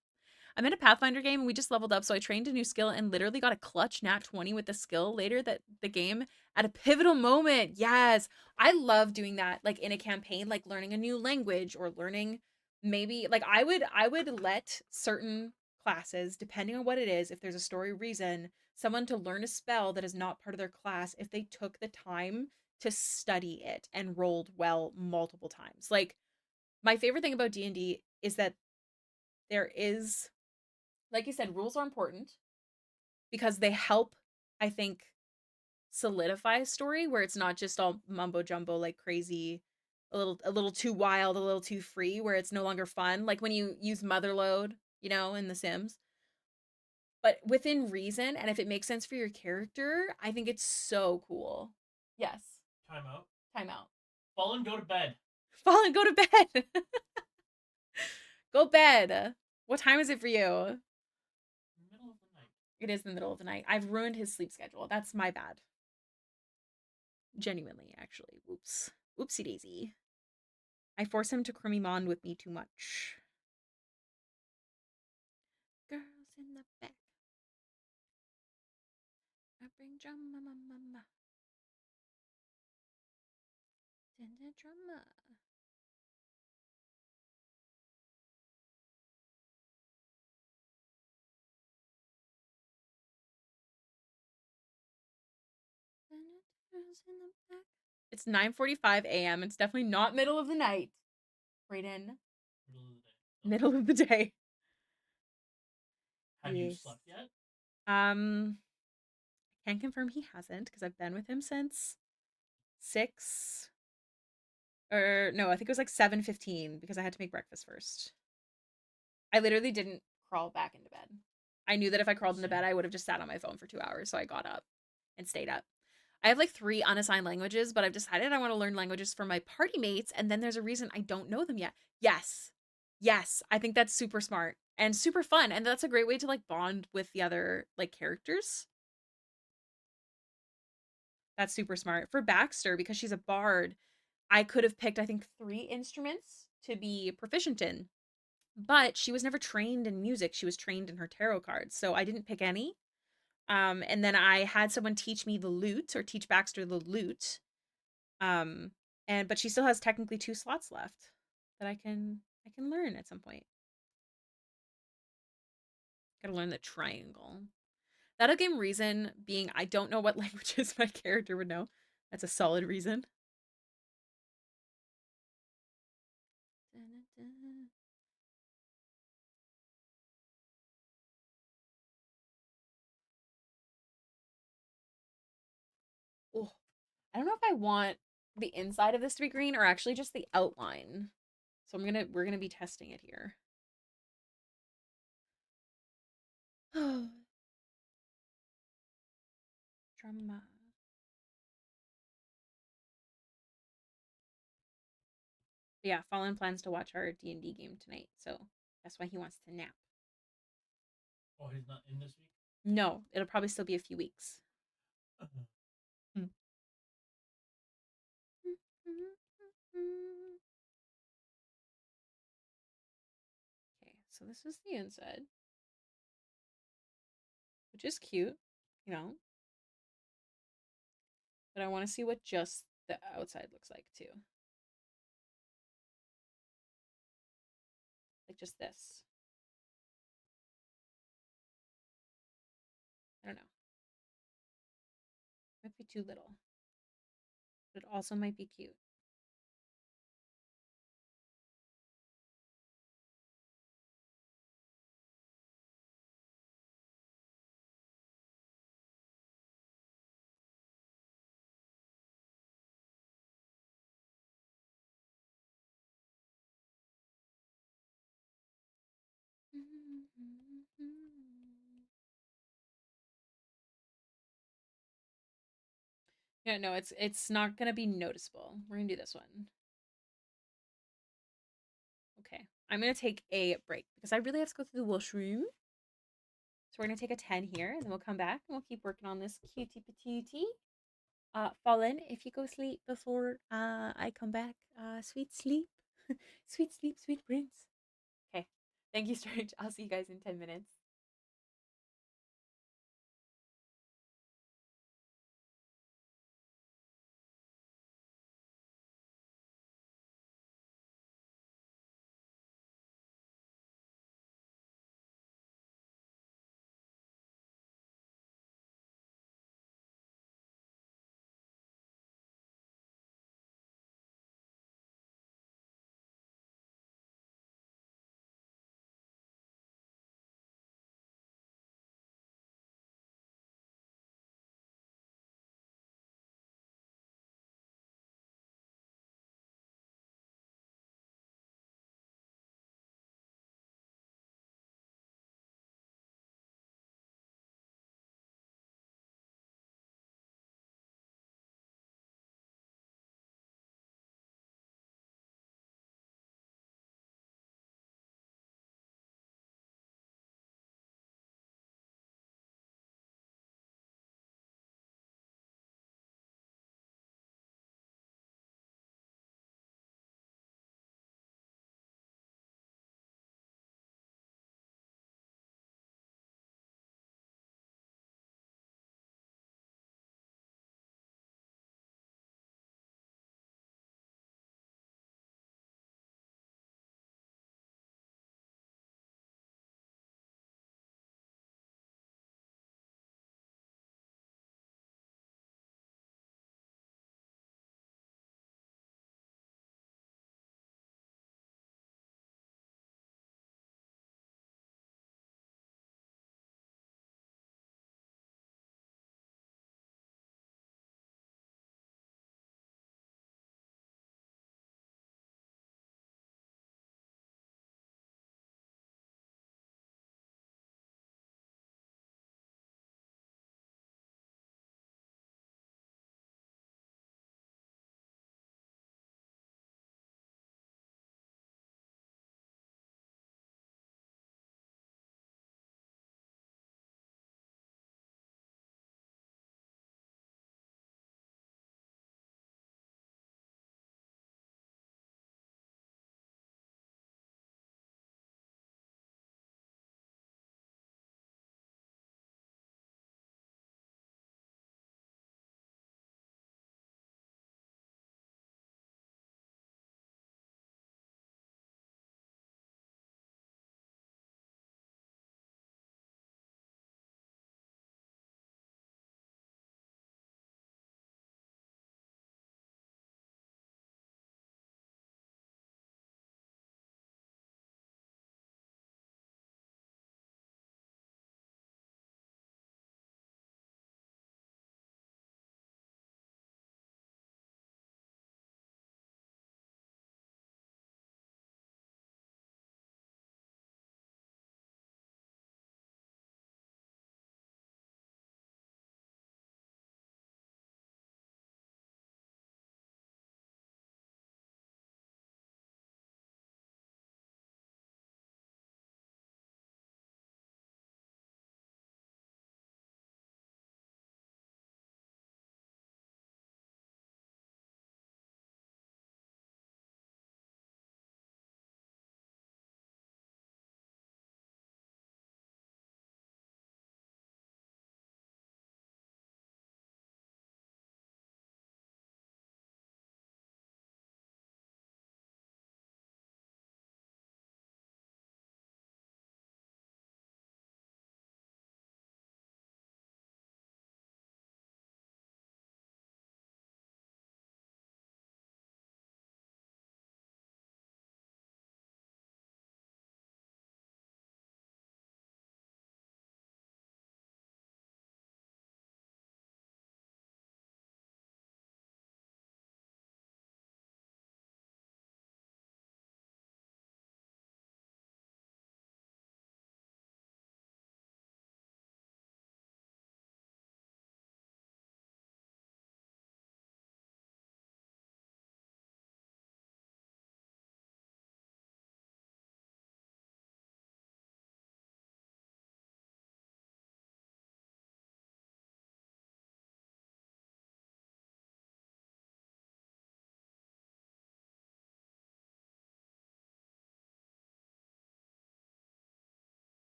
Speaker 2: I'm in a Pathfinder game and we just leveled up, so I trained a new skill and literally got a clutch nat 20 with the skill later that the game at a pivotal moment. Yes. I love doing that like in a campaign, like learning a new language or learning maybe like I would let certain classes, depending on what it is, if there's a story reason, someone to learn a spell that is not part of their class if they took the time to study it and rolled well multiple times. Like my favorite thing about D&D is that there is, like you said, rules are important because they help, I think, solidify a story where it's not just all mumbo jumbo like crazy, a little too wild, a little too free, where it's no longer fun. Like when you use Motherload, in The Sims. But within reason, and if it makes sense for your character, I think it's so cool. Yes.
Speaker 3: Time out.
Speaker 2: Time out.
Speaker 3: Fallen, go to bed.
Speaker 2: Fallen, go to bed. Go bed. What time is it for you?
Speaker 3: Middle of the night.
Speaker 2: It is the middle of the night. I've ruined his sleep schedule. That's my bad. Genuinely, actually. Oops. Oopsie daisy. I force him to Crimimon with me too much. Girls in the back. I bring drama, mama. Send the drama. It's 9:45 a.m. It's definitely not middle of the night. Brayden.
Speaker 3: Middle of the day.
Speaker 2: Middle of the day.
Speaker 3: Have you
Speaker 2: Yes.
Speaker 3: slept yet?
Speaker 2: Can't confirm he hasn't because I've been with him since 6 or no, I think it was like 7:15 because I had to make breakfast first. I literally didn't crawl back into bed. I knew that if I crawled into bed, I would have just sat on my phone for 2 hours. So I got up and stayed up. I have like 3 unassigned languages, but I've decided I want to learn languages for my party mates. And then there's a reason I don't know them yet. Yes. Yes. I think that's super smart and super fun. And that's a great way to like bond with the other like characters. That's super smart. For Baxter, because she's a bard, I could have picked, I think, 3 instruments to be proficient in. But she was never trained in music. She was trained in her tarot cards. So I didn't pick any. And then I had someone teach me the lute or teach Baxter the lute. But she still has technically 2 slots left that I can learn at some point. Gotta learn the triangle. That again reason being I don't know what languages my character would know. That's a solid reason. Oh, I don't know if I want the inside of this to be green or actually just the outline. So we're gonna be testing it here. Drama. But yeah, Fallen plans to watch our D&D game tonight, so that's why he wants to nap.
Speaker 3: Oh, he's not in this week?
Speaker 2: No, it'll probably still be a few weeks. Hmm. Okay, so this is the inside, which is cute, you know. But I want to see what just the outside looks like too. Like just this. I don't know. Might be too little. But it also might be cute. Yeah, no, it's not gonna be noticeable. We're gonna do this one. Okay, I'm gonna take a break because I really have to go through the washroom. So we're gonna take a 10 here, and then we'll come back and we'll keep working on this cutie patootie. Fallen, if you go sleep before I come back, sweet sleep, sweet sleep, sweet prince. Okay, thank you, Strange. I'll see you guys in 10 minutes.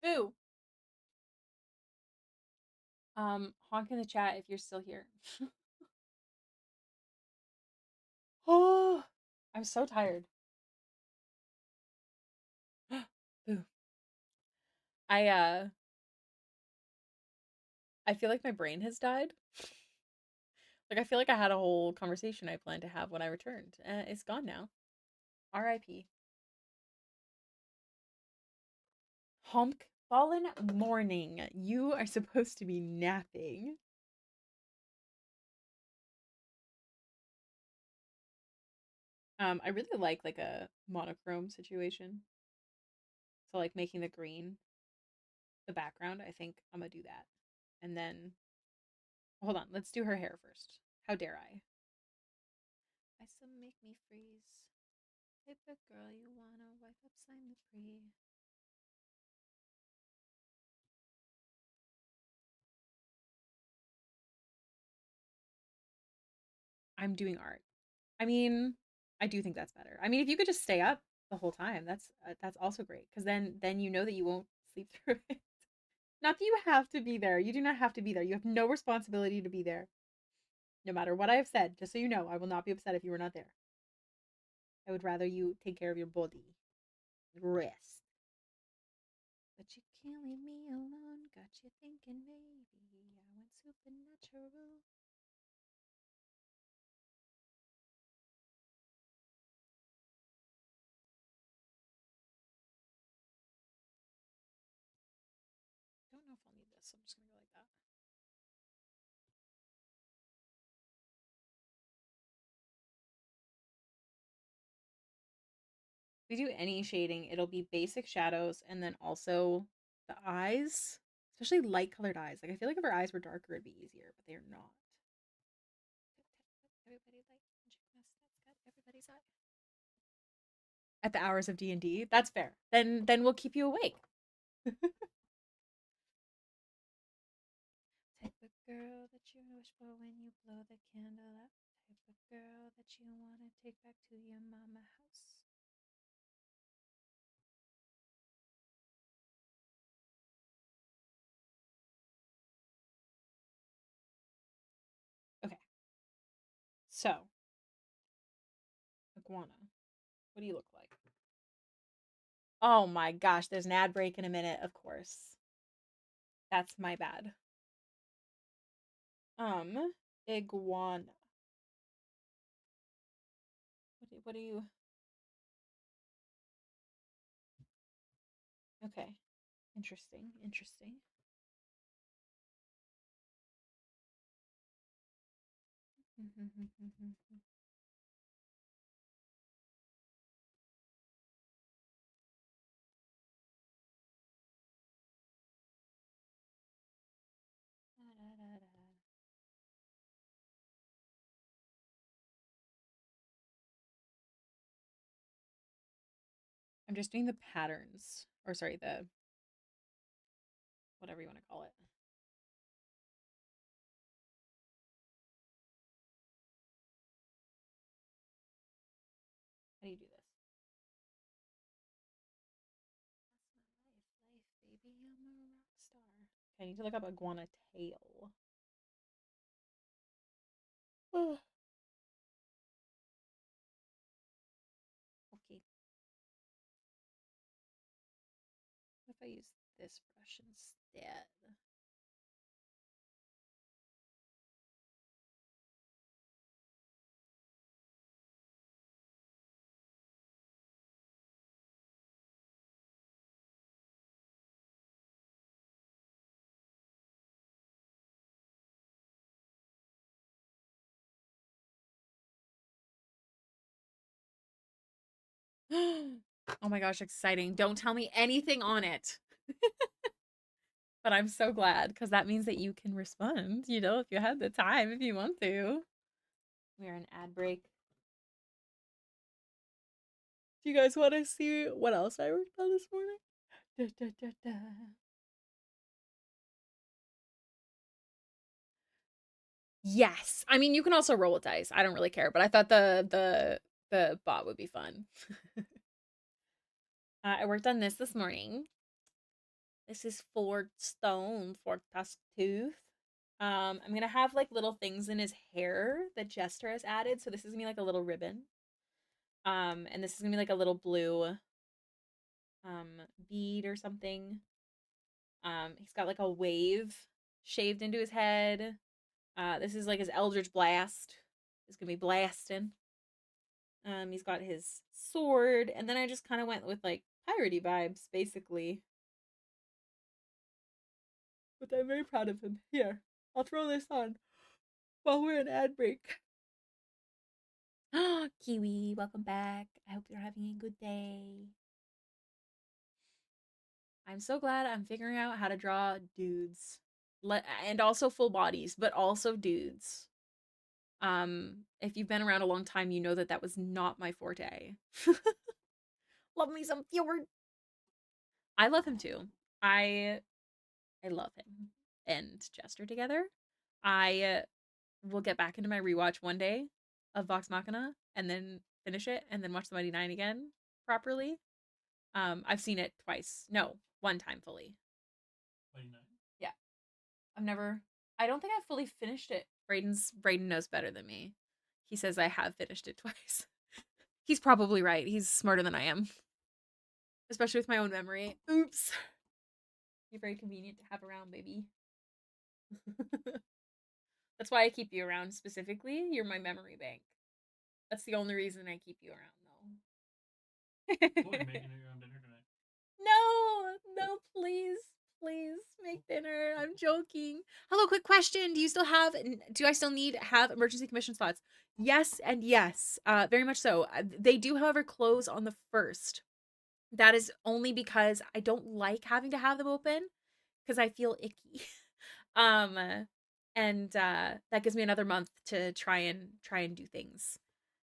Speaker 1: Boo. Honk in the chat if you're still here.
Speaker 2: Oh, I'm so tired. Boo. I feel like my brain has died. Like I feel like I had a whole conversation I planned to have when I returned. It's gone now. R.I.P. Honk fallen morning. You are supposed to be napping. I really like a monochrome situation. So like making the green the background. I think I'm gonna do that. And then hold on, let's do her hair first. How dare I? I still make me freeze. Type of girl you wanna wipe up, sign the pre. I'm doing art. I mean, I do think that's better. I mean, if you could just stay up the whole time, that's also great because then you know that you won't sleep through it. Not that you have to be there. You do not have to be there. You have no responsibility to be there. No matter what I have said, just so you know, I will not be upset if you were not there. I would rather you take care of your body. Rest. But you can't leave me alone. Got you thinking maybe I went supernatural. Don't know if I'll need this, so I'm just gonna go like that. If we do any shading, it'll be basic shadows and then also the eyes, especially light colored eyes. Like I feel like if our eyes were darker, it'd be easier, but they're not. Everybody like that's got everybody's eye. At the hours of D&D, that's fair. Then we'll keep you awake. Type of girl that you wish for when you blow the candle out. Type of girl that you want to take back to your mama house. Okay. So, iguana. What do you look like? Oh my gosh, there's an ad break in a minute, of course. That's my bad. Iguana. What do you? Okay. Interesting. Interesting. I'm just doing the patterns, or sorry, the whatever you want to call it. How do you do this? That's my life, baby. I'm a rock star. Okay, I need to look up iguana tail. Okay. What if I use this brush instead? Oh my gosh, exciting. Don't tell me anything on it. But I'm so glad because that means that you can respond, if you had the time, if you want to. We're an ad break. Do you guys want to see what else I worked on this morning? Da, da, da, da. Yes. I mean, you can also roll with dice. I don't really care, but I thought the bot would be fun. I worked on this morning. This is 4 stone for tusk tooth. I'm gonna have like little things in his hair that Jester has added. So this is gonna be like a little ribbon. And this is gonna be like a little blue bead or something. He's got like a wave shaved into his head. This is like his Eldritch Blast. It's gonna be blasting. He's got his sword, and then I just kind of went with like piratey vibes, basically. But I'm very proud of him. Here, I'll throw this on while we're in ad break. Kiwi, welcome back. I hope you're having a good day. I'm so glad I'm figuring out how to draw dudes. And also full bodies, but also dudes. If you've been around a long time, you know that that was not my forte. Love me some Fjord. I love him too. I love him and Jester together. I will get back into my rewatch one day of Vox Machina and then finish it and then watch the Mighty Nine again properly. I've seen it twice. No, one time fully.
Speaker 3: Mighty Nine.
Speaker 2: Yeah. I don't think I've fully finished it. Braden knows better than me. He says I have finished it twice. He's probably right. He's smarter than I am. Especially with my own memory. Oops. You're very convenient to have around, baby. That's why I keep you around specifically. You're my memory bank. That's the only reason I keep you around, though.
Speaker 3: Cool, you're making your own dinner tonight.
Speaker 2: No, please, please make dinner. I'm joking. Hello, quick question. Do I still have emergency commission slots? Yes and yes. Very much so. They do, however, close on the 1st. That is only because I don't like having to have them open because I feel icky. um and that gives me another month to try and do things.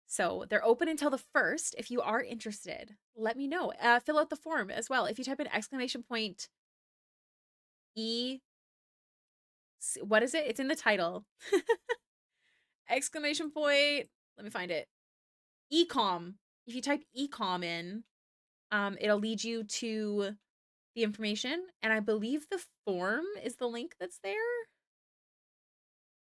Speaker 2: So they're open until the 1st. If you are interested, let me know. Fill out the form as well. If you type in !E, what is it? It's in the title. ! Let me find it. Ecom. If you type ecom in, it'll lead you to the information, and I believe the form is the link that's there.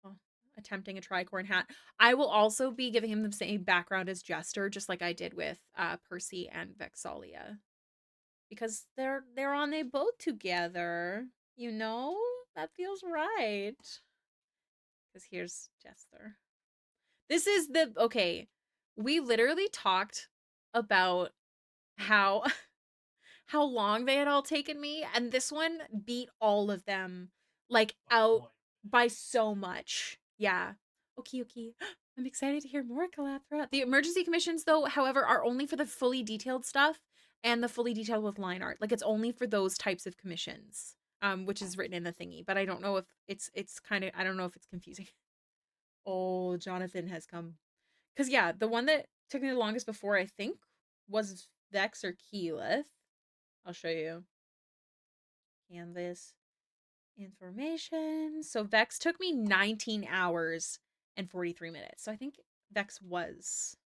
Speaker 2: Oh, attempting a tricorn hat. I will also be giving him the same background as Jester, just like I did with Percy and Vexalia. Because they're on a boat together, you know? That feels right. Because here's Jester. This is okay. We literally talked about how how long they had all taken me, and this one beat all of them like out by so much. Yeah. Okay. I'm excited to hear more, Calathra. The emergency commissions, though, however, are only for the fully detailed stuff and the fully detailed with line art. Like, it's only for those types of commissions, which is written in the thingy. But I don't know if it's kind of, I don't know if it's confusing. Oh, Jonathan has come. Because, yeah, the one that took me the longest before, I think, was Vex or Keyleth. I'll show you. Canvas information. So Vex took me 19 hours and 43 minutes. So I think Vex was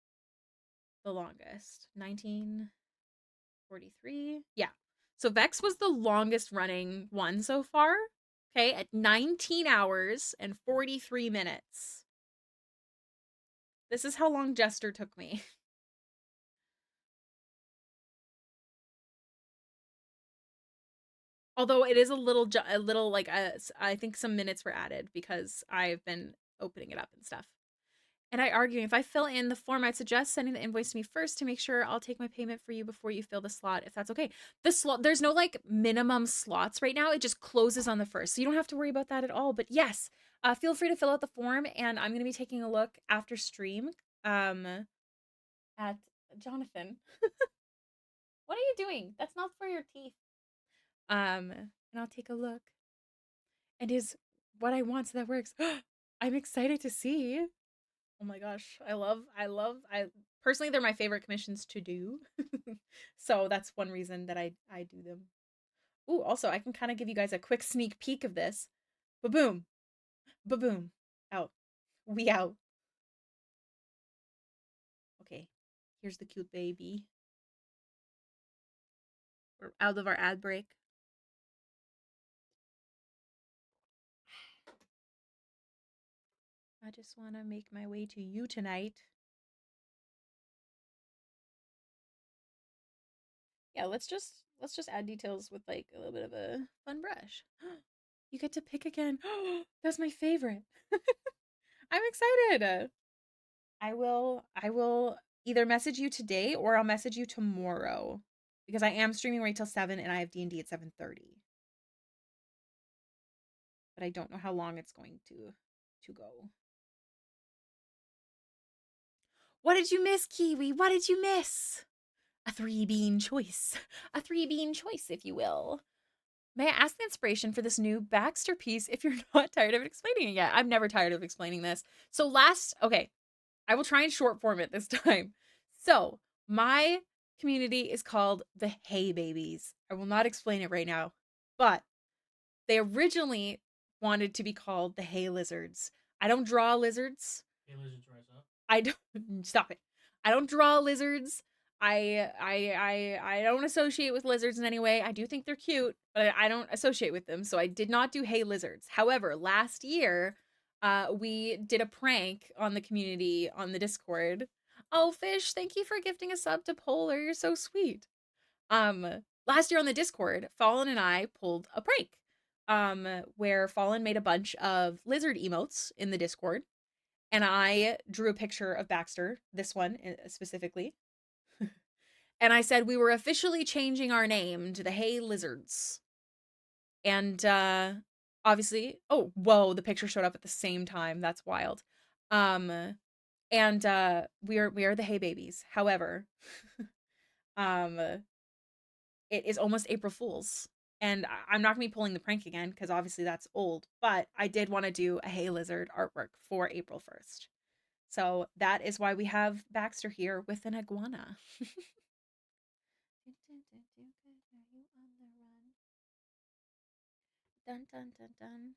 Speaker 2: the longest. 1943. Yeah. So Vex was the longest running one so far. Okay, at 19 hours and 43 minutes. This is how long Jester took me. Although it is a little like I think some minutes were added because I've been opening it up and stuff. And I argue, if I fill in the form, I'd suggest sending the invoice to me first to make sure I'll take my payment for you before you fill the slot, if that's okay. There's no like minimum slots right now. It just closes on the 1st. So you don't have to worry about that at all. But yes, feel free to fill out the form, and I'm going to be taking a look after stream at Jonathan. What are you doing? That's not for your teeth. And I'll take a look. And is what I want, so that works. I'm excited to see. Oh my gosh, I personally, they're my favorite commissions to do. So that's one reason that I do them. Ooh, also I can kind of give you guys a quick sneak peek of this. Ba-boom. Ba-boom. Out. We out. Okay. Here's the cute baby. We're out of our ad break. I just want to make my way to you tonight. Yeah, let's just add details with like a little bit of a fun brush. You get to pick again. That's my favorite. I'm excited. I will either message you today or I'll message you tomorrow because I am streaming right till 7 and I have D&D at 7:30. But I don't know how long it's going to go. What did you miss, Kiwi? What did you miss? A 3-bean choice. A 3-bean choice, if you will. May I ask the inspiration for this new Baxter piece if you're not tired of explaining it yet? I'm never tired of explaining this. So okay, I will try and short form it this time. So my community is called the Hay Babies. I will not explain it right now, but they originally wanted to be called the Hay Lizards. I don't draw lizards.
Speaker 3: Hey, lizards rise up.
Speaker 2: I don't stop it. I don't draw lizards. I don't associate with lizards in any way. I do think they're cute, but I don't associate with them. So I did not do Hey Lizards. However, last year, we did a prank on the community on the Discord. Oh, Fish, thank you for gifting a sub to Polar. You're so sweet. Last year on the Discord, Fallen and I pulled a prank. Where Fallen made a bunch of lizard emotes in the Discord and I drew a picture of Baxter, this one specifically. And I said we were officially changing our name to the Hay Lizards. And obviously, oh, whoa, the picture showed up at the same time. That's wild. And we are the Hay Babies. However, it is almost April Fool's. And I'm not gonna be pulling the prank again because obviously that's old, but I did want to do a Hay Lizard artwork for April 1st. So that is why we have Baxter here with an iguana. Dun dun dun dun.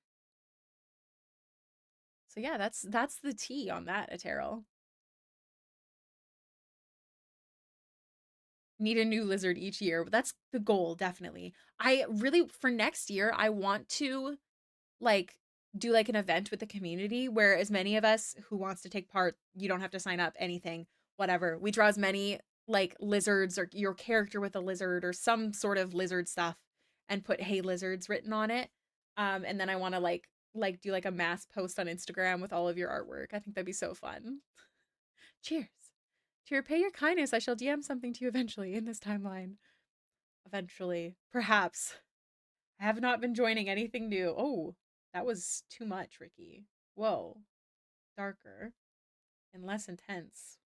Speaker 2: So yeah, that's the tea on that, Ateril. Need a new lizard each year. That's the goal, definitely. I really for next year, I want to like do like an event with the community where as many of us who wants to take part, you don't have to sign up anything, whatever. We draw as many like lizards or your character with a lizard or some sort of lizard stuff and put hey lizards written on it. And then I want to like do like a mass post on Instagram with all of your artwork. I think that'd be so fun. Cheers. To repay your kindness, I shall DM something to you eventually in this timeline. Eventually. Perhaps. I have not been joining anything new. Oh, that was too much, Ricky. Whoa. Darker and less intense.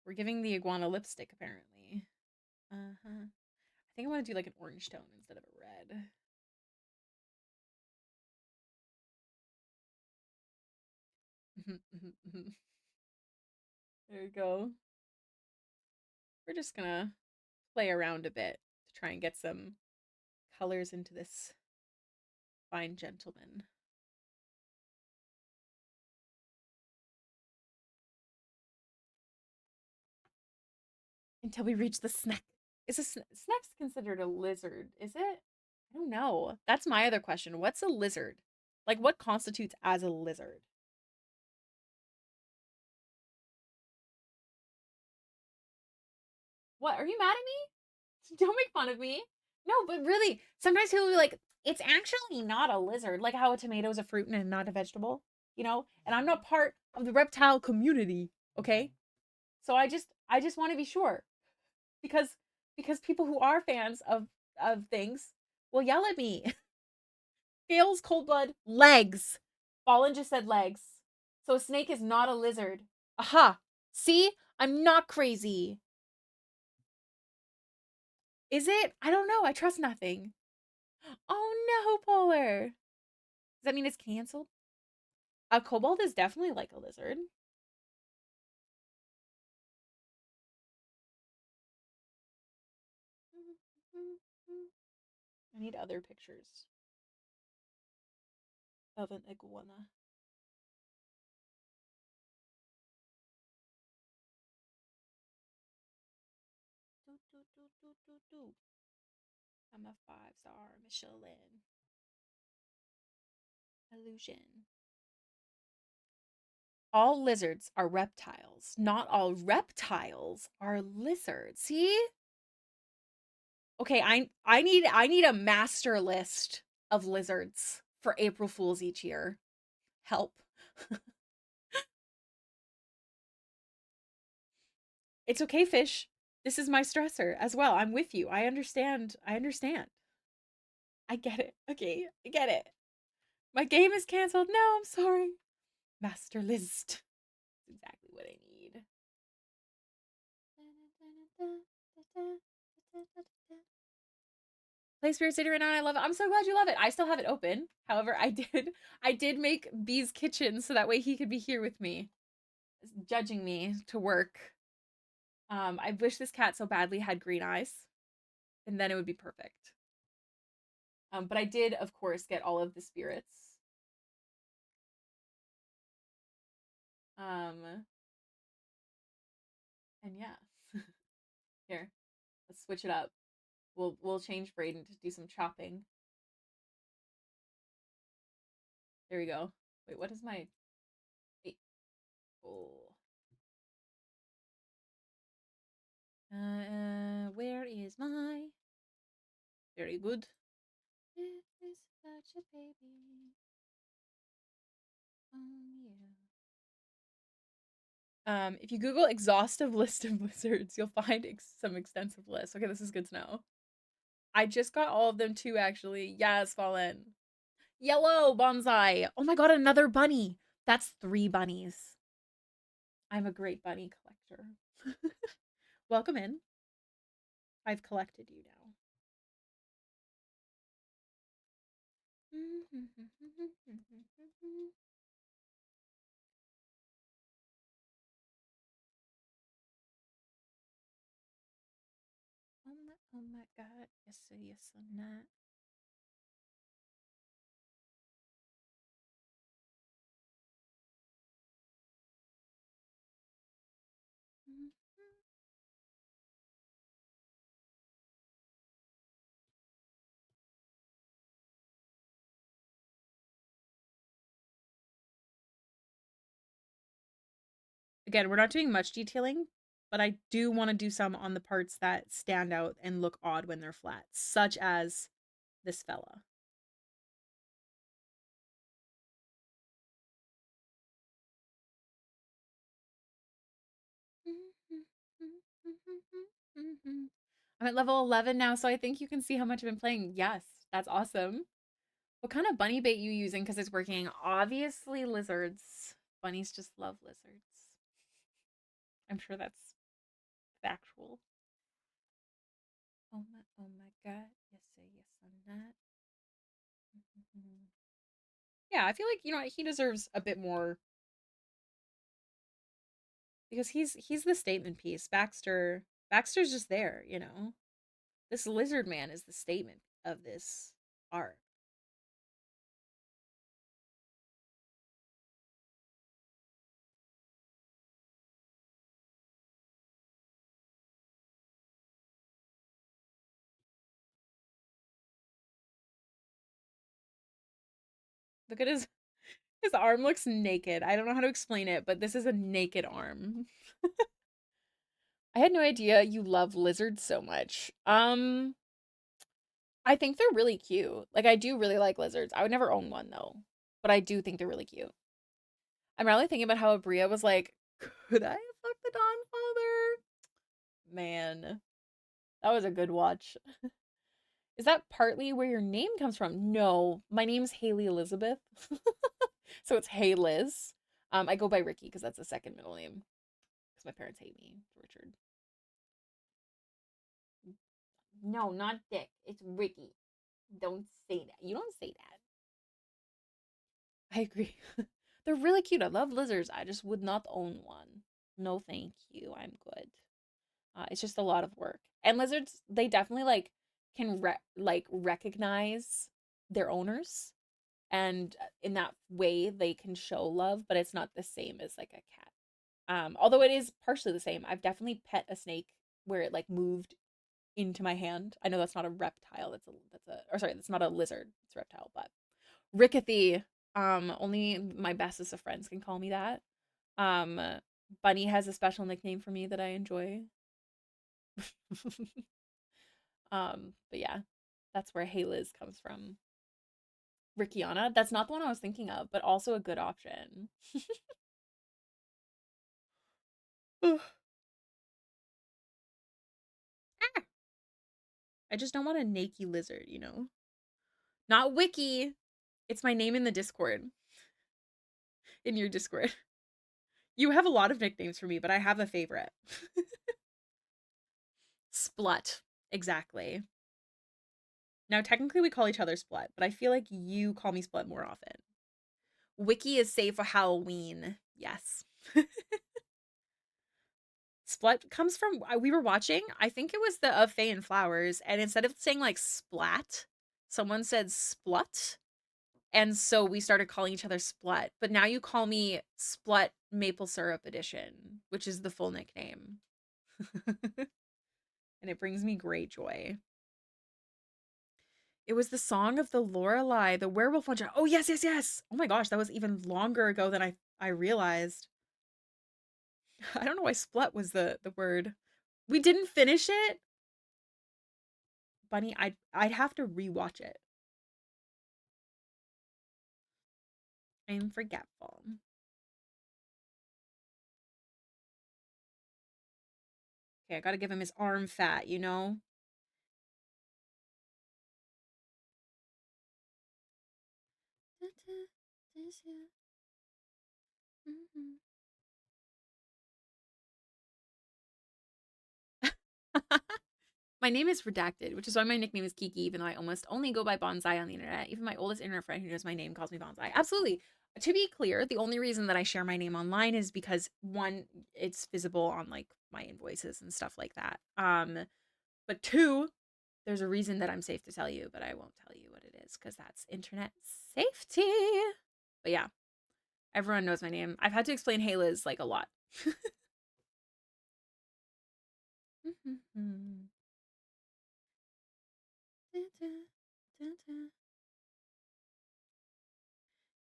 Speaker 2: We're giving the iguana lipstick, apparently. Uh-huh. I think I want to do like an orange tone instead of a red. There you go. We're just gonna play around a bit to try and get some colors into this fine gentleman. Until we reach the snack. Is a snack's considered a lizard? Is it? I don't know. That's my other question. What's a lizard? Like, what constitutes as a lizard? What? Are you mad at me? Don't make fun of me. No, but really, sometimes people will be like, it's actually not a lizard. Like how a tomato is a fruit and not a vegetable, you know? And I'm not part of the reptile community, okay? So I just want to be sure. Because people who are fans of things will yell at me. Scales, cold blood, legs. Fallen just said legs. So a snake is not a lizard. Aha. See? I'm not crazy. Is it? I don't know. I trust nothing. Oh no, Polar. Does that mean it's canceled? A kobold is definitely like a lizard. I need other pictures of an iguana. I'm a 5-star Michelin. Illusion. All lizards are reptiles. Not all reptiles are lizards. See? Okay, I need a master list of lizards for April Fools each year. Help. It's okay, fish. This is my stressor as well. I'm with you. I understand. I understand. I get it. Okay, I get it. My game is canceled. No, I'm sorry. Master list. That's exactly what I need. Play Spirit City right now and I love it. I'm so glad you love it. I still have it open. However, I did make B's kitchen so that way he could be here with me, judging me to work. I wish this cat so badly had green eyes, and then it would be perfect. But I did, of course, get all of the spirits. And yeah. Here, let's switch it up. We'll change Braden to do some chopping. There we go. Wait, what is my wait. Oh. Where is my very good. It is such a baby. Oh yeah. If you Google exhaustive list of lizards, you'll find some extensive lists. Okay, this is good to know. I just got all of them too, actually. Yes, Fallen. Yellow bonsai. Oh my god, another bunny. That's 3 bunnies. I'm a great bunny collector. Welcome in. I've collected you now. Oh my god. Yes, I'm not. Again, we're not doing much detailing, but I do want to do some on the parts that stand out and look odd when they're flat, such as this fella. I'm at level 11 now, so I think you can see how much I've been playing. Yes, that's awesome. What kind of bunny bait you using? Because it's working. Obviously, lizards. Bunnies just love lizards. I'm sure that's factual. Oh my god. Yes, I'm not. Yeah, I feel like, you know, he deserves a bit more because he's the statement piece. Baxter's just there, you know. This lizard man is the statement of this art. Look at his arm looks naked. I don't know how to explain it, but this is a naked arm. I had no idea you love lizards so much. I think they're really cute. Like I do really like lizards. I would never own one though, but I do think they're really cute. I'm really thinking about how Abria was like, could I have fucked the Dawn Father? Man, that was a good watch. Is that partly where your name comes from? No, my name's Hailey Elizabeth. So it's Hailiiz. I go by Ricky because that's the second middle name. Because my parents hate me, Richard. No, not Dick. It's Ricky. Don't say that. You don't say that. I agree. They're really cute. I love lizards. I just would not own one. No, thank you. I'm good. It's just a lot of work. And lizards, they definitely like can recognize their owners, and in that way they can show love, but it's not the same as like a cat. Although it is partially the same. I've definitely pet a snake where it like moved into my hand. I know that's not a reptile. That's not a lizard. It's a reptile, but Rickethy. Only my bestest of friends can call me that. Um, Bunny has a special nickname for me that I enjoy. But yeah, that's where Hailiiz comes from. Rickiana, that's not the one I was thinking of, but also a good option. I just don't want a naked lizard, you know? Not Wiki. It's my name in the Discord. In your Discord. You have a lot of nicknames for me, but I have a favorite. Splut. Exactly. Now, technically, we call each other Splut, but I feel like you call me Splut more often. Wiki is safe for Halloween. Yes. Splut comes from, we were watching, I think it was the Of Fae and Flowers, and instead of saying like splat, someone said splut. And so we started calling each other Splut. But now you call me Splut Maple Syrup Edition, which is the full nickname. And it brings me great joy. It was the song of the Lorelei, the werewolf one. Oh, yes, yes, yes. Oh my gosh, that was even longer ago than I realized. I don't know why splut was the word. We didn't finish it. Bunny, I'd have to rewatch it. I'm forgetful. Okay, I gotta give him his arm fat, you know? My name is redacted, which is why my nickname is Kiki, even though I almost only go by Bonsai on the internet. Even my oldest internet friend who knows my name calls me Bonsai. Absolutely. To be clear, the only reason that I share my name online is because one, it's visible on like my invoices and stuff like that. But two, there's a reason that I'm safe to tell you, but I won't tell you what it is because that's internet safety. But yeah, everyone knows my name. I've had to explain Hailiiz like a lot.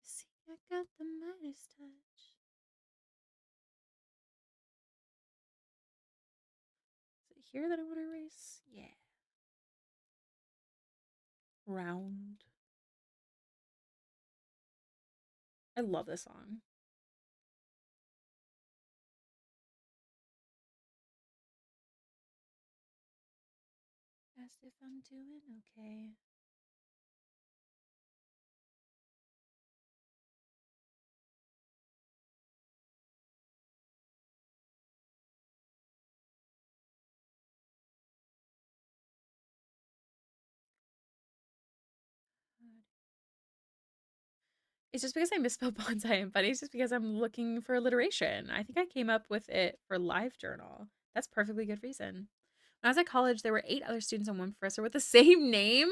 Speaker 2: See, I got the Midas touch. Is it here that I want to erase? Yeah. Round. I love this song. Asked if I'm doing okay. It's just because I misspelled bonsai and funny. It's just because I'm looking for alliteration. I think I came up with it for live journal. That's perfectly good reason. When I was at college, there were 8 other students and one professor with the same name.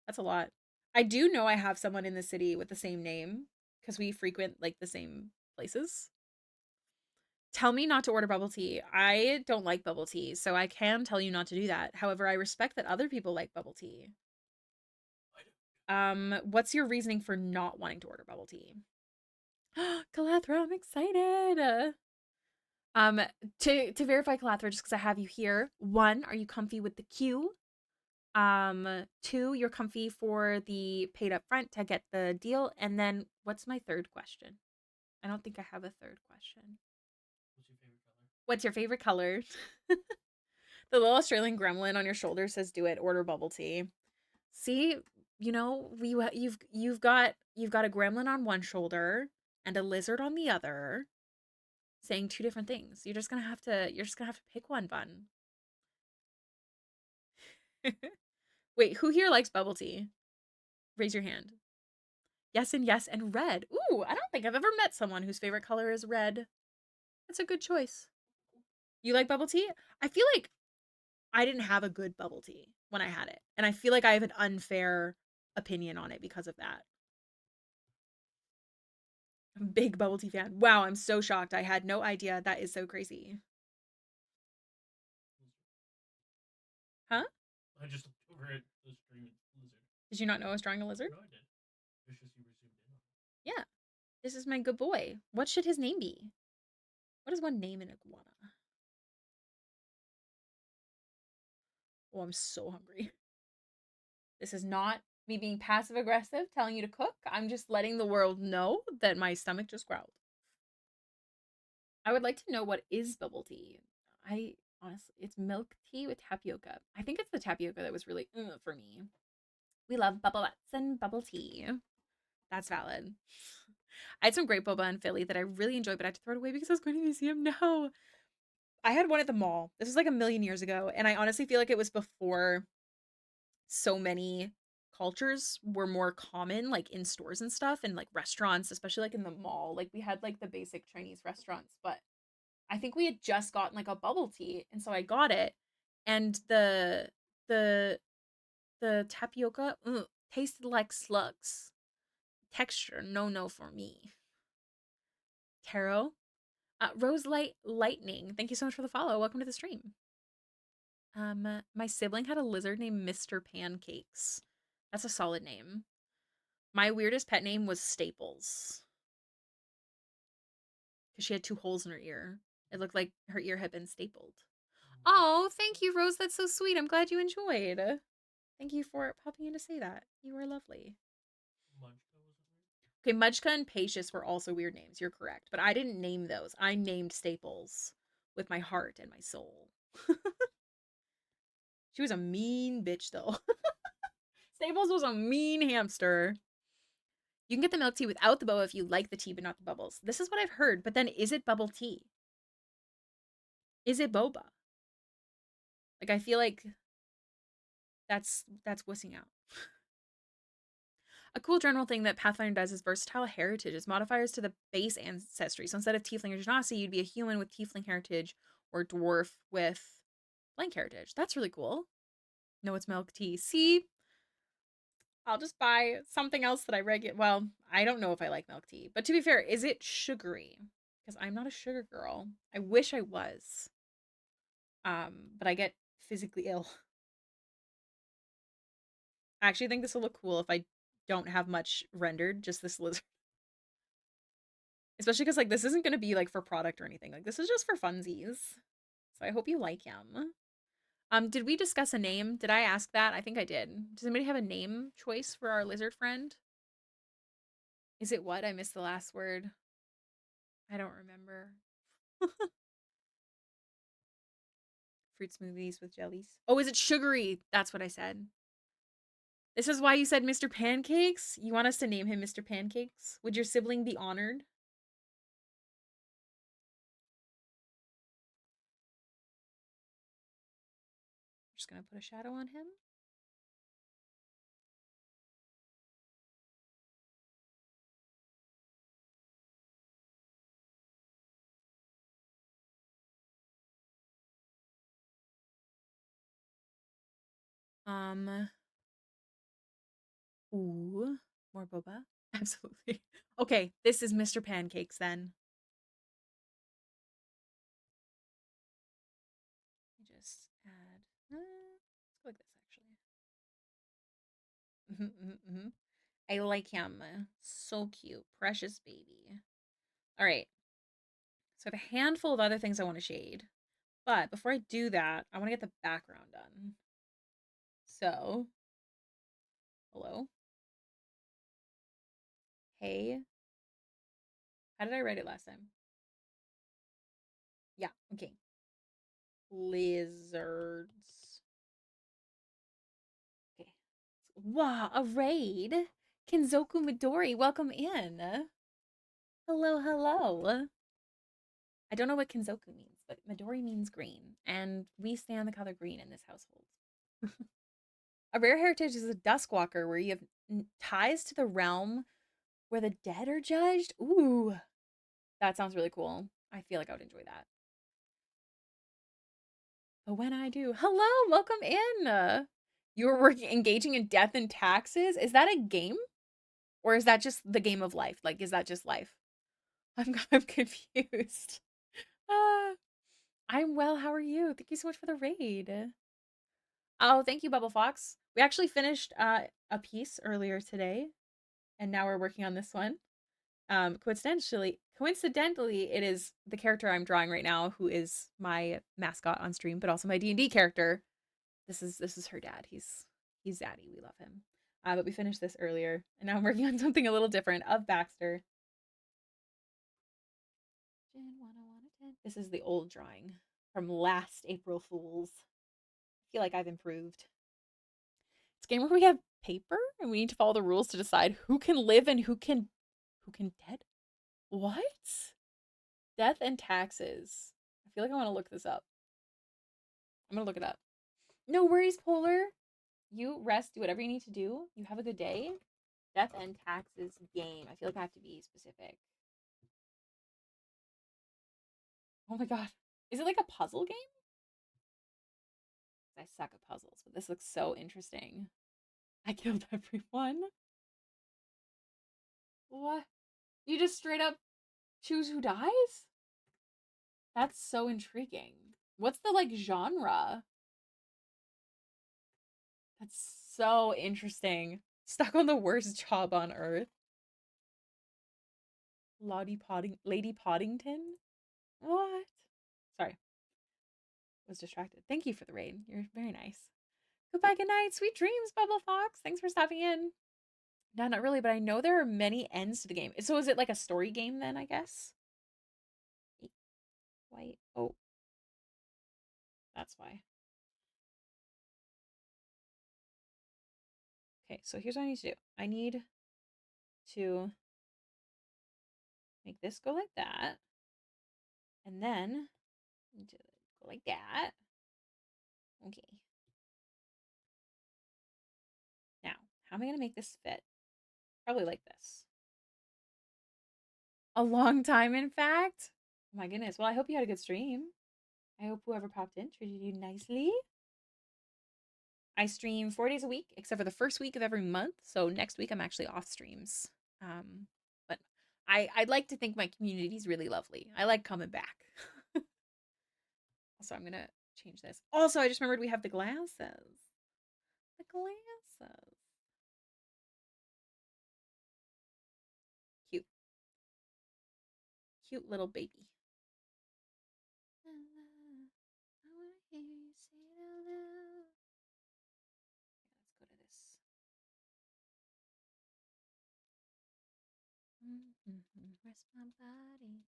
Speaker 2: That's a lot. I do know I have someone in the city with the same name because we frequent like the same places. Tell me not to order bubble tea. I don't like bubble tea, so I can tell you not to do that. However, I respect that other people like bubble tea. What's your reasoning for not wanting to order bubble tea? Calathra, I'm excited. Um, to verify Calathra, just because I have you here. 1, are you comfy with the queue? 2, you're comfy for the paid up front to get the deal. And then what's my third question? I don't think I have a third question.
Speaker 3: What's your favorite color?
Speaker 2: What's your favorite color? The little Australian gremlin on your shoulder says, "Do it. Order bubble tea." See, you know, you've got a gremlin on one shoulder and a lizard on the other, saying 2 different things. You're just gonna have to pick one, Bun. Wait, who here likes bubble tea? Raise your hand. Yes and yes and red. Ooh, I don't think I've ever met someone whose favorite color is red. That's a good choice. You like bubble tea? I feel like I didn't have a good bubble tea when I had it. And I feel like I have an unfair opinion on it because of that. I'm a big bubble tea fan. Wow, I'm so shocked. I had no idea. That is so crazy. Huh?
Speaker 3: I just looked over at the stream lizard.
Speaker 2: Did you not know I was drawing a lizard?
Speaker 3: No, I did. It's just you were zoomed in on it.
Speaker 2: Yeah. This is my good boy. What should his name be? What does one name an iguana? Oh, I'm so hungry. This is not me being passive aggressive telling you to cook. I'm just letting the world know that my stomach just growled. I would like to know what is bubble tea. I honestly, it's milk tea with tapioca. I think it's the tapioca that was really for me. We love bubblets and bubble tea. That's valid. I had some great boba in Philly that I really enjoyed, but I had to throw it away because I was going to the museum. No. I had one at the mall. This was like a million years ago, and I honestly feel like it was before so many cultures were more common, like in stores and stuff, and like restaurants, especially like in the mall. Like we had like the basic Chinese restaurants, but I think we had just gotten like a bubble tea, and so I got it, and the the tapioca tasted like slugs. Texture, no for me. Taro, Rose Light Lightning. Thank you so much for the follow. Welcome to the stream. My sibling had a lizard named Mr. Pancakes. That's a solid name. My weirdest pet name was Staples. Because she had 2 holes in her ear. It looked like her ear had been stapled. Oh, thank you, Rose. That's so sweet. I'm glad you enjoyed. Thank you for popping in to say that. You were lovely. Okay, Mudgka and Pacious were also weird names. You're correct. But I didn't name those. I named Staples with my heart and my soul. She was a mean bitch, though. Staples was a mean hamster. You can get the milk tea without the boba if you like the tea but not the bubbles. This is what I've heard, but then is it bubble tea? Is it boba? Like, I feel like that's wussing out. A cool general thing that Pathfinder does is versatile heritage. It's modifiers to the base ancestry. So instead of tiefling or genasi, you'd be a human with tiefling heritage or dwarf with blank heritage. That's really cool. No, it's milk tea. See? I'll just buy something else that I well, I don't know if I like milk tea. But to be fair, is it sugary? Because I'm not a sugar girl. I wish I was. But I get physically ill. I actually think this will look cool if I don't have much rendered, just this lizard. Especially because, like, this isn't going to be, like, for product or anything. Like, this is just for funsies. So I hope you like him. Did we discuss a name? Did I ask that? I think I did. Does anybody have a name choice for our lizard friend? Is it what? I missed the last word. I don't remember. Fruit smoothies with jellies. Oh, is it sugary? That's what I said. This is why you said Mr. Pancakes? You want us to name him Mr. Pancakes? Would your sibling be honored? Just gonna put a shadow on him. Ooh, more boba. Absolutely. Okay, this is Mr. Pancakes then. Just add. Let's go like this actually. I like him. So cute, precious baby. All right. So I have a handful of other things I want to shade, but before I do that, I want to get the background done. So, hello. Hey. How did I write it last time? Yeah, okay. Lizards. Okay. Wow, a raid. Kenzoku Midori, welcome in. Hello, hello. I don't know what Kenzoku means, but Midori means green, and we stand the color green in this household. A rare heritage is a Duskwalker where you have ties to the realm where the dead are judged. Ooh, that sounds really cool. I feel like I would enjoy that. But when I do, hello, welcome in. You were working, engaging in death and taxes. Is that a game, or is that just the game of life? Like, is that just life? I'm confused. I'm well. How are you? Thank you so much for the raid. Oh, thank you, Bubble Fox. We actually finished a piece earlier today, and now we're working on this one. Coincidentally, it is the character I'm drawing right now, who is my mascot on stream, but also my D&D character. This is her dad. He's Zaddy. We love him. But we finished this earlier, and now I'm working on something a little different of Baxter. This is the old drawing from last April Fools. I feel like I've improved. It's a game where we have paper and we need to follow the rules to decide who can live and who can dead. What? Death and taxes. I feel like I want to look this up. I'm gonna look it up. No worries, Polar. You rest, do whatever you need to do. You have a good day. Death and taxes game. I feel like I have to be specific. Oh my god. Is it like a puzzle game? I suck at puzzles, but this looks so interesting. I killed everyone. What? You just straight up choose who dies? That's so intriguing. What's the like genre? That's so interesting. Stuck on the worst job on earth. Lady Poddington? What? Sorry. Was distracted. Thank you for the raid. You're very nice. Goodbye, good night. Sweet dreams, Bubble Fox. Thanks for stopping in. No, not really, but I know there are many ends to the game. So is it like a story game then, I guess? White. Oh. That's why. Okay, so here's what I need to do. I need to make this go like that. And then go like that. Okay. Now, how am I going to make this fit? Probably like this. A long time, in fact. Oh my goodness. Well, I hope you had a good stream. I hope whoever popped in treated you nicely. I stream 4 days a week, except for the first week of every month. So next week I'm actually off streams. But I'd like to think my community is really lovely. I like coming back. Also, I'm gonna change this. Also, I just remembered we have the glasses. The glasses. Cute. Cute little baby. I wanna hear you say it out loud. Let's go to this. Rest my body.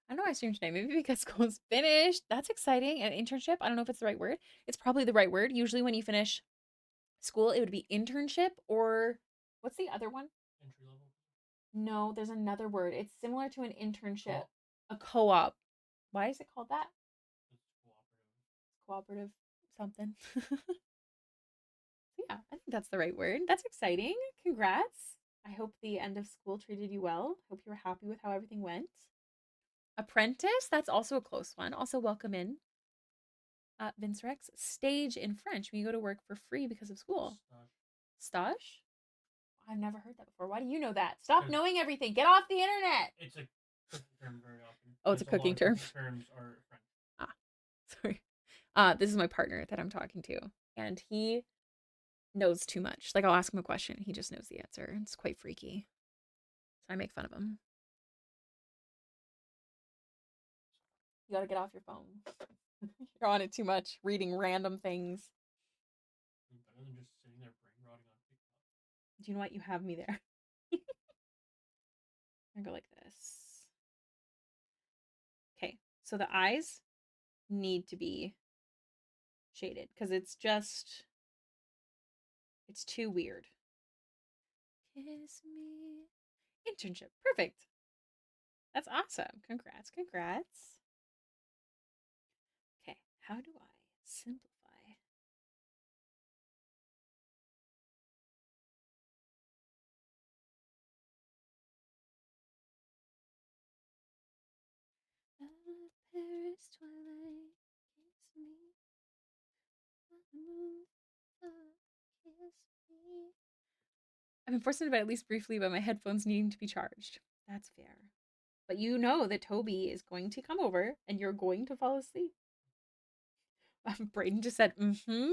Speaker 2: I don't know why I streamed today. Maybe because school is finished. That's exciting. An internship. I don't know if it's the right word. It's probably the right word. Usually when you finish school, it would be internship or what's the other one?
Speaker 3: Entry level.
Speaker 2: No, there's another word. It's similar to an internship. A co-op. Why is it called that?
Speaker 3: It's cooperative.
Speaker 2: Cooperative something. Yeah, I think that's the right word. That's exciting. Congrats. I hope the end of school treated you well. Hope you were happy with how everything went. Apprentice, that's also a close one. Also, welcome in. Vince Rex, stage in French when you go to work for free because of school. Stage? I've never heard that before. Why do you know that? Stop knowing everything. Get off the internet.
Speaker 3: It's a cooking term very often.
Speaker 2: Oh, it's a cooking term.
Speaker 3: Terms are French.
Speaker 2: Sorry. This is my partner that I'm talking to, and he knows too much. Like, I'll ask him a question, he just knows the answer. It's quite freaky. So I make fun of him. You gotta get off your phone. You're on it too much, reading random things.
Speaker 3: Better than just sitting there brain rotting on TikTok.
Speaker 2: Do you know what? You have me there. I'm gonna go like this. Okay, so the eyes need to be shaded because it's too weird. Kiss me. Internship. Perfect. That's awesome. Congrats. Okay, how do I simplify? Paris twilight, kiss me. Kiss me. I've been forced into bed at least briefly by my headphones needing to be charged. That's fair. But you know that Toby is going to come over and you're going to fall asleep. Brayden just said, mm-hmm.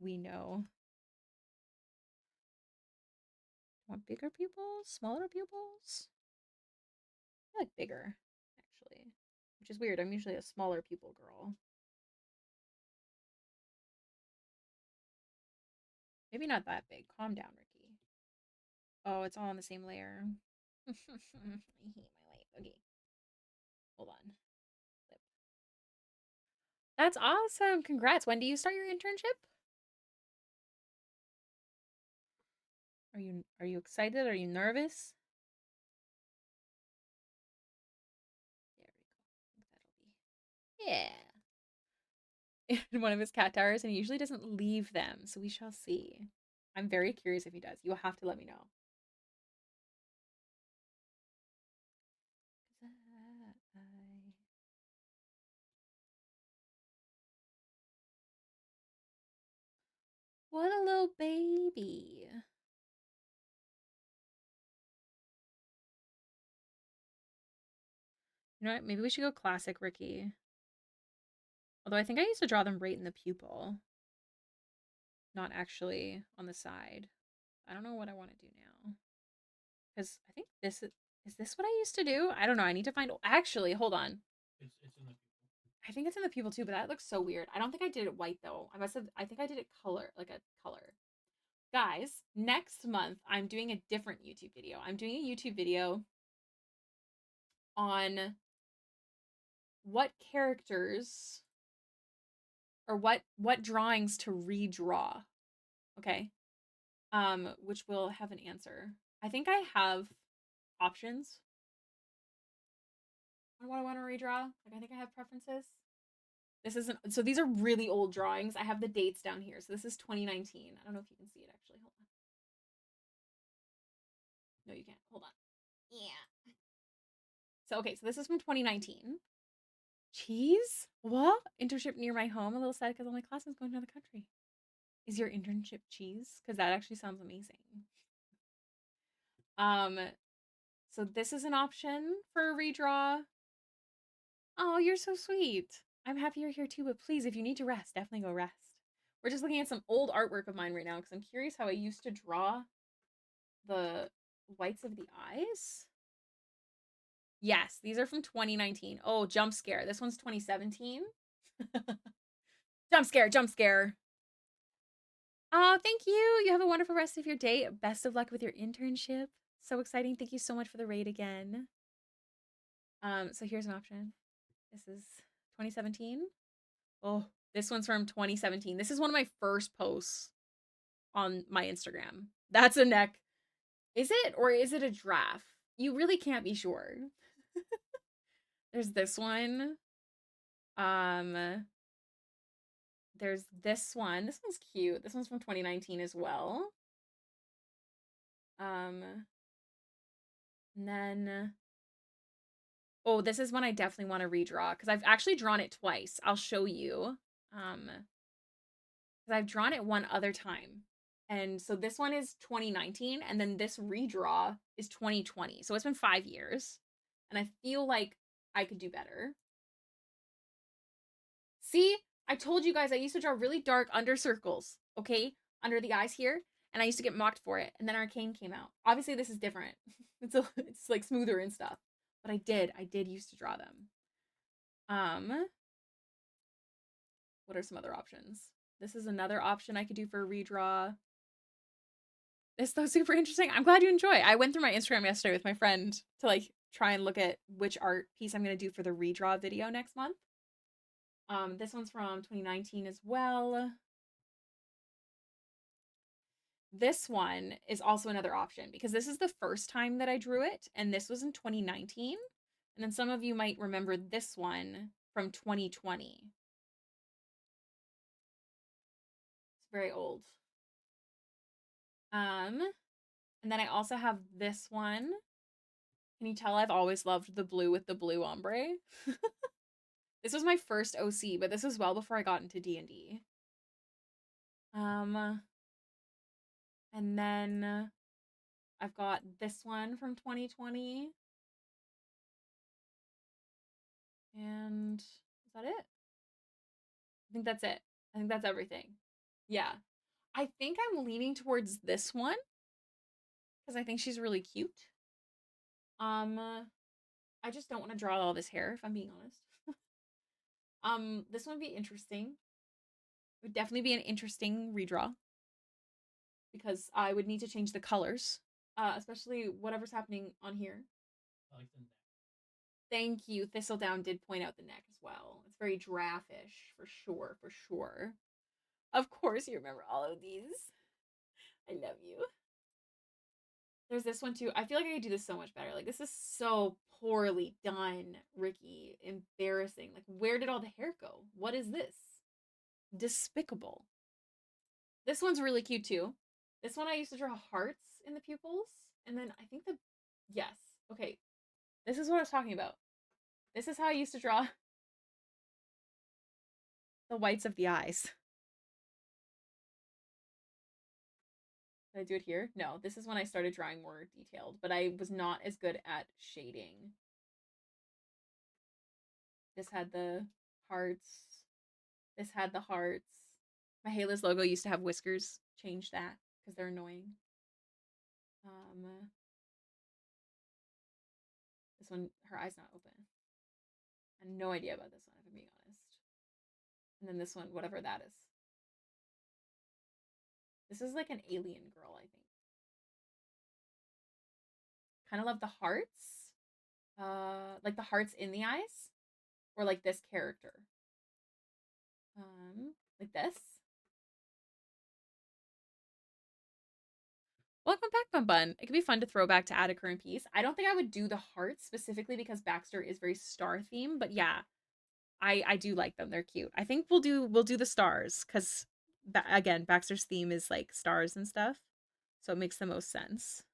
Speaker 2: we know. Want bigger pupils? Smaller pupils? I like bigger, actually. Which is weird. I'm usually a smaller pupil girl. Maybe not that big. Calm down, Ricky. Oh, it's all on the same layer. I hate my life. Okay. Hold on. Flip. That's awesome. Congrats. When do you start your internship? Are you excited? Are you nervous? There we go. That'll be. Yeah. In one of his cat towers, and he usually doesn't leave them, so we shall see. I'm very curious if he does. You'll have to let me know. What a little baby. You know what? Maybe we should go classic Ricky. Although I think I used to draw them right in the pupil. Not actually on the side. I don't know what I want to do now. Because I think this is this what I used to do? I don't know. I need to find. Actually, hold on.
Speaker 3: It's in the pupil.
Speaker 2: I think it's in the pupil too, but that looks so weird. I don't think I did it white though. I think I did it color, like a color. Guys, next month I'm doing a different YouTube video. I'm doing a YouTube video on what characters or what drawings to redraw. Okay? Which will have an answer. I think I have options on what I want to redraw. Like I think I have preferences. This isn't so these are really old drawings. I have the dates down here. So this is 2019. I don't know if you can see it actually. Hold on. No, you can't. Hold on. Yeah. So okay, so this is from 2019. Cheese? What? Internship near my home. A little sad because all my class is going to another country. Is your internship cheese? Because that actually sounds amazing. So this is an option for a redraw. Oh, you're so sweet. I'm happy you're here too, but please, if you need to rest, definitely go rest. We're just looking at some old artwork of mine right now because I'm curious how I used to draw the whites of the eyes. Yes, these are from 2019. Oh, jump scare. This one's 2017. Jump scare, jump scare. Oh, thank you. You have a wonderful rest of your day. Best of luck with your internship. So exciting. Thank you so much for the raid again. So here's an option. This is 2017. Oh, this one's from 2017. This is one of my first posts on my Instagram. That's a neck. Is it or is it a giraffe? You really can't be sure. There's this one. There's this one. This one's cute. This one's from 2019 as well. And then oh, this is one I definitely want to redraw because I've actually drawn it twice. I'll show you. Because I've drawn it one other time. And so this one is 2019, and then this redraw is 2020. So it's been 5 years. And I feel like I could do better. See? I told you guys I used to draw really dark under circles, okay? Under the eyes here. And I used to get mocked for it. And then Arcane came out. Obviously, this is different. It's like smoother and stuff. But I did used to draw them. What are some other options? This is another option I could do for a redraw. It's so super interesting. I'm glad you enjoy. I went through my Instagram yesterday with my friend to like try and look at which art piece I'm gonna do for the redraw video next month. This one's from 2019 as well. This one is also another option because this is the first time that I drew it, and this was in 2019. And then some of you might remember this one from 2020. It's very old. And then I also have this one. Can you tell I've always loved the blue with the blue ombre? This was my first OC, but this was well before I got into D&D. And then I've got this one from 2020. And is that it? I think that's it. I think that's everything. Yeah. I think I'm leaning towards this one because I think she's really cute. I just don't want to draw all this hair, if I'm being honest. This one would be interesting. It would definitely be an interesting redraw because I would need to change the colors, especially whatever's happening on here.
Speaker 3: I like the neck.
Speaker 2: Thank you. Thistledown did point out the neck as well. It's very draftish, for sure, for sure. Of course, you remember all of these. I love you. There's this one too. I feel like I could do this so much better. Like, this is so poorly done, Ricky. Embarrassing. Like, where did all the hair go? What is this? Despicable. This one's really cute too. This one I used to draw hearts in the pupils. And then I think yes. Okay. This is what I was talking about. This is how I used to draw the whites of the eyes. Did I do it here? No, this is when I started drawing more detailed, but I was not as good at shading. This had the hearts. This had the hearts. My Hailiiz logo used to have whiskers. Change that because they're annoying. This one, her eye's not open. I have no idea about this one, if I'm being honest. And then this one, whatever that is. This is like an alien girl, I think. Kind of love the hearts. Like the hearts in the eyes. Or like this character. Like this. Welcome back, Bun Bun. It could be fun to throw back to add a current piece. I don't think I would do the hearts specifically because Baxter is very star themed, but yeah, I do like them. They're cute. I think we'll do the stars because again, Baxter's theme is like stars and stuff, so it makes the most sense.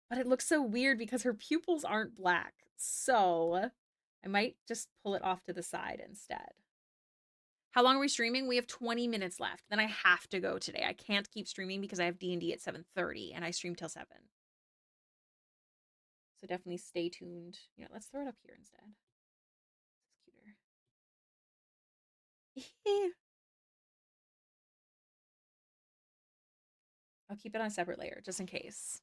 Speaker 2: But it looks so weird because her pupils aren't black, so I might just pull it off to the side instead. How long are we streaming? We have 20 minutes left. Then I have to go today. I can't keep streaming because I have D&D at 7:30 and I stream till 7. So definitely stay tuned. You know, let's throw it up here instead. This is cuter. I'll keep it on a separate layer just in case.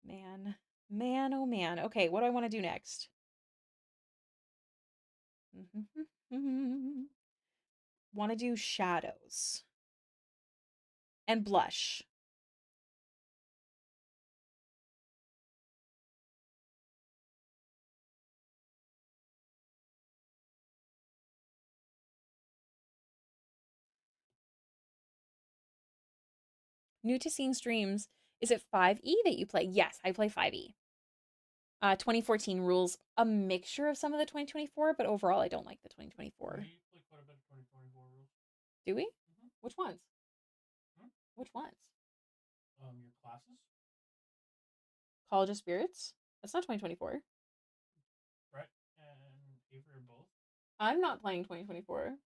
Speaker 2: Man. Man, oh man. Okay, what do I want to do next? Want to do shadows. And blush. New to seeing streams. Is it 5e that you play? Yes, I play 5e. 2014 rules a mixture of some of the 2024, but overall I don't like the 2024.
Speaker 3: We play quite a bit of 2024 rules.
Speaker 2: Do we? Which ones? Which ones?
Speaker 3: Your classes.
Speaker 2: College of Spirits? That's not 2024.
Speaker 3: Brett and Avery are both.
Speaker 2: I'm not playing 2024.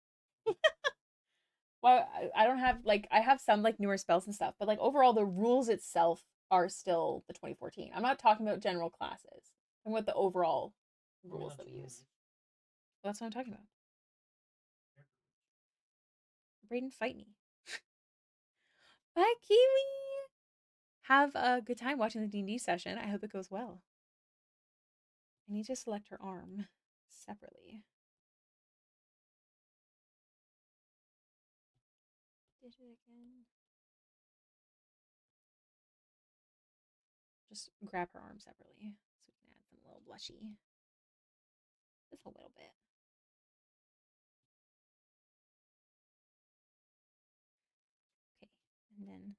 Speaker 2: Well, I don't have like I have some like newer spells and stuff, but like overall the rules itself are still the 2014. I'm not talking about general classes. I'm about the overall rules that we use. Well, that's what I'm talking about. Brayden, fight me. Bye, Kiwi. Have a good time watching the D&D session. I hope it goes well. I need to select her arm separately. Did it again. Just grab her arm separately so we can add some little blushy. Just a little bit. Okay, and then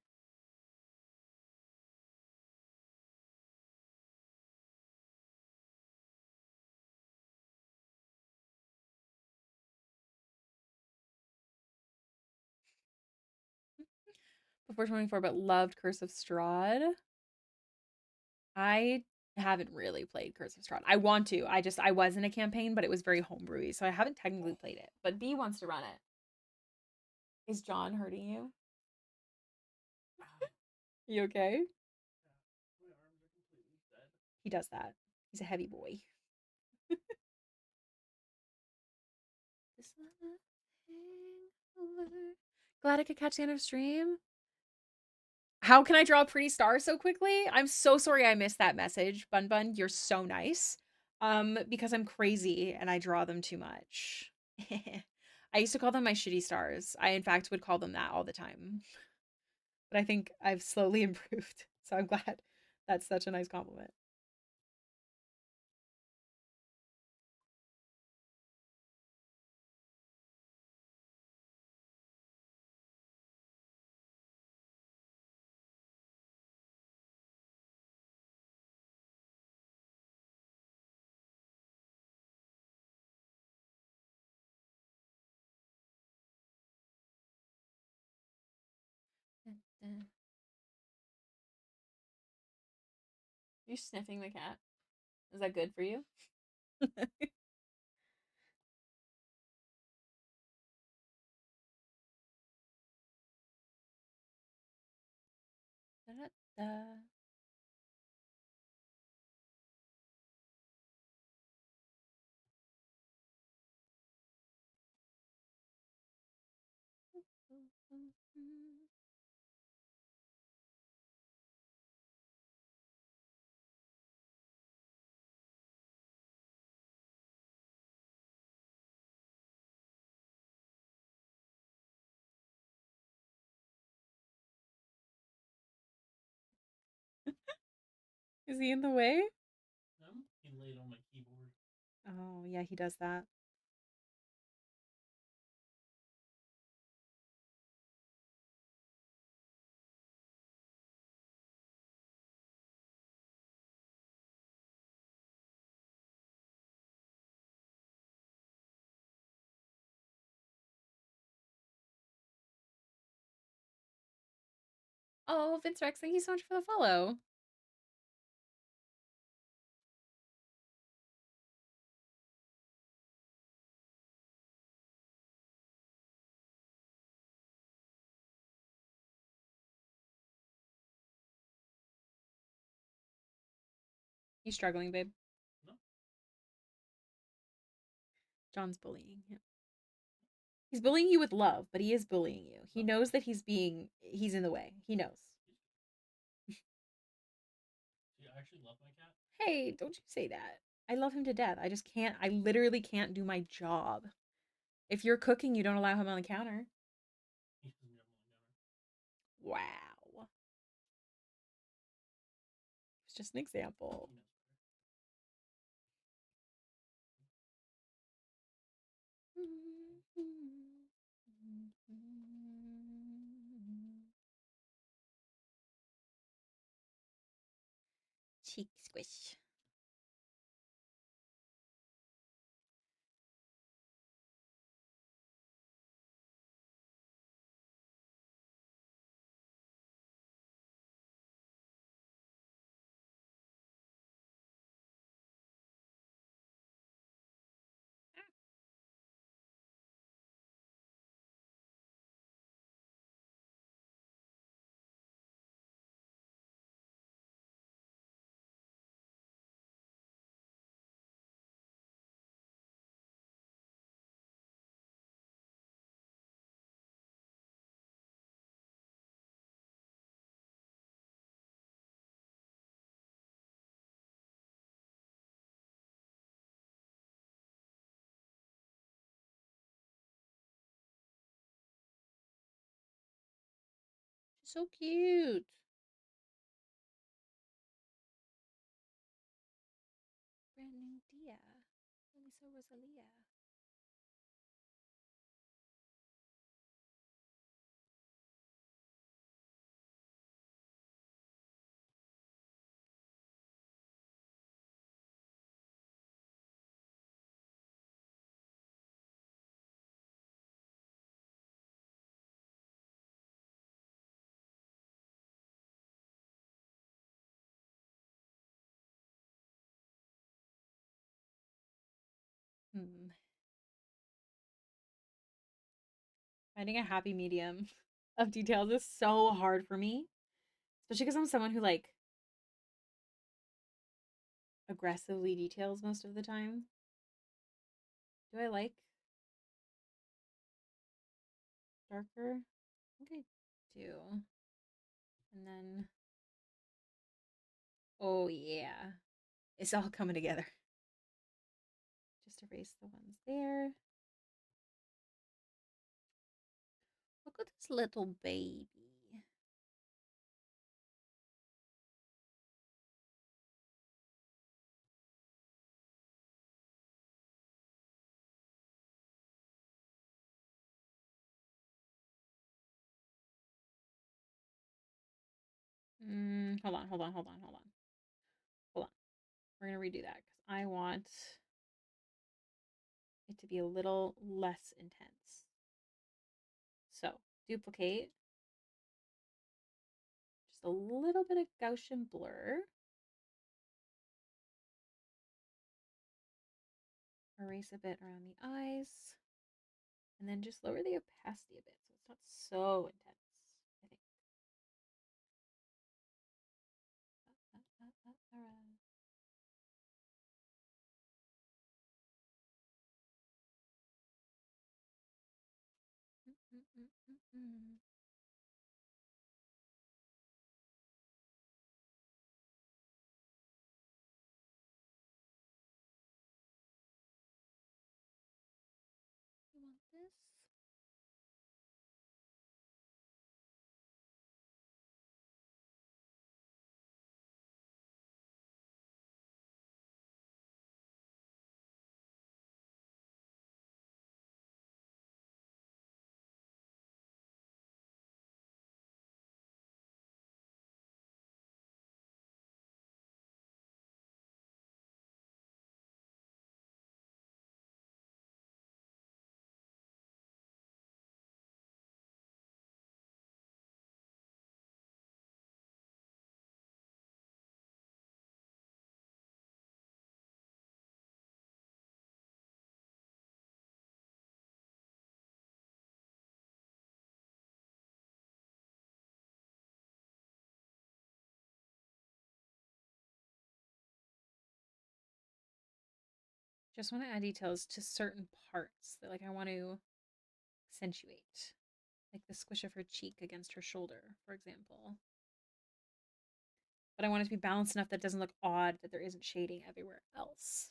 Speaker 2: before 24, but loved Curse of Strahd. I haven't really played Curse of Strahd. I want to. I was in a campaign, but it was very homebrewy, so I haven't technically played it. But B wants to run it. Is John hurting you? You okay?
Speaker 3: Yeah, my arms are completely dead.
Speaker 2: He does that. He's a heavy boy. Glad I could catch the end of stream. How can I draw a pretty star so quickly? I'm so sorry I missed that message. Bun Bun, you're so nice. Because I'm crazy and I draw them too much. I used to call them my shitty stars. I, in fact, would call them that all the time. But I think I've slowly improved. So I'm glad. That's such a nice compliment. You're sniffing the cat. Is that good for you? Da-da-da. Is he in the way?
Speaker 3: He laid on my keyboard.
Speaker 2: Oh, yeah, he does that. Oh, Vince Rex, thank you so much for the follow. You struggling, babe?
Speaker 3: No.
Speaker 2: John's bullying him. He's bullying you with love, but he is bullying you. He knows that he's in the way. He knows.
Speaker 3: Do you actually love my cat?
Speaker 2: Hey, don't you say that. I love him to death. I literally can't do my job. If you're cooking, you don't allow him on the counter.
Speaker 3: He doesn't have one counter.
Speaker 2: Wow. It's just an example.
Speaker 3: He knows better.
Speaker 2: Cheek squish. So cute. Brand new Dia. Elisa Rosalia. Finding a happy medium of details is so hard for me, especially because I'm someone who like aggressively details most of the time. Do I like darker? I think I do. And then, oh yeah, it's all coming together. Just erase the ones there. Look at this little baby. Hold on. Hold on. We're going to redo that because I want it to be a little less intense. So, duplicate. Just a little bit of Gaussian blur. Erase a bit around the eyes. And then just lower the opacity a bit so it's not so intense, I think. All right. You want this? Just want to add details to certain parts that like I want to accentuate. Like the squish of her cheek against her shoulder, for example. But I want it to be balanced enough that it doesn't look odd that there isn't shading everywhere else.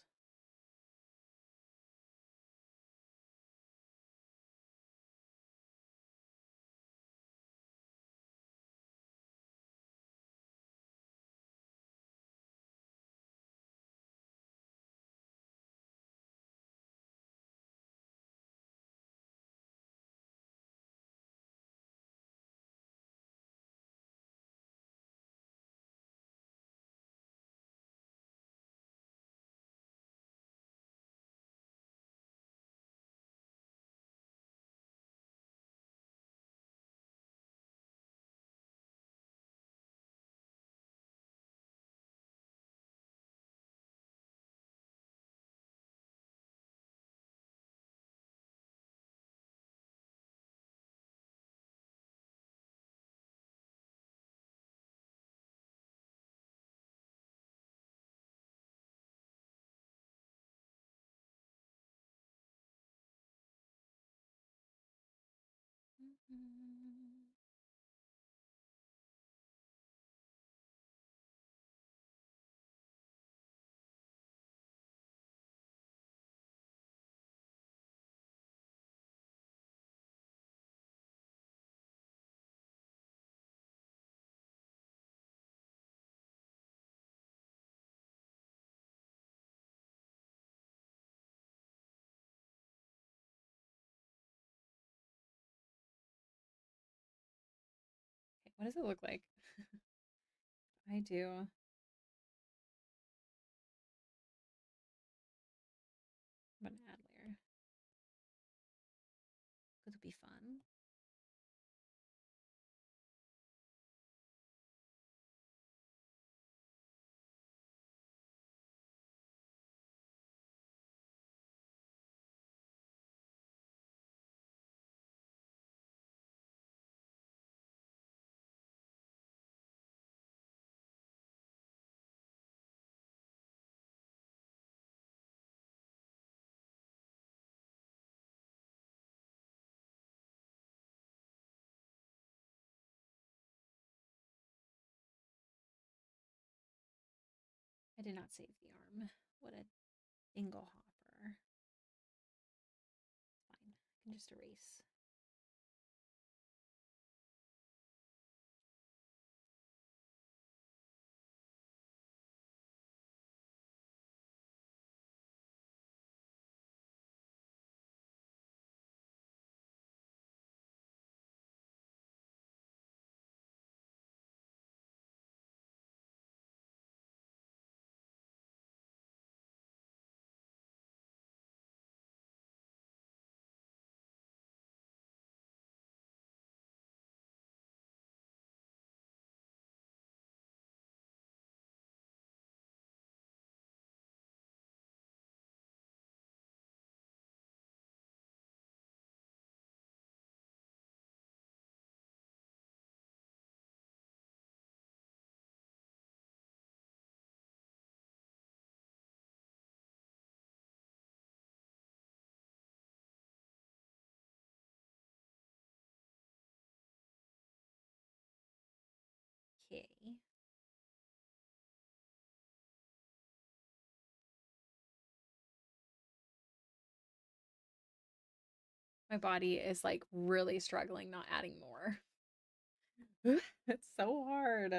Speaker 2: Okay, what does it look like? I do. I'm gonna add layer. Could it be fun? did not save the arm. What a dingle hopper. Fine. I can just erase. Okay. My body is like really struggling not adding more. It's so hard.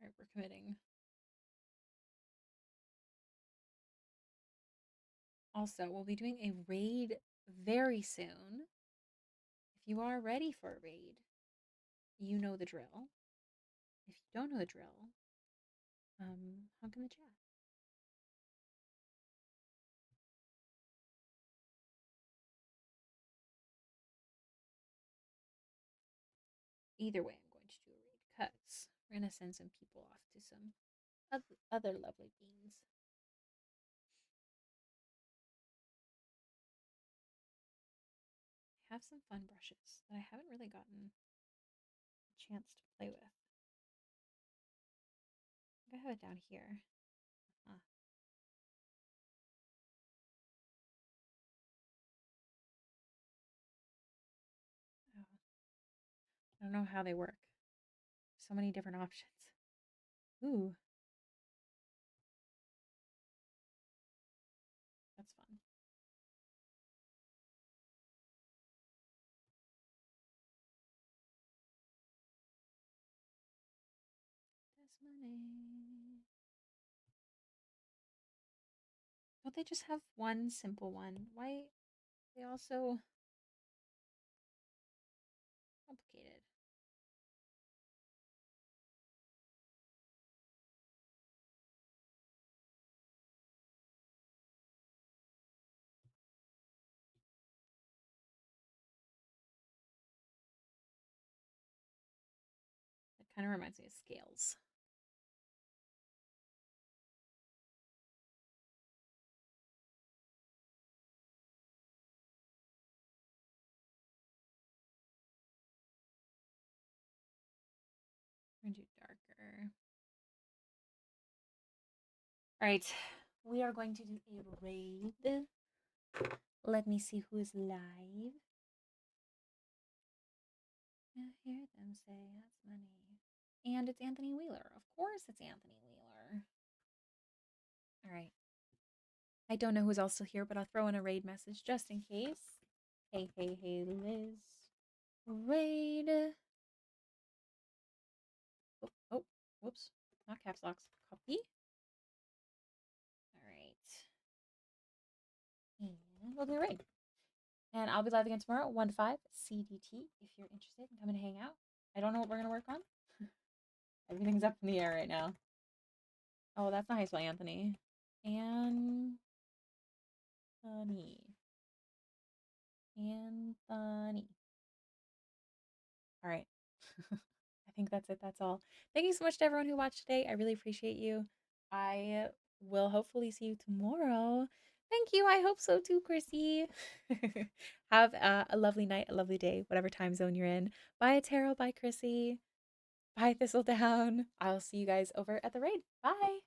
Speaker 2: All right, we're committing. Also, we'll be doing a raid very soon. If you are ready for a raid, you know the drill. If you don't know the drill, hunk in the chat. Either way, I'm going to do a raid because we're going to send some people off to some other lovely beans. I have some fun brushes that I haven't really gotten a chance to play with. I have it down here. Oh. I don't know how they work. So many different options. Ooh. That's fun. That's money. Don't they just have one simple one? Why they all so complicated? It kind of reminds me of scales. We're gonna do darker. All right, we are going to do a raid. Let me see who is live. I hear them say that's money. And it's Anthony Wheeler. Of course it's Anthony Wheeler. All right. I don't know who's also here, but I'll throw in a raid message just in case. Hey, Liz. Raid. Oh, whoops. Not caps locks. Copy. All right. And we'll do a raid. And I'll be live again tomorrow, 1 to 5, CDT, if you're interested in coming to hang out. I don't know what we're going to work on. Everything's up in the air right now. Oh, that's not how you spell Anthony. Anthony. Anthony. All right. I think that's it. That's all. Thank you so much to everyone who watched today. I really appreciate you. I will hopefully see you tomorrow. Thank you. I hope so too, Chrissy. Have a lovely night, a lovely day, whatever time zone you're in. Bye, Tarot. Bye, Chrissy. Bye, Thistledown. I'll see you guys over at the raid. Bye.